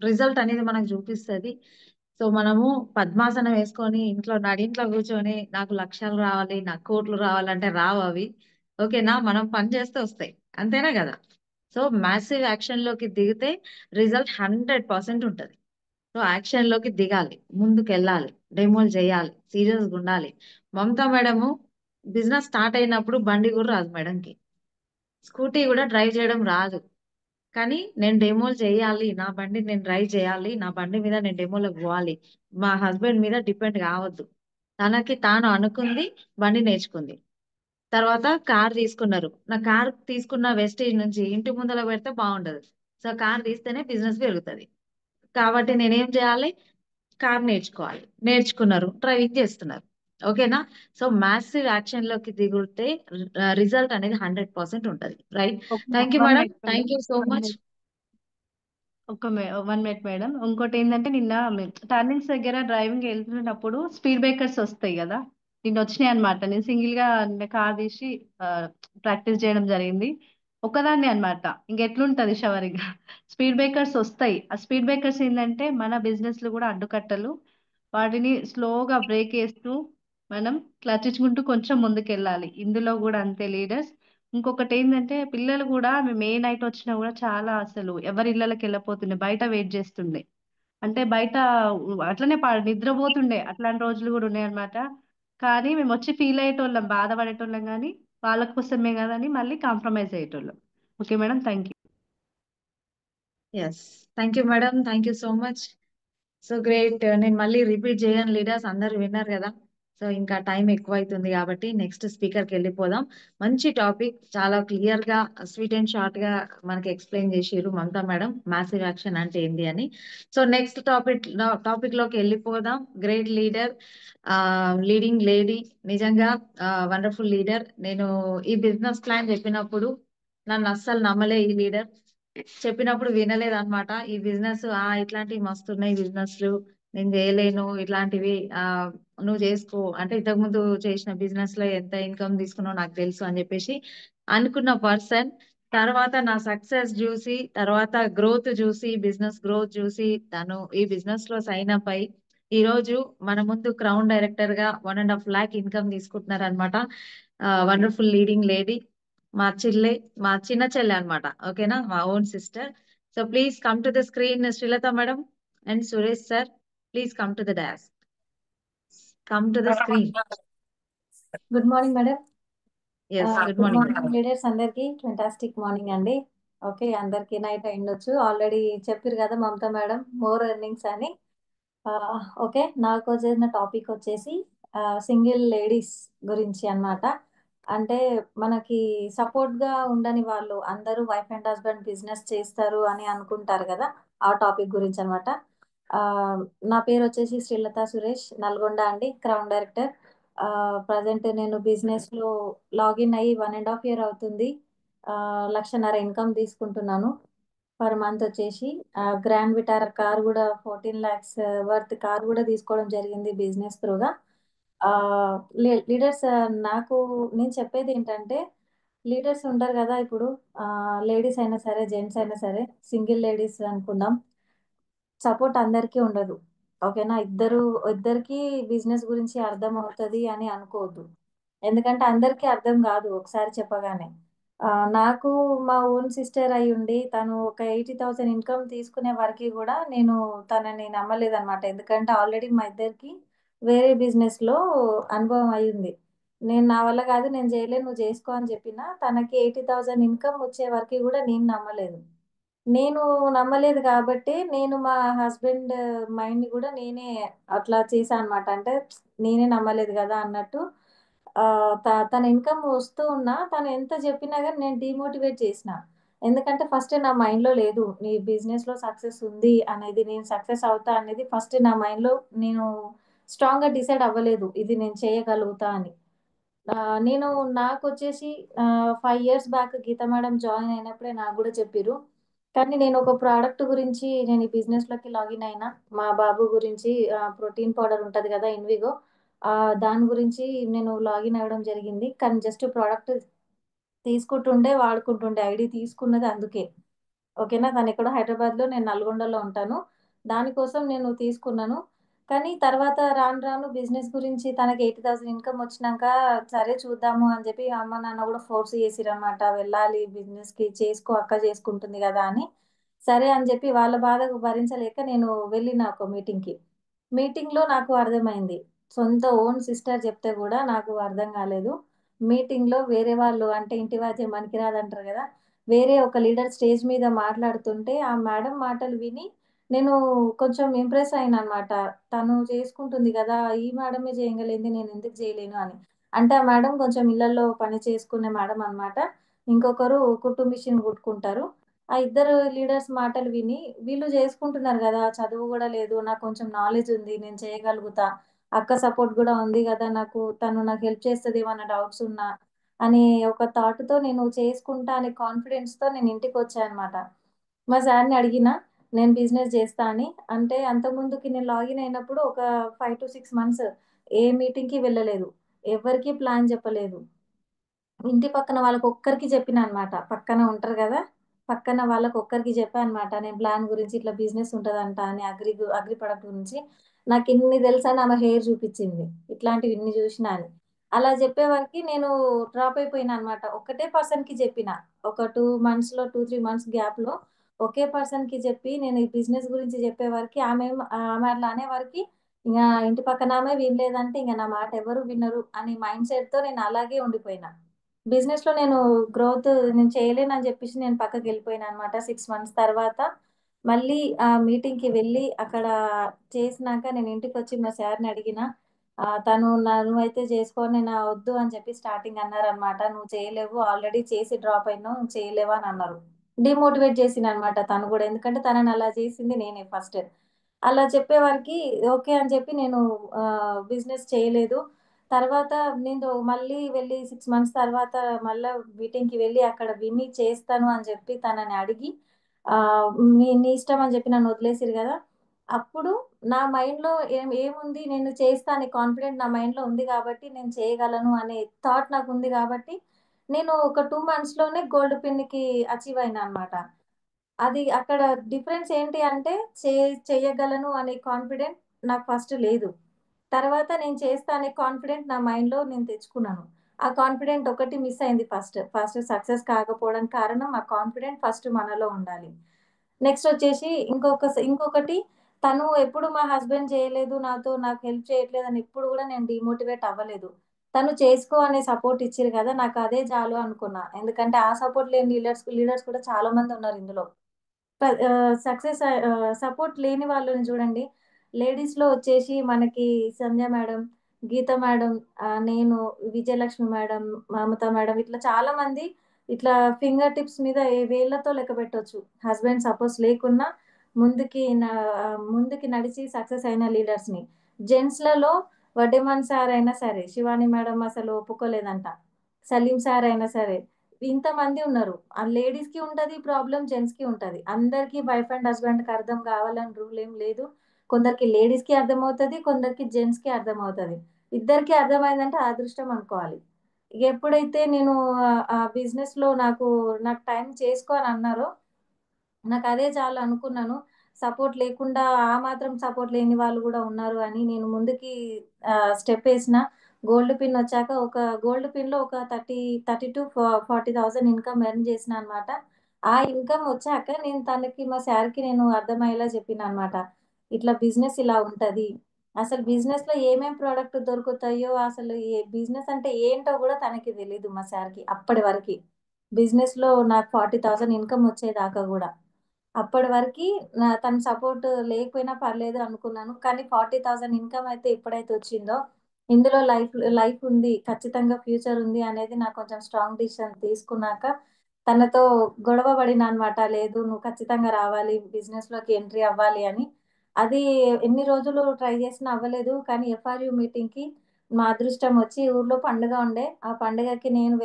రిజల్ట్ అనేది మనకు చూపిస్తుంది. సో మనము పద్మాసనం వేసుకొని ఇంట్లో నడింట్లో కూర్చొని నాకు లక్షలు రావాలి, నాకు కోట్లు రావాలంటే రావు అవి. ఓకేనా, మనం పని చేస్తే వస్తాయి, అంతేనా కదా. సో మ్యాసివ్ యాక్షన్ లోకి దిగితే రిజల్ట్ 100% ఉంటుంది. సో యాక్షన్ లోకి దిగాలి, ముందుకు వెళ్ళాలి, డెమోలు చేయాలి, సీరియస్ గా ఉండాలి. మమతా మేడము బిజినెస్ స్టార్ట్ అయినప్పుడు బండి కూడా రాదు మేడంకి, స్కూటీ కూడా డ్రైవ్ చేయడం రాదు. కానీ నేను డెమోలు చేయాలి, నా బండి నేను డ్రైవ్ చేయాలి, నా బండి మీద నేను డెమోలకు పోవాలి, మా హస్బెండ్ మీద డిపెండ్ కావద్దు. తనకి తాను అనుకుంది, బండి నేర్చుకుంది. తర్వాత కార్ తీసుకున్నారు. నా కార్ తీసుకున్న వెస్టేజ్ నుంచి ఇంటి ముందర పెడితే బాగుండదు. సో కార్ తీస్తేనే బిజినెస్ పెరుగుతుంది. కాబట్టి నేనేం చేయాలి, కార్ నేర్చుకోవాలి. నేర్చుకున్నారు, డ్రైవింగ్ చేస్తున్నారు. ఓకేనా. సో మ్యాసివ్ యాక్షన్ లోకి దిగుతే రిజల్ట్ అనేది 100% ఉంటుంది. రైట్. ఒక thank you one madam, minute madam, thank you so one much. Minute, ఒక 1 మినిట్ మేడం. ఇంకోటి ఏంటంటే నిన్న టర్నింగ్స్ దగ్గర డ్రైవింగ్ వెళ్తున్నప్పుడు స్పీడ్ బ్రేకర్స్ వస్తాయి కదా, నిన్న వచ్చినాయి అనమాట. నేను సింగిల్ గా కార్ తీసి ప్రాక్టీస్ చేయడం జరిగింది, ఒకదాన్ని అనమాట. ఇంకెట్లుంటది షవరింగ్ స్పీడ్ బ్రేకర్స్ వస్తాయి. ఆ స్పీడ్ బ్రేకర్స్ ఏంటంటే మన బిజినెస్ లో కూడా అడ్డుకట్టలు. వాటిని స్లోగా బ్రేక్ వేస్తూ మనం క్లచ్ ఇచ్చుకుంటూ కొంచెం ముందుకెళ్ళాలి. ఇందులో కూడా అంతే లీడర్స్. ఇంకొకటి ఏంటంటే పిల్లలు కూడా మేము ఏ నైట్ వచ్చినా కూడా చాలా అసలు ఎవరి ఇళ్ళకి వెళ్ళిపోతుండే, బయట వెయిట్ చేస్తుండే. అంటే బయట అట్లనే నిద్రపోతుండే, అట్లాంటి రోజులు కూడా ఉన్నాయన్నమాట. కానీ మేము వచ్చి ఫీల్ అయ్యేటోళ్ళం, బాధపడేటోళ్ళం, కానీ వాళ్ళ కోసమే కదా అని మళ్ళీ కాంప్రమైజ్ అయ్యేటోళ్ళం. Okay madam, thank you. Yes, thank you madam, thank you so much. So great. నేను మళ్ళీ రిపీట్ చేయను, లీడర్స్ అందరు విన్నారు కదా. సో ఇంకా టైం ఎక్కువ అవుతుంది కాబట్టి నెక్స్ట్ స్పీకర్కి వెళ్ళిపోదాం. మంచి టాపిక్, చాలా క్లియర్ గా స్వీట్ అండ్ షార్ట్ గా మనకి ఎక్స్ప్లెయిన్ చేసిర్రు మమతా మేడం, మ్యాసివ్ యాక్షన్ అంటే ఏంటి అని. సో నెక్స్ట్ టాపిక్ లోకి వెళ్ళిపోదాం. గ్రేట్ లీడర్, లీడింగ్ లేడీ, నిజంగా వండర్ఫుల్ లీడర్. నేను ఈ బిజినెస్ ప్లాన్ చెప్పినప్పుడు నన్ను అస్సలు నమ్మలే ఈ లీడర్. చెప్పినప్పుడు వినలేదు అనమాట. ఈ బిజినెస్ ఇట్లాంటివి మస్తున్నాయి బిజినెస్లు, నేను చేయలేను ఇట్లాంటివి, నువ్వు చేసుకో అంటే ఇంతకు ముందు చేసిన బిజినెస్ లో ఎంత ఇన్కమ్ తీసుకున్నావు నాకు తెలుసు అని చెప్పేసి అనుకున్న పర్సన్. తర్వాత నా సక్సెస్ చూసి, తర్వాత గ్రోత్ చూసి, బిజినెస్ గ్రోత్ చూసి తను ఈ బిజినెస్ లో సైన్ అప్ అయి ఈ రోజు మన ముందు క్రౌన్ డైరెక్టర్ గా 1.5 lakh ఇన్కమ్ తీసుకుంటున్నారు అనమాట. వండర్ఫుల్ లీడింగ్ లేడీ, మా చిన్న చెల్లె అనమాట. ఓకేనా, మా own sister. So please come to the screen Srilatha madam and Suresh sir, please come to the dash, come to the screen. Good morning madam. Yes, good good morning madam. Morning leaders అందరికి, fantastic morning అండి. Okay, అందరికి night అయిండొచ్చు. Already చెప్పారు కదా Mamata madam, more earnings అని. Okay, నాకు వచ్చేసిన topic వచ్చేసి సింగిల్ లేడీస్ గురించి అన్నమాట. అంటే మనకి సపోర్ట్ గా ఉండని వాళ్ళు అందరూ వైఫ్ అండ్ హస్బెండ్ బిజినెస్ చేస్తారు అని అనుకుంటారు కదా, ఆ టాపిక్ గురించి అన్నమాట. నా పేరు వచ్చేసి శ్రీలత సురేష్, నల్గొండ అండి, క్రౌన్ డైరెక్టర్. ప్రజెంట్ నేను బిజినెస్ లో లాగిన్ అయ్యి 1.5 year అవుతుంది. 1,00,000 ఇన్కమ్ తీసుకుంటున్నాను పర్ మంత్ వచ్చేసి. గ్రాండ్ విటారా కార్ కూడా 14 lakhs వర్త్ కార్ కూడా తీసుకోవడం జరిగింది బిజినెస్ త్రూగా. లీడర్స్, నాకు నేను చెప్పేది ఏంటంటే, లీడర్స్ ఉంటారు కదా ఇప్పుడు, లేడీస్ అయినా సరే జెంట్స్ అయినా సరే, సింగిల్ లేడీస్ అనుకుందాం, సపోర్ట్ అందరికీ ఉండదు. ఓకేనా, ఇద్దరికి బిజినెస్ గురించి అర్థం అవుతుంది అని అనుకోవద్దు. ఎందుకంటే అందరికీ అర్థం కాదు ఒకసారి చెప్పగానే. నాకు మా ఓన్ సిస్టర్ అయి ఉండి తను ఒక 80,000 ఇన్కమ్ తీసుకునే వరకు కూడా నేను తనని నమ్మలేదన్నమాట. ఎందుకంటే ఆల్రెడీ మా ఇద్దరికి వేరే బిజినెస్ లో అనుభవం అయ్యింది. నేను నా వల్ల కాదు, నేను చేయలేను, నువ్వు చేసుకో అని చెప్పిన తనకి 80,000 ఇన్కమ్ వచ్చే వరకు కూడా నేను నమ్మలేదు. నేను నమ్మలేదు కాబట్టి నేను మా హస్బెండ్ మైండ్ కూడా నేనే అట్లా చేశాను అనమాట. అంటే నేనే నమ్మలేదు కదా అన్నట్టు. తన ఇన్కమ్ వస్తూ ఉన్నా తను ఎంత చెప్పినా కానీ నేను డిమోటివేట్ చేసిన. ఎందుకంటే ఫస్ట్ నా మైండ్లో లేదు నీ బిజినెస్లో సక్సెస్ ఉంది అనేది, నేను సక్సెస్ అవుతా అనేది ఫస్ట్ నా మైండ్లో నేను స్ట్రాంగ్గా డిసైడ్ అవ్వలేదు ఇది నేను చేయగలుగుతా అని. నేను నాకు వచ్చేసి 5 years బ్యాక్ గీత మేడం జాయిన్ అయినప్పుడే నాకు కూడా చెప్పారు. కానీ నేను ఒక ప్రోడక్ట్ గురించి నేను ఈ బిజినెస్లోకి లాగిన్ అయినా, మా బాబు గురించి ప్రోటీన్ పౌడర్ ఉంటుంది కదా ఇన్విగో, దాని గురించి నేను లాగిన్ అవ్వడం జరిగింది. కానీ జస్ట్ ప్రోడక్ట్ తీసుకుంటుండే వాడుకుంటుండే ఐడి తీసుకున్నది అందుకే. ఓకేనా. తను ఎక్కడో హైదరాబాద్లో, నేను నల్గొండలో ఉంటాను. దానికోసం నేను తీసుకున్నాను. కానీ తర్వాత రాను రాను బిజినెస్ గురించి తనకి 80,000 ఇన్కమ్ వచ్చినాక సరే చూద్దాము అని చెప్పి అమ్మ నాన్న కూడా ఫోర్స్ చేసిరన్నమాట. వెళ్ళాలి బిజినెస్కి, చేసుకో అక్క చేసుకుంటుంది కదా అని. సరే అని చెప్పి వాళ్ళ బాధకు భరించలేక నేను వెళ్ళిన ఒక మీటింగ్కి. మీటింగ్లో నాకు అర్థమైంది, సొంత ఓన్ సిస్టర్ చెప్తే కూడా నాకు అర్థం కాలేదు. మీటింగ్లో వేరే వాళ్ళు, అంటే ఇంటి వాద్యం పనికిరాదంటారు కదా, వేరే ఒక లీడర్ స్టేజ్ మీద మాట్లాడుతుంటే ఆ మేడం మాటలు విని నేను కొంచెం ఇంప్రెస్ అయినా అనమాట. తను చేసుకుంటుంది కదా, ఈ మేడమే చేయగలిగింది, నేను ఎందుకు చేయలేను అని. అంటే ఆ మేడం కొంచెం ఇళ్లలో పని చేసుకునే మేడం అన్నమాట. ఇంకొకరు కుట్టు మిషన్ కుట్టుకుంటారు. ఆ ఇద్దరు లీడర్స్ మాటలు విని, వీళ్ళు చేసుకుంటున్నారు కదా, చదువు కూడా లేదు, నాకు కొంచెం నాలెడ్జ్ ఉంది, నేను చేయగలుగుతా, అక్క సపోర్ట్ కూడా ఉంది కదా నాకు, తను నాకు హెల్ప్ చేస్తుంది ఏమన్నా డౌట్స్ ఉన్నా అని ఒక థాట్‌తో నేను చేసుకుంటా అనే కాన్ఫిడెన్స్‌తో నేను ఇంటికి వచ్చానన్నమాట. మా సార్‌ని అడిగిన, నేను బిజినెస్ చేస్తా అని. అంటే అంతకుముందుకి నేను లాగిన్ అయినప్పుడు ఒక 5-6 మంత్స్ ఏ మీటింగ్‌కి వెళ్ళలేదు. ఎవరికీ ప్లాన్ చెప్పలేదు. ఇంటి పక్కన వాళ్ళకొక్కరికి చెప్పినా అనమాట. పక్కన ఉంటారు గదా, పక్కన వాళ్ళకొక్కరికి చెప్పా అనమాట. నేను ప్లాన్ గురించి ఇట్లా బిజినెస్ ఉంటదంట అని, అగ్రి ప్రొడక్ట్ గురించి. నాకిన్ని తెలుసని ఆమె హెయిర్ చూపిచ్చింది, ఇట్లాంటివి ఇన్ని జూషినా అని. అలా చెప్పేవరకి నేను డ్రాప్ అయిపోయినా అనమాట. ఒక్కటే పర్సన్‌కి చెప్పిన. ఒక 2 మంత్స్‌లో, 2-3 మంత్స్ గ్యాప్‌లో ఒకే పర్సన్‌కి చెప్పి నేను ఈ బిజినెస్ గురించి చెప్పేవరకి ఆమె అట్లా అనేవరకి ఇంగ ఇంటి పక్కనామె వినలేదంటే ఇంగ నా మాట ఎవరు వినరు అనే మైండ్ సెట్‌తో నేను అలాగే ఉండిపోయినా. బిజినెస్‌లో నేను గ్రోత్ నేను చేయలేనని జెప్పేసి నేను పక్కకెళ్ళిపోయాననమాట. 6 మంత్స్ తర్వాత మళ్ళీ ఆ మీటింగ్‌కి వెళ్ళి అక్కడ చేసినాక నేను ఇంటికొచ్చి మా సార్‌ని అడిగిన. తను "నువ్వైతే చేసుకో, నేను వద్దు" అని చెప్పి స్టార్టింగ్ అన్నారనమాట. "నువ్వు చేయలేవు, ఆల్రెడీ చేసి డ్రాప్ అయినావు, నువ్వు చేయలేవు" అని అన్నారు. డీమోటివేట్ చేసిందనమాట తను గూడా. ఎందుకంటే తనని అలా చేసింది నేనే ఫస్ట్. అలా చెప్పేవరకి ఓకే అని చెప్పి నేను బిజినెస్ చేయలేదు. తర్వాత నేను మళ్ళీ వెళ్ళి 6 మంత్స్ తర్వాత మళ్ళా మీటింగ్‌కి వెళ్ళి అక్కడ విని చేస్తాను అని చెప్పి తనని అడిగి, నీ ఇష్టం అని చెప్పి నన్ను వదిలేసిర్రు గదా. అప్పుడు నా మైండ్‌లో ఏముంది, నేను చేస్తా అనే కాన్ఫిడెంట్ నా మైండ్‌లో ఉంది గాబట్టి, నేను చేయగలను అనే థాట్ నాకుంది గాబట్టి, నేను ఒక 2 మంత్స్‌లోనే గోల్డ్ పిన్‌కి అచీవ్ అయినా అనమాట. అది అక్కడ డిఫరెన్స్ ఏంటి అంటే, చే చెయ్యగలను అనే కాన్ఫిడెంట్ నాకు ఫస్ట్ లేదు. తర్వాత నేను చేస్తా అనే కాన్ఫిడెంట్ నా మైండ్‌లో నేను తెచ్చుకున్నాను. ఆ కాన్ఫిడెంట్ ఒకటి మిస్ అయింది ఫస్ట్. ఫస్ట్ సక్సెస్ కాకపోవడానికి కారణం ఆ కాన్ఫిడెంట్ ఫస్ట్ మనలో ఉండాలి. నెక్స్ట్ వచ్చేసి ఇంకొకటి, తను ఎప్పుడు మా హస్బెండ్ చేయలేదు నాతో, నాకు హెల్ప్ చేయట్లేదని ఎప్పుడు గూడా నేను డీమోటివేట్ అవ్వలేదు. తను చేసుకో అనే సపోర్ట్ ఇచ్చిర్రు గదా, నాకు అదే చాలు అనుకున్నా. ఎందుకంటే ఆ సపోర్ట్ లేని లీడర్స్ కూడా చాలా మంది ఉన్నారు ఇందులో. సపోర్ట్ లేని వాళ్ళని చూడండి. లేడీస్‌లో వచ్చేసి మనకి సంధ్య మేడం, గీత మేడం, నేను, విజయలక్ష్మి మేడం, మమత మేడం, ఇట్లా చాలా మంది ఇట్లా ఫింగర్ టిప్స్ మీద వేళ్ళతో లెక్క పెట్టొచ్చు. హస్బెండ్ సపోర్ట్ లేకున్నా ముందుకి నడిచి సక్సెస్ అయిన లీడర్స్‌ని. జెంట్స్‌లలో వడ్డేమాన్ సార్ అయినా సరే, శివాని మేడం అసలు ఒప్పుకోలేదంట. సలీం సార్ అయినా సరే, ఇంతమంది ఉన్నారు. ఆ లేడీస్‌కి ఉంటది ప్రాబ్లమ్, జెంట్స్‌కి ఉంటది. అందరికీ వైఫ్ అండ్ హస్బెండ్‌కి అర్థం కావాలని రూల్ ఏం లేదు. కొందరికి లేడీస్‌కి అర్థమవుతది, కొందరికి జెంట్స్‌కి అర్థమవుతది. ఇద్దరికీ అర్థమైందంటే అదృష్టం అనుకోవాలి. ఎప్పుడైతే నేను ఆ బిజినెస్‌లో నాకు టైం చేసుకో అని అన్నారో, నాకదే చాలు అనుకున్నాను. సపోర్ట్ లేకుండా ఆ మాత్రం సపోర్ట్ లేని వాళ్ళు గూడా ఉన్నారు అని నేను ముందుకి స్టెప్పేసిన. గోల్డ్ పిన్ ఒచ్చాక ఒక గోల్డ్ పిన్‌లో ఒక 30,000-40,000 ఇన్‌కమ్ ఎర్న్ చేసినా అనమాట. ఆ ఇన్‌కమ్ ఒచ్చాక నేను మా సార్‌కి నేను అర్థమయ్యేలా చెప్పినా అనమాట. ఇట్లా బిజినెస్ ఇలా ఉంటది. అసలు బిజినెస్‌లో ఏమేం ప్రొడక్ట్ దొరుకుతాయో, అసలు బిజినెస్ అంటే ఏంటో గూడా తనకి తెలీదు మా సార్‌కి అప్పటి వరకి. బిజినెస్‌లో నాకు 40,000 ఇన్‌కమ్ ఒచ్చేదాకా గూడా. అప్పటి వరకి తన సపోర్ట్ లేకపోయినా పర్లేదు అనుకున్నాను. కానీ 40,000 ఇన్‌కమ్ అయితే ఎప్పుడైతే వచ్చిందో, ఇందులో లైఫ్ ఉంది, ఖచ్చితంగా ఫ్యూచర్ ఉంది అనేది నాకు కొంచెం స్ట్రాంగ్ డిసిషన్ తీసుకున్నాక, తనతో గొడవ పడినా అనమాట. లేదు, నువ్వు ఖచ్చితంగా రావాలి, బిజినెస్‌లోకి ఎంట్రీ అవ్వాలి అని. అది ఎన్ని రోజులు ట్రై చేసినా అవ్వలేదు. కానీ ఎఫ్ఆర్‌యూ మీటింగ్‌కి మా అదృష్టం వచ్చి ఊర్లో పండుగ ఉండే. ఆ పండుగకి నేను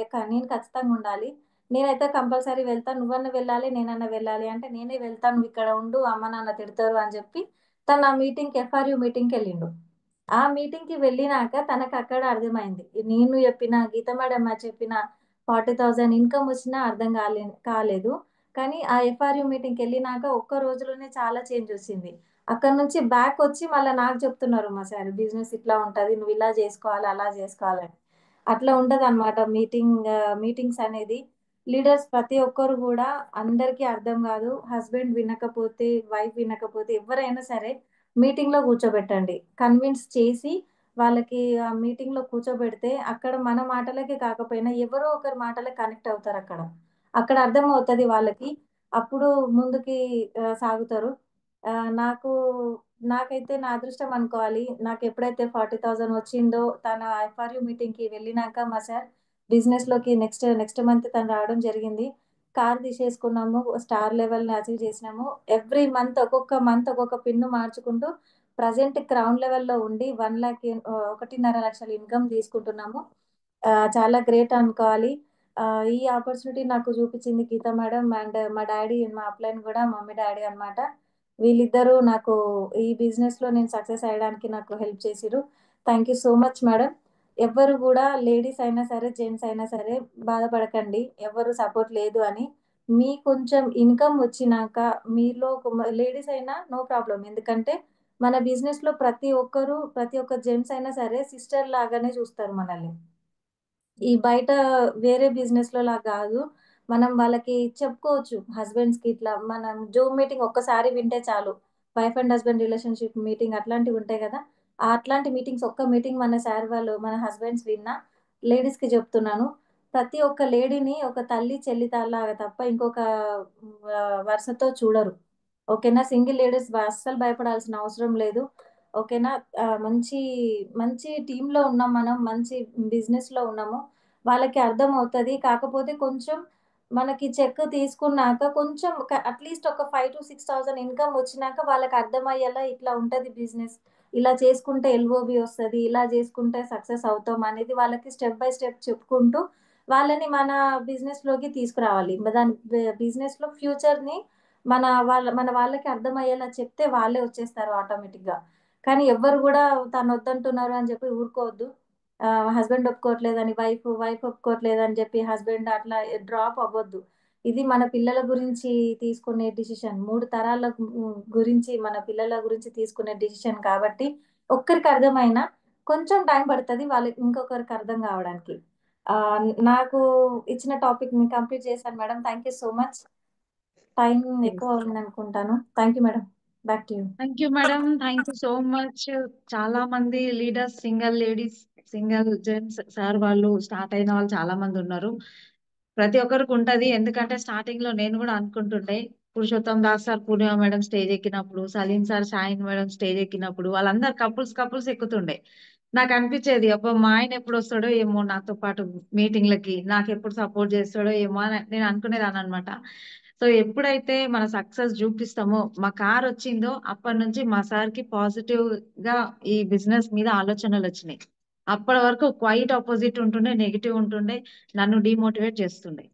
ఖచ్చితంగా ఉండాలి, నేనైతే కంపల్సరీ వెళ్తా, నువ్వన్నా వెళ్ళాలి, నేనన్నా వెళ్ళాలి అంటే, నేనే వెళ్తా, నువ్విక్కడ ఉండు, అమ్మ నాన్న తిడతారు అని చెప్పి తను ఆ మీటింగ్‌కి, ఎఫ్ఆర్‌యూ మీటింగ్‌కెళ్ళిండు. ఆ మీటింగ్‌కి వెళ్ళినాక తనకక్కడ అర్థమైంది. నేను చెప్పిన, గీత మేడమ్ చెప్పిన 40,000 ఇన్కమ్ వచ్చినా అర్థం కాలేదు. కానీ ఆ ఎఫ్ఆర్‌యూ మీటింగ్‌కి వెళ్ళినాక ఒక్క రోజులోనే చాలా చేంజ్ వచ్చింది. అక్కడి నుంచి బ్యాక్ వచ్చి మళ్ళా నాకు చెప్తున్నారు మా సార్, బిజినెస్ ఇట్లా ఉంటది. నువ్వు ఇలా చేసుకోవాలి, అలా చేసుకోవాలని. అట్లా ఉంటదన్నమాట మీటింగ్స్ అనేది. లీడర్స్ ప్రతి ఒక్కరు కూడా అందరికీ అర్థం కాదు. హస్బెండ్ వినకపోతే, వైఫ్ వినకపోతే ఎవరైనా సరే మీటింగ్‌లో కూర్చోబెట్టండి. కన్విన్స్ చేసి వాళ్ళకి ఆ మీటింగ్‌లో కూర్చోబెడితే అక్కడ మన మాటలకే కాకపోయినా ఎవరో ఒకరి మాటలకి కనెక్ట్ అవుతారక్కడ. అక్కడ అర్థమవుతది వాళ్ళకి. అప్పుడు ముందుకి సాగుతారు. నాకు నాకైతే నా అదృష్టం అనుకోవాలి. నాకెప్పుడైతే 40,000 వచ్చిందో తన ఎఫ్ఆర్‌యూ మీటింగ్‌కి వెళ్ళినాక మా సార్ బిజినెస్‌లోకి నెక్స్ట్ మంత్ తను రావడం జరిగింది. కార్ తీసేసుకున్నాము. స్టార్ లెవెల్‌ని అచీవ్ చేసినాము. ఎవ్రీ మంత్ ఒక్కొక్క పిన్ మార్చుకుంటూ ప్రెజెంట్ క్రౌన్ లెవెల్‌లో ఉండి 1,50,000 లక్షల ఇన్కమ్ తీసుకుంటున్నాము. చాలా గ్రేట్ అనుకోవాలి. ఈ ఆపర్చునిటీ నాకు చూపించింది గీతా మేడం అండ్ మా డ్యాడీ, మా అప్‌లైన్ కూడా మమ్మీ, డ్యాడీ అన్నమాట. వీళ్ళిద్దరూ నాకు ఈ బిజినెస్‌లో నేను సక్సెస్ అయ్యడానికి నాకు హెల్ప్ చేసిర్రు. Thank you so much madam. ఎవ్వరు కూడా లేడీస్ అయినా సరే, జెంట్స్ అయినా సరే బాధపడకండి. ఎవరు సపోర్ట్ లేదు అని. మీ కొంచెం ఇన్కమ్ వచ్చినాక మీలో లేడీస్ అయినా నో ప్రాబ్లమ్. ఎందుకంటే మన బిజినెస్‌లో ప్రతి ఒక్క జెంట్స్ అయినా సరే సిస్టర్ లాగానే చూస్తారు మనల్ని. ఈ బయట వేరే బిజినెస్‌లో లాగా గాదు. మనం వాళ్ళకి చెప్పుకోవచ్చు హస్బెండ్స్‌కి ఇట్లా మనం జూమ్ మీటింగ్ ఒక్కసారి వింటే చాలు. Wife and husband relationship meeting అట్లాంటివి ఉంటాయి గదా! అట్లాంటి మీటింగ్స్ ఒక్క మీటింగ్ మన సార్ వాళ్ళు మన హస్బెండ్స్ విన్నా లేడీస్‌కి చెప్తున్నాను. ప్రతి ఒక్క లేడీని ఒక తల్లి, చెల్లిలాగా తప్ప ఇంకొక వరుసతో చూడరు. ఓకేనా? సింగిల్ లేడీస్ అస్సలు భయపడాల్సిన అవసరం లేదు. ఓకేనా? మంచి టీమ్‌లో ఉన్నాం మనం. మంచి బిజినెస్‌లో ఉన్నాము. వాళ్ళకి అర్థమవుతది. కాకపోతే కొంచెం మనకి చెక్ తీసుకున్నాక కొంచెం అట్‌లీస్ట్ ఒక 5,000-6,000 ఇన్కమ్ వచ్చినాక వాళ్ళకి అర్థమయ్యేలా ఇట్లా ఉంటది బిజినెస్. ఇలా చేసుకుంటే ఎల్ఓబి వస్తది. ఇలా చేసుకుంటే సక్సెస్ అవుతాం అనేది వాళ్ళకి స్టెప్ బై స్టెప్ చెప్పుకుంటూ వాళ్ళని మన బిజినెస్‌లోకి తీసుకురావాలి. దాని బిజినెస్‌లో ఫ్యూచర్‌ని మన వాళ్ళకి అర్థమయ్యేలా చెప్తే వాళ్ళే వచ్చేస్తారు ఆటోమేటిక్‌గా. కానీ ఎవ్వరు గూడా తనొద్దంటున్నారు అని చెప్పి ఊరుకోవద్దు. హస్బెండ్ ఒప్పుకోవట్లేదని వైఫ్ ఒప్పుకోవట్లేదని చెప్పి హస్బెండ్ అట్లా డ్రాప్ అవ్వొద్దు. ఇది మన పిల్లల గురించి తీసుకునే డిసిషన్. 3 తరాల గురించి మన పిల్లల గురించి తీసుకునే డిసిషన్ కాబట్టి ఒక్కరికి అర్థమైనా కొంచెం టైం పడతది వాళ్ళకి ఇంకొకరికి అర్థం కావడానికి. నాకు ఇచ్చిన టాపిక్‌ని కంప్లీట్ చేశాను madam. Thank you so much. Time ఎక్కువ అయిందనుకుంటాను. Thank you madam. Back to you. Thank you madam. Thank you so much. చాలా మంది leaders, single ladies, single gents, sir వాళ్ళు స్టార్ట్ అయిన వాళ్ళు చాలా మంది ఉన్నారు. ప్రతి ఒక్కరికి ఉంటది. ఎందుకంటే స్టార్టింగ్ లో నేను కూడా అనుకుంటుండే, Purushottam Das sir, Purnima madam stage ఎక్కినప్పుడు, Salim sir, Shahin madam stage ఎక్కినప్పుడు వాళ్ళందరు కపుల్స్ ఎక్కుతుండే. నాకు అనిపించేది అబ్బా మా ఆయన ఎప్పుడు వస్తాడో ఏమో నాతో పాటు మీటింగ్లకి, నాకు ఎప్పుడు సపోర్ట్ చేస్తాడో ఏమో అని నేను అనుకునేదాన్ని అనమాట. సో ఎప్పుడైతే మన సక్సెస్ చూపిస్తామో, మా కార్ వచ్చిందో అప్పటి నుంచి మా సార్ కి పాజిటివ్ గా ఈ బిజినెస్ మీద ఆలోచనలు వచ్చినాయి. అప్పటి వరకు క్వైట్ ఆపోజిట్ ఉంటుండే, నెగిటివ్ ఉంటుండే, నన్ను డిమోటివేట్ చేస్తుండే.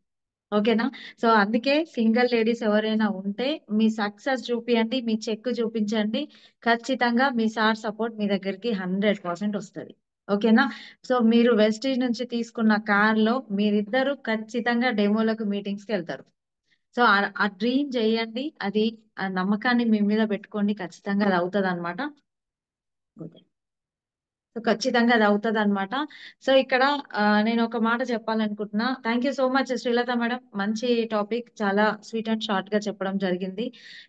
ఓకేనా? సో అందుకే సింగిల్ లేడీస్ ఎవరైనా ఉంటే మీ సక్సెస్ చూపియండి, మీ చెక్ చూపించండి. ఖచ్చితంగా మీ సార్ సపోర్ట్ మీ దగ్గరికి 100% వస్తుంది. ఓకేనా? సో మీరు వెస్టీజ్ నుంచి తీసుకున్న కార్ లో మీరిద్దరు ఖచ్చితంగా డెమోలకు మీటింగ్స్ కి వెళ్తారు. సో ఆ డ్రీమ్ చేయండి. అది ఆ నమ్మకాన్ని మీ మీద పెట్టుకోండి. ఖచ్చితంగా అది అవుతుంది అనమాట. సో ఖచ్చితంగా అది అవుతుంది అనమాట. సో ఇక్కడ నేను ఒక మాట చెప్పాలనుకుంటున్నా. Thank you so much Srilatha madam. మంచి టాపిక్, చాలా స్వీట్ అండ్ షార్ట్ గా చెప్పడం జరిగింది.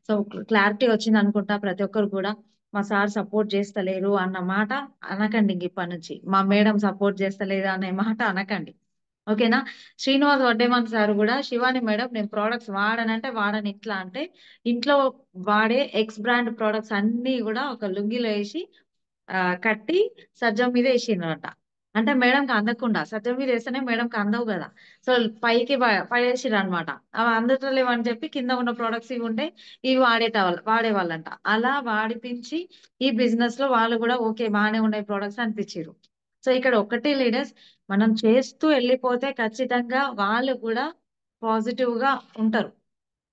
సో క్లారిటీ వచ్చింది అనుకుంటా ప్రతి ఒక్కరు కూడా. మా సార్ సపోర్ట్ చేస్తలేరు అన్న మాట అనకండి. ఇంక ఇప్పటి నుంచి మా మేడం సపోర్ట్ చేస్తలేదు అనే మాట అనకండి. ఓకేనా? శ్రీనివాస్ వడ్డేమన్ సార్ కూడా, శివాని మేడం నేను ప్రోడక్ట్స్ వాడనంటే వాడని, ఇట్లా అంటే ఇంట్లో వాడే ఎక్స్ బ్రాండ్ ప్రోడక్ట్స్ అన్ని కూడా ఒక లుంగిలో వేసి కట్టి సజ్జం మీద వేసిండ్రట. అంటే మేడంకి అందకుండా, సజ్జం మీద వేస్తేనే మేడంకి అందవు కదా. సో పైకి పడేసిర్రు అనమాట. అవి అందట్లేవని చెప్పి కింద ఉన్న ప్రొడక్ట్స్ ఇవి ఉంటే ఇవి వాడేవాళ్ళంట. అలా వాడిపించి ఈ బిజినెస్ లో వాళ్ళు కూడా ఓకే బాగానే ఉన్నాయి ప్రొడక్ట్స్ అనిపించారు. సో ఇక్కడ ఒకటే లీడర్స్, మనం చేస్తూ వెళ్ళిపోతే ఖచ్చితంగా వాళ్ళు కూడా పాజిటివ్ గా ఉంటారు.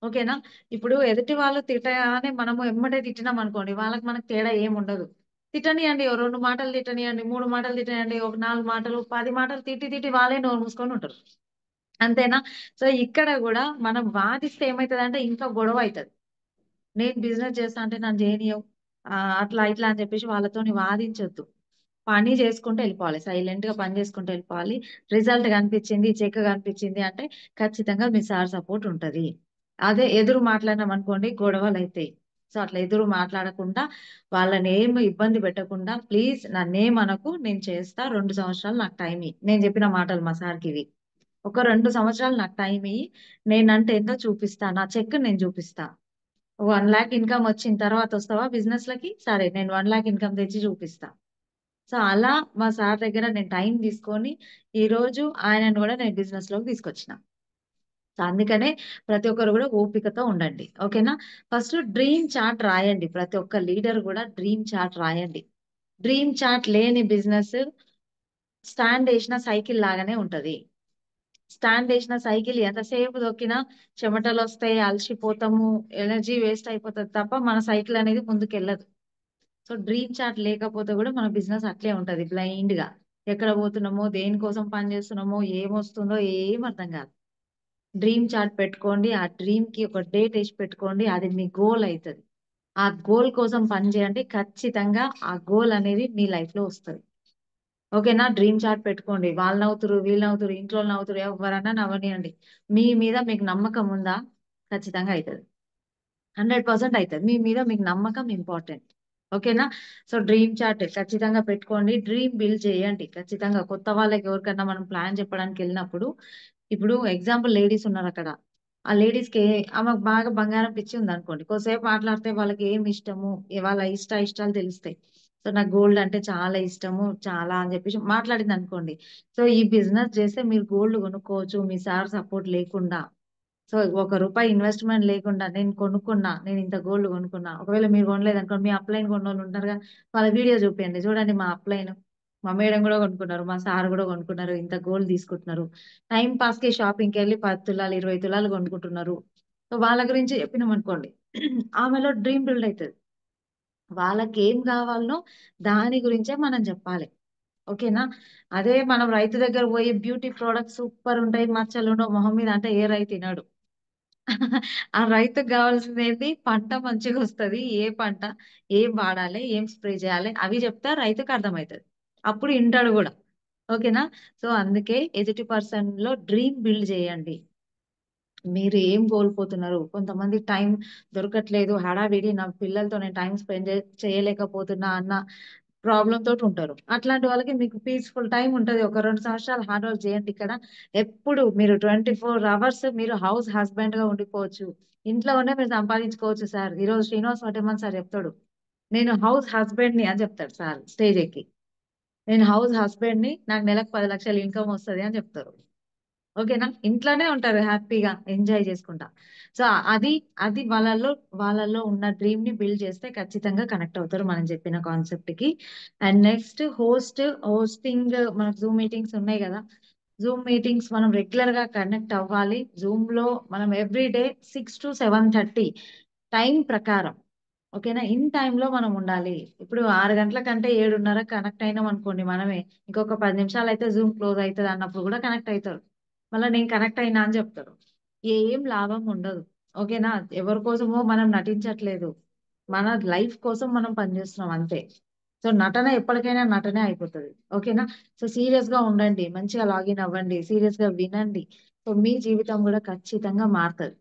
ఓకేనా? ఇప్పుడు ఎదుటి వాళ్ళు తిట్టగానే మనము ఎమ్మటే తిట్టినాం అనుకోండి, వాళ్ళకి మనకు తేడా ఏమి ఉండదు. తిట్టనియండి, ఓ 2 మాటలు తిట్టనియండి, 3 మాటలు తిట్టనియండి, ఒక 4 మాటలు, 10 మాటలు తిట్టి వాళ్ళే నోరు మూసుకొని ఉంటారు. అంతేనా? సో ఇక్కడ కూడా మనం వాదిస్తే ఏమైతదంటే ఇంకా గొడవ అవుతుంది. నేను బిజినెస్ చేస్తా అంటే నన్ను చేయనియవు, అట్లా ఇట్లా అని చెప్పేసి వాళ్ళతోని వాదించొద్దు. పని చేసుకుంటూ వెళ్ళిపోవాలి, సైలెంట్ గా పని చేసుకుంటూ వెళ్ళిపోవాలి. రిజల్ట్ కనిపించింది, చెక్ కనిపించింది అంటే ఖచ్చితంగా మీ సార్ సపోర్ట్ ఉంటది. అదే ఎదురు మాట్లాడినాం అనుకోండి గొడవలు అవుతాయి. సో అట్లా ఎదురు మాట్లాడకుండా, వాళ్ళని ఏం ఇబ్బంది పెట్టకుండా, ప్లీజ్ నన్నేమనకు, నేను చేస్తా, 2 సంవత్సరాలు నాకు టైం ఇయ్యి. నేను చెప్పిన మాటలు మా సార్కి ఇవి. ఒక 2 సంవత్సరాలు నాకు టైం ఇయ్యి, నేనంటే ఏంటో చూపిస్తా, నా చెక్ నేను చూపిస్తా. 1 lakh ఇన్కమ్ వచ్చిన తర్వాత వస్తావా బిజినెస్ లకి, సరే నేను 1 lakh ఇన్కమ్ తెచ్చి చూపిస్తా. సో అలా మా సార్ దగ్గర నేను టైం తీసుకొని ఈ రోజు ఆయనను కూడా నేను బిజినెస్ లోకి తీసుకొచ్చిన. సో అందుకనే ప్రతి ఒక్కరు కూడా ఓపికతో ఉండండి. ఓకేనా? ఫస్ట్ డ్రీమ్ చార్ట్ రాయండి. ప్రతి ఒక్క లీడర్ కూడా డ్రీమ్ చార్ట్ రాయండి. డ్రీమ్ చార్ట్ లేని బిజినెస్ స్టాండ్ వేసిన సైకిల్ లాగానే ఉంటది. స్టాండ్ వేసిన సైకిల్ ఎంతసేపు దొక్కినా చెమటలు వస్తాయి, అలసిపోతాము, ఎనర్జీ వేస్ట్ అయిపోతుంది తప్ప మన సైకిల్ అనేది ముందుకెళ్ళదు. సో డ్రీమ్ చార్ట్ లేకపోతే కూడా మన బిజినెస్ అట్లే ఉంటది, బ్లైండ్ గా. ఎక్కడ పోతున్నామో, దేనికోసం పని చేస్తున్నామో, ఏమొస్తుందో ఏం అర్థం కాదు. డ్రీమ్ చార్ట్ పెట్టుకోండి, ఆ డ్రీమ్ కి ఒక డేట్ వేసి పెట్టుకోండి, అది మీ గోల్ అవుతుంది. ఆ గోల్ కోసం పని చేయండి, ఖచ్చితంగా ఆ గోల్ అనేది మీ లైఫ్ లో వస్తుంది. ఓకేనా? డ్రీమ్ చార్ట్ పెట్టుకోండి. వాళ్ళు నవ్వుతురు, వీళ్ళు నవ్వుతురు, ఇంట్లో నవ్వుతురు, ఎవరన్నా నవ్వనియండి. మీ మీద మీకు నమ్మకం ఉందా? ఖచ్చితంగా అవుతుంది. 100% అవుతుంది. మీ మీద మీకు నమ్మకం ఇంపార్టెంట్. ఓకేనా? సో డ్రీమ్ చార్ట్ ఖచ్చితంగా పెట్టుకోండి, డ్రీమ్ బిల్డ్ చేయండి. ఖచ్చితంగా కొత్త వాళ్ళకి ఎవరికన్నా మనం ప్లాన్ చెప్పడానికి వెళ్ళినప్పుడు, ఇప్పుడు ఎగ్జాంపుల్ లేడీస్ ఉన్నారు అక్కడ, ఆ లేడీస్ కి ఆమెకు బాగా బంగారం పిచ్చి ఉంది అనుకోండి, కొద్దిసేపు మాట్లాడితే వాళ్ళకి ఏం ఇష్టము, వాళ్ళ ఇష్టాలు తెలుస్తాయి. సో నాకు గోల్డ్ అంటే చాలా ఇష్టము, చాలా అని చెప్పేసి మాట్లాడింది అనుకోండి. సో ఈ బిజినెస్ చేస్తే మీరు గోల్డ్ కొనుక్కోవచ్చు మీ సార్ సపోర్ట్ లేకుండా. సో ₹1 ఇన్వెస్ట్మెంట్ లేకుండా నేను కొనుక్కున్నా, నేను ఇంత గోల్డ్ కొనుక్కున్నా. ఒకవేళ మీరు కొనలేదు అనుకోండి, మీ అప్లైన్ కొన్న వాళ్ళు ఉంటారుగా, వాళ్ళ వీడియో చూపించండి, చూడండి మా అప్లైన్, మా మేడం కూడా కొనుక్కున్నారు, మా సార్ కూడా కొనుక్కున్నారు, ఇంత గోల్డ్ తీసుకుంటున్నారు. టైం పాస్ కి షాపింగ్కి వెళ్ళి 10 తులాలు 20 తులాలు కొనుక్కుంటున్నారు. సో వాళ్ళ గురించి చెప్పినాం అనుకోండి, ఆమెలో డ్రీమ్ బిల్డ్ అవుతుంది. వాళ్ళకి ఏం కావాలనో దాని గురించే మనం చెప్పాలి. ఓకేనా? అదే మనం రైతు దగ్గర పోయి బ్యూటీ ప్రోడక్ట్స్ సూపర్ ఉంటాయి, మచ్చలు ఉండవు మొహం మీద అంటే ఏ రైతు తినడు. ఆ రైతుకు కావాల్సింది ఏంటి? పంట మంచిగా వస్తది, ఏ పంట, ఏం వాడాలి, ఏం స్ప్రే చేయాలి, అవి చెప్తే రైతుకు అర్థమవుతుంది. అప్పుడు వింటాడు కూడా. ఓకేనా? సో అందుకే ఎదుటి పర్సన్ లో డ్రీమ్ బిల్డ్ చేయండి. మీరు ఏం కోల్పోతున్నారు? కొంతమంది టైం దొరకట్లేదు, హడావిడి, నా పిల్లలతో నేను టైం స్పెండ్ చేయలేకపోతున్నా అన్న ప్రాబ్లం తోటి ఉంటారు. అట్లాంటి వాళ్ళకి మీకు పీస్ఫుల్ టైం ఉంటది. ఒక 2 సంవత్సరాలు హార్డ్ వర్క్ చేయండి. ఇక్కడ ఎప్పుడు మీరు 24 hours మీరు హౌస్ హస్బెండ్ గా ఉండిపోవచ్చు. ఇంట్లో ఉండే మీరు సంపాదించుకోవచ్చు సార్. ఈ రోజు శ్రీనివాస్ వడ్డేమన్ సార్ చెప్తాడు, నేను హౌస్ హస్బెండ్ ని అని చెప్తాడు సార్ స్టేజ్ ఎక్కి. నేను హౌస్ హస్బెండ్ ని, నాకు నెలకు 10 లక్షలు ఇన్కమ్ వస్తది అని చెప్తారు. ఓకేనా? ఇంట్లోనే ఉంటారు హ్యాపీగా ఎంజాయ్ చేసుకుంటా. సో అది అది వాళ్ళల్లో ఉన్న డ్రీమ్ ని బిల్డ్ చేస్తే ఖచ్చితంగా కనెక్ట్ అవుతారు మనం చెప్పిన కాన్సెప్ట్ కి. అండ్ నెక్స్ట్ హోస్టింగ్, మనకు జూమ్ మీటింగ్స్ ఉన్నాయి కదా, జూమ్ మీటింగ్స్ మనం రెగ్యులర్ గా కనెక్ట్ అవ్వాలి. జూమ్ లో మనం ఎవ్రీ డే 6 to 7:30 టైం ప్రకారం, ఓకేనా, ఇన్ టైమ్ లో మనం ఉండాలి. ఇప్పుడు 6 గంటల కంటే 7:30 కనెక్ట్ అయినాం అనుకోండి మనమే, ఇంకొక 10 నిమిషాలు అయితే జూమ్ క్లోజ్ అవుతుంది అన్నప్పుడు కూడా కనెక్ట్ అవుతారు. మళ్ళీ నేను కనెక్ట్ అయినా అని చెప్తారు. ఏం లాభం ఉండదు. ఓకేనా? ఎవరి కోసమో మనం నటించట్లేదు, మన లైఫ్ కోసం మనం పనిచేస్తున్నాం అంతే. సో నటన ఎప్పటికైనా నటనే అయిపోతుంది. ఓకేనా? సో సీరియస్ గా ఉండండి, మంచిగా లాగిన్ అవ్వండి, సీరియస్ గా వినండి. సో మీ జీవితం కూడా ఖచ్చితంగా మారుతుంది.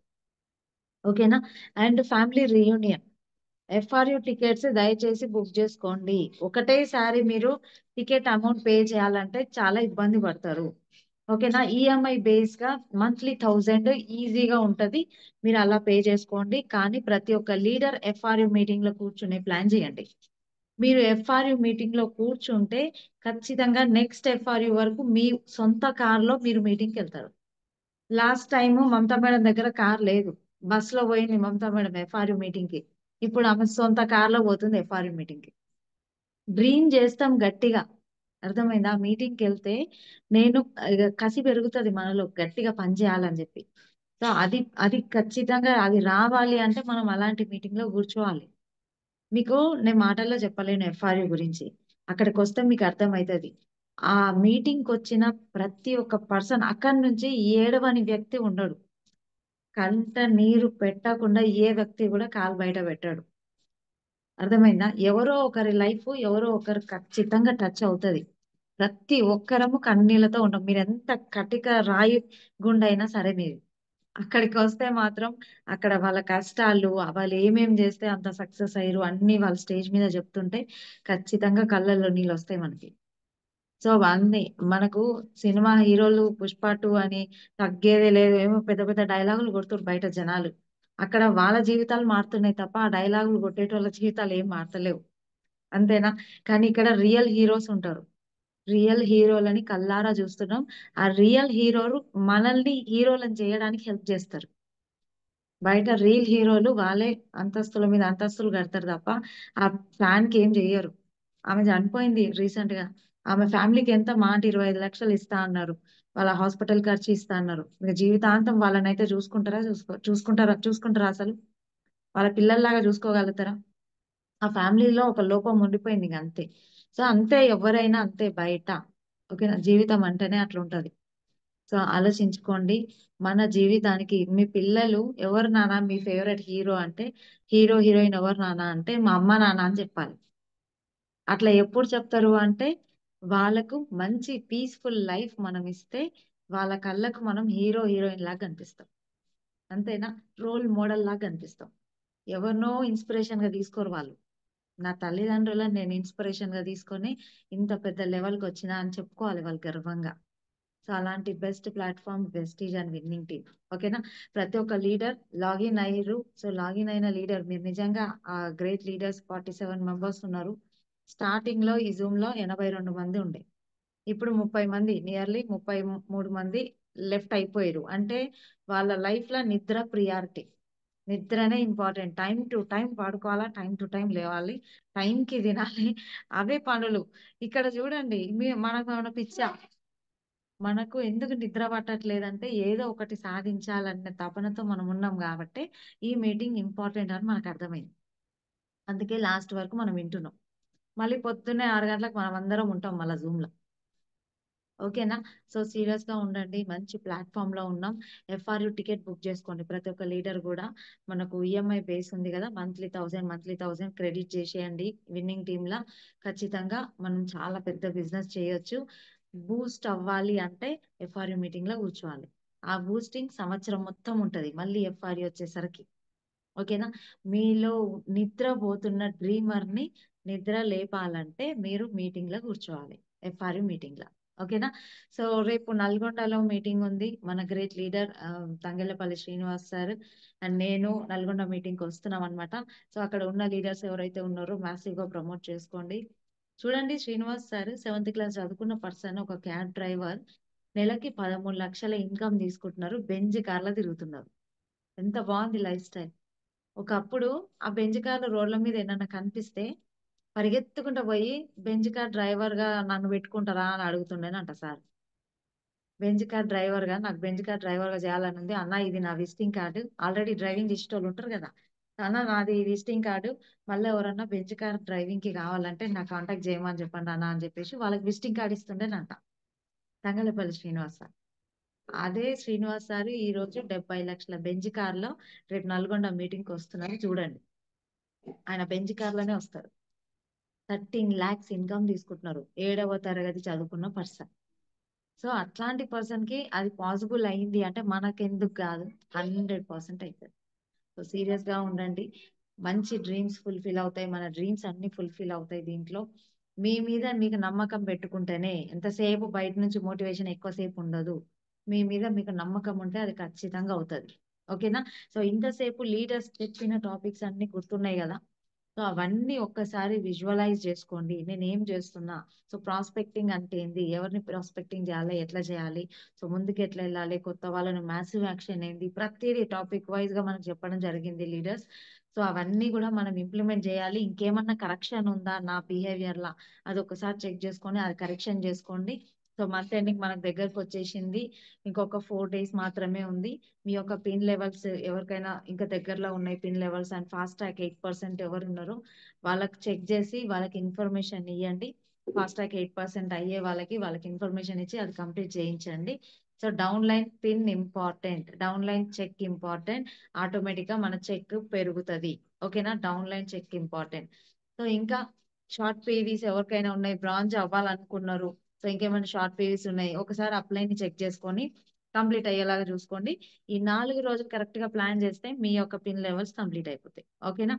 ఓకేనా? And family reunion, FRU tickets దయచేసి బుక్ చేసుకోండి. ఒకటేసారి మీరు టికెట్ అమౌంట్ పే చేయాలంటే చాలా ఇబ్బంది పడతారు. ఓకేనా? ఈఎంఐ బేస్ గా మంత్లీ 1000 ఈజీగా ఉంటది, మీరు అలా పే చేసుకోండి. కానీ ప్రతి ఒక్క లీడర్ FRU మీటింగ్ లో కూర్చునే ప్లాన్ చేయండి. మీరు FRU మీటింగ్ లో కూర్చుంటే ఖచ్చితంగా నెక్స్ట్ FRU వరకు మీ సొంత కార్ లో మీరు మీటింగ్కి వెళ్తారు. లాస్ట్ టైం మమతా మేడం దగ్గర కార్ లేదు, బస్ లో పోయింది మమతా మేడం FRU మీటింగ్ కి. ఇప్పుడు ఆమె సొంత కార్ లో పోతుంది FRU మీటింగ్ కి. డ్రీమ్ చేస్తాం గట్టిగా, అర్థమైందా? మీటింగ్ కి వెళ్తే నేను ఇక కసి పెరుగుతుంది మనలో, గట్టిగా పని చేయాలని చెప్పి. సో అది అది ఖచ్చితంగా అది రావాలి అంటే మనం అలాంటి మీటింగ్ లో కూర్చోవాలి. మీకు నేను మాటల్లో చెప్పలేను FRU గురించి, అక్కడికి వస్తే మీకు అర్థమవుతుంది. ఆ మీటింగ్కి వచ్చిన ప్రతి ఒక్క పర్సన్ అక్కడి నుంచి ఏడవని వ్యక్తి ఉండడు. కంట నీరు పెట్టకుండా ఏ వ్యక్తి కూడా కాలు బయట పెట్టాడు. అర్థమైందా? ఎవరో ఒకరి లైఫ్ ఎవరో ఒకరు ఖచ్చితంగా టచ్ అవుతది. ప్రతి ఒక్కరము కన్నీళ్లతో ఉంటాం. మీరు ఎంత కటిక రాయి గుండైనా సరే మీరు అక్కడికి వస్తే మాత్రం అక్కడ వాళ్ళ కష్టాలు వాళ్ళు ఏమేం చేస్తే అంత సక్సెస్ అయ్యారు అన్ని వాళ్ళ స్టేజ్ మీద చెప్తుంటే ఖచ్చితంగా కళ్ళల్లో నీళ్ళు వస్తాయి మనకి. సో అన్ని మనకు సినిమా హీరోలు పుష్ప 2 అని తగ్గేదే లేదు, ఏమో పెద్ద పెద్ద డైలాగులు కొడుతున్నారు బయట జనాలు. అక్కడ వాళ్ళ జీవితాలు మారుతున్నాయి తప్ప ఆ డైలాగులు కొట్టేటోళ్ళ జీవితాలు ఏం మారతలేవు. అంతేనా? కానీ ఇక్కడ రియల్ హీరోస్ ఉంటారు. రియల్ హీరోలని కల్లారా చూస్తున్నాం. ఆ రియల్ హీరోలు మనల్ని హీరోలను చేయడానికి హెల్ప్ చేస్తారు. బయట రియల్ హీరోలు వాళ్ళే అంతస్తుల మీద అంతస్తులు కడతారు తప్ప ఆ ఫ్యాన్ కి ఏం చెయ్యరు. ఆమె చనిపోయింది రీసెంట్ గా. ఆమె ఫ్యామిలీకి ఎంత మాట 25 లక్షలు ఇస్తా అన్నారు. వాళ్ళ హాస్పిటల్ ఖర్చు ఇస్తా అన్నారు. ఇక జీవితాంతం వాళ్ళనైతే చూసుకుంటారా అసలు? వాళ్ళ పిల్లల్లాగా చూసుకోగలుగుతారా? ఆ ఫ్యామిలీలో ఒక లోపం ఉండిపోయింది ఇంక అంతే. సో అంతే, ఎవరైనా అంతే బయట. ఓకేనా? జీవితం అంటేనే అట్లా ఉంటది. సో ఆలోచించుకోండి. మన జీవితానికి మీ పిల్లలు ఎవరు నాన్న మీ ఫేవరెట్ హీరో అంటే, హీరో హీరోయిన్ ఎవరు నాన్న అంటే మా అమ్మ నాన్న అని చెప్పాలి. అట్లా ఎప్పుడు చెప్తారు అంటే వాళ్ళకు మంచి పీస్ఫుల్ లైఫ్ మనం ఇస్తే వాళ్ళ కళ్ళకు మనం హీరో హీరోయిన్ లాగా కనిపిస్తాం. అంతేనా? రోల్ మోడల్ లాగా కనిపిస్తాం. ఎవరినో ఇన్స్పిరేషన్ గా తీసుకోరు వాళ్ళు. నా తల్లిదండ్రులను నేను ఇన్స్పిరేషన్ గా తీసుకొని ఇంత పెద్ద లెవెల్కి వచ్చినా అని చెప్పుకోవాలి వాళ్ళు గర్వంగా. సో అలాంటి best platform Vestige and winning team. ఓకేనా? ప్రతి ఒక్క లీడర్ లాగిన్ అయ్యారు. సో లాగిన్ అయిన లీడర్ మీరు నిజంగా ఆ గ్రేట్ లీడర్స్ 47 మెంబర్స్ ఉన్నారు. స్టార్టింగ్ లో ఈ జూమ్ లో 82 మంది ఉండే, ఇప్పుడు 30 మంది, నియర్లీ 33 మంది లెఫ్ట్ అయిపోయారు. అంటే వాళ్ళ లైఫ్ లో నిద్ర ప్రియారిటీ. నిద్రనే ఇంపార్టెంట్. టైం టు టైం పడుకోవాలా, టైం టు టైం లేవాలి, టైంకి తినాలి, అవే పనులు. ఇక్కడ చూడండి మనకు ఏమైనా పిచ్చా? మనకు ఎందుకు నిద్ర పట్టట్లేదంటే ఏదో ఒకటి సాధించాలన్న తపనతో మనం ఉన్నాం కాబట్టి ఈ మీటింగ్ ఇంపార్టెంట్ అని మనకు అర్థమైంది. అందుకే లాస్ట్ వరకు మనం వింటున్నాం. మళ్ళీ పొద్దున్నే 6 గంటలకు మనం అందరం ఉంటాం మళ్ళీ జూమ్ లో. ఓకేనా? సో సీరియస్ గా ఉండండి. మంచి ప్లాట్ఫామ్ లో ఉన్నాం. FRU టికెట్ బుక్ చేసుకోండి. ప్రతి ఒక్క లీడర్ కూడా మనకు ఈఎంఐ బేస్ ఉంది కదా, మంత్లీ 1000 క్రెడిట్ చేసేయండి విన్నింగ్ టీమ్ లా. ఖచ్చితంగా మనం చాలా పెద్ద బిజినెస్ చేయొచ్చు. బూస్ట్ అవ్వాలి అంటే FRU మీటింగ్ లో కూర్చోవాలి. ఆ బూస్టింగ్ సంవత్సరం మొత్తం ఉంటది మళ్ళీ FRU వచ్చేసరికి. ఓకేనా? మీలో నిద్రపోతున్న డ్రీమర్ ని నిద్ర లేపాలంటే మీరు మీటింగ్ లో కూర్చోవాలి, FRU మీటింగ్ లో. ఓకేనా? సో రేపు నల్గొండలో మీటింగ్ ఉంది. మన great leader Thangellapalli Srinivas sir and నేను నల్గొండ మీటింగ్ కి వస్తున్నాం అనమాట. సో అక్కడ ఉన్న లీడర్స్ ఎవరైతే ఉన్నారో మాసివ్ గా ప్రమోట్ చేసుకోండి. చూడండి, శ్రీనివాస్ సార్ 7th క్లాస్ చదువుకున్న పర్సన్, ఒక క్యాబ్ డ్రైవర్, నెలకి 13 లక్షల ఇన్కమ్ తీసుకుంటున్నారు, బెంజ్ కార్లో తిరుగుతున్నారు. ఎంత బాగుంది లైఫ్ స్టైల్. ఒకప్పుడు ఆ బెంజ్ కార్లు రోడ్ల మీద ఏమన్నా కనిపిస్తే పరిగెత్తుకుంటూ పోయి బెంజ్ కార్ డ్రైవర్ గా నన్ను పెట్టుకుంటారా అని అడుగుతుండేనంట సార్. బెంజ్ కార్ డ్రైవర్ గా నాకు బెంజ్ కార్ డ్రైవర్ గా చేయాలని ఉంది అన్న, ఇది నా విజిటింగ్ కార్డు. ఆల్రెడీ డ్రైవింగ్ చేసే వాళ్ళు ఉంటారు కదా, అన్న నాది విజిటింగ్ కార్డు, మళ్ళీ ఎవరన్నా బెంజ్ కార్ డ్రైవింగ్ కి కావాలంటే నా కాంటాక్ట్ చేయమని చెప్పండి అన్న అని చెప్పేసి వాళ్ళకి విజిటింగ్ కార్డు ఇస్తుండేనంట తంగలపల్లి శ్రీనివాస్ సార్. అదే శ్రీనివాస్ సార్ ఈ రోజు 70 లక్షల బెంజ్ కార్ లో రేపు నల్గొండ మీటింగ్ కి వస్తున్నారు. చూడండి, ఆయన బెంజ్ కార్ లోనే వస్తారు. 13 lakhs ఇన్కమ్ తీసుకుంటున్నారు, 7వ తరగతి చదువుకున్న పర్సన్. సో అట్లాంటి పర్సన్ కి అది పాసిబుల్ అయింది అంటే మనకెందుకు కాదు? 100% అవుతుంది. సో సీరియస్ గా ఉండండి. మంచి డ్రీమ్స్ ఫుల్ఫిల్ అవుతాయి. మన డ్రీమ్స్ అన్ని ఫుల్ఫిల్ అవుతాయి దీంట్లో. మీ మీద మీకు నమ్మకం పెట్టుకుంటేనే, ఎంతసేపు బయట నుంచి మోటివేషన్ ఎక్కువసేపు ఉండదు. మీ మీద మీకు నమ్మకం ఉంటే అది ఖచ్చితంగా అవుతుంది. ఓకేనా? సో ఇంతసేపు లీడర్స్ చెప్పిన టాపిక్స్ అన్ని గుర్తున్నాయి కదా. సో అవన్నీ ఒక్కసారి విజువలైజ్ చేసుకోండి. నేను ఏం చేస్తున్నా, సో ప్రాస్పెక్టింగ్ అంటే ఏంది, ఎవరిని ప్రాస్పెక్టింగ్ చేయాలి, ఎట్లా చేయాలి, సో ముందుకు ఎట్లా వెళ్ళాలి, కొత్త వాళ్ళని మ్యాసివ్ యాక్షన్ ఏంది, ప్రతిదీ టాపిక్ వైజ్ గా మనకు చెప్పడం జరిగింది లీడర్స్. సో అవన్నీ కూడా మనం ఇంప్లిమెంట్ చేయాలి. ఇంకేమన్నా కరెక్షన్ ఉందా నా బిహేవియర్ లా, అది ఒకసారి చెక్ చేసుకొని అది కరెక్షన్ చేసుకోండి. సో మంత్ ఎండింగ్ మనకు దగ్గరకు వచ్చేసింది. ఇంకొక 4 days మాత్రమే ఉంది. మీ యొక్క పిన్ లెవెల్స్ ఎవరికైనా ఇంకా దగ్గరలో ఉన్నాయి pin levels and fast track 8% ఎవరు ఉన్నారో వాళ్ళకి చెక్ చేసి వాళ్ళకి ఇన్ఫర్మేషన్ ఇవ్వండి. ఫాస్ట్ ట్రాక్ 8% అయ్యే వాళ్ళకి ఇన్ఫర్మేషన్ ఇచ్చి అది కంప్లీట్ చేయించండి. So downline pin important, downline check important, automatic గా మన చెక్ పెరుగుతుంది. ఓకేనా, downline check important. So ఇంకా షార్ట్ పీవీస్ ఎవరికైనా ఉన్నాయి, బ్రాంజ్ అవ్వాలనుకున్నారు, సో ఇంకేమైనా షార్ట్ పీవీస్ ఉన్నాయి, ఒకసారి అప్లైన్ చెక్ చేసుకొని కంప్లీట్ అయ్యేలాగా చూసుకోండి. ఈ 4 రోజులు కరెక్ట్ గా ప్లాన్ చేస్తే మీ యొక్క పిన్ లెవెల్స్ కంప్లీట్ అయిపోతాయి. ఓకేనా,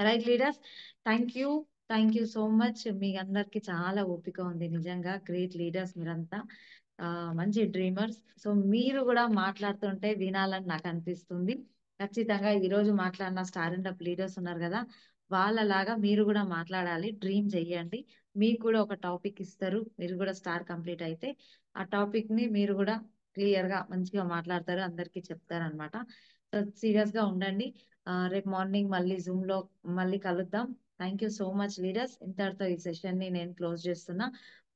right leaders, thank you so much. మీ అందరికి చాలా ఓపిక ఉంది, నిజంగా గ్రేట్ లీడర్స్ మీరంతా, మంచి డ్రీమర్స్. సో మీరు కూడా మాట్లాడుతుంటే వినాలని నాకు అనిపిస్తుంది. ఖచ్చితంగా ఈ రోజు మాట్లాడిన స్టార్ అండ్ అప్ లీడర్స్ ఉన్నారు కదా, వాళ్ళలాగా మీరు కూడా మాట్లాడాలి, డ్రీమ్ చెయ్యండి. మీకు కూడా ఒక టాపిక్ ఇస్తారు, మీరు కూడా స్టార్ కంప్లీట్ అయితే ఆ టాపిక్ ని మీరు కూడా క్లియర్ గా మంచిగా మాట్లాడతారు, అందరికీ చెప్తారు అనమాట. సో సీరియస్ గా ఉండండి. రేపు మార్నింగ్ మళ్ళీ జూమ్ లో మళ్ళీ కలుద్దాం. Thank you so much leaders. ఇంతటితో ఈ సెషన్ ని నేను క్లోజ్ చేస్తున్నా.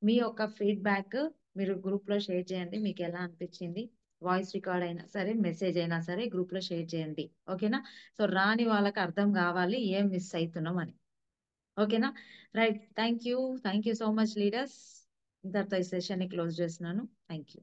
మీ యొక్క ఫీడ్బ్యాక్ మీరు గ్రూప్ లో షేర్ చేయండి, మీకు ఎలా అనిపించింది, వాయిస్ రికార్డ్ అయినా సరే, మెసేజ్ అయినా సరే గ్రూప్ లో షేర్ చేయండి. ఓకేనా, సో రాని వాళ్ళకి అర్థం కావాలి ఏం మిస్ అవుతున్నాం అని. ఓకేనా, right, thank you so much leaders. ఇంతటితో ఈ సెషన్ ని క్లోజ్ చేస్తున్నాను. Thank you.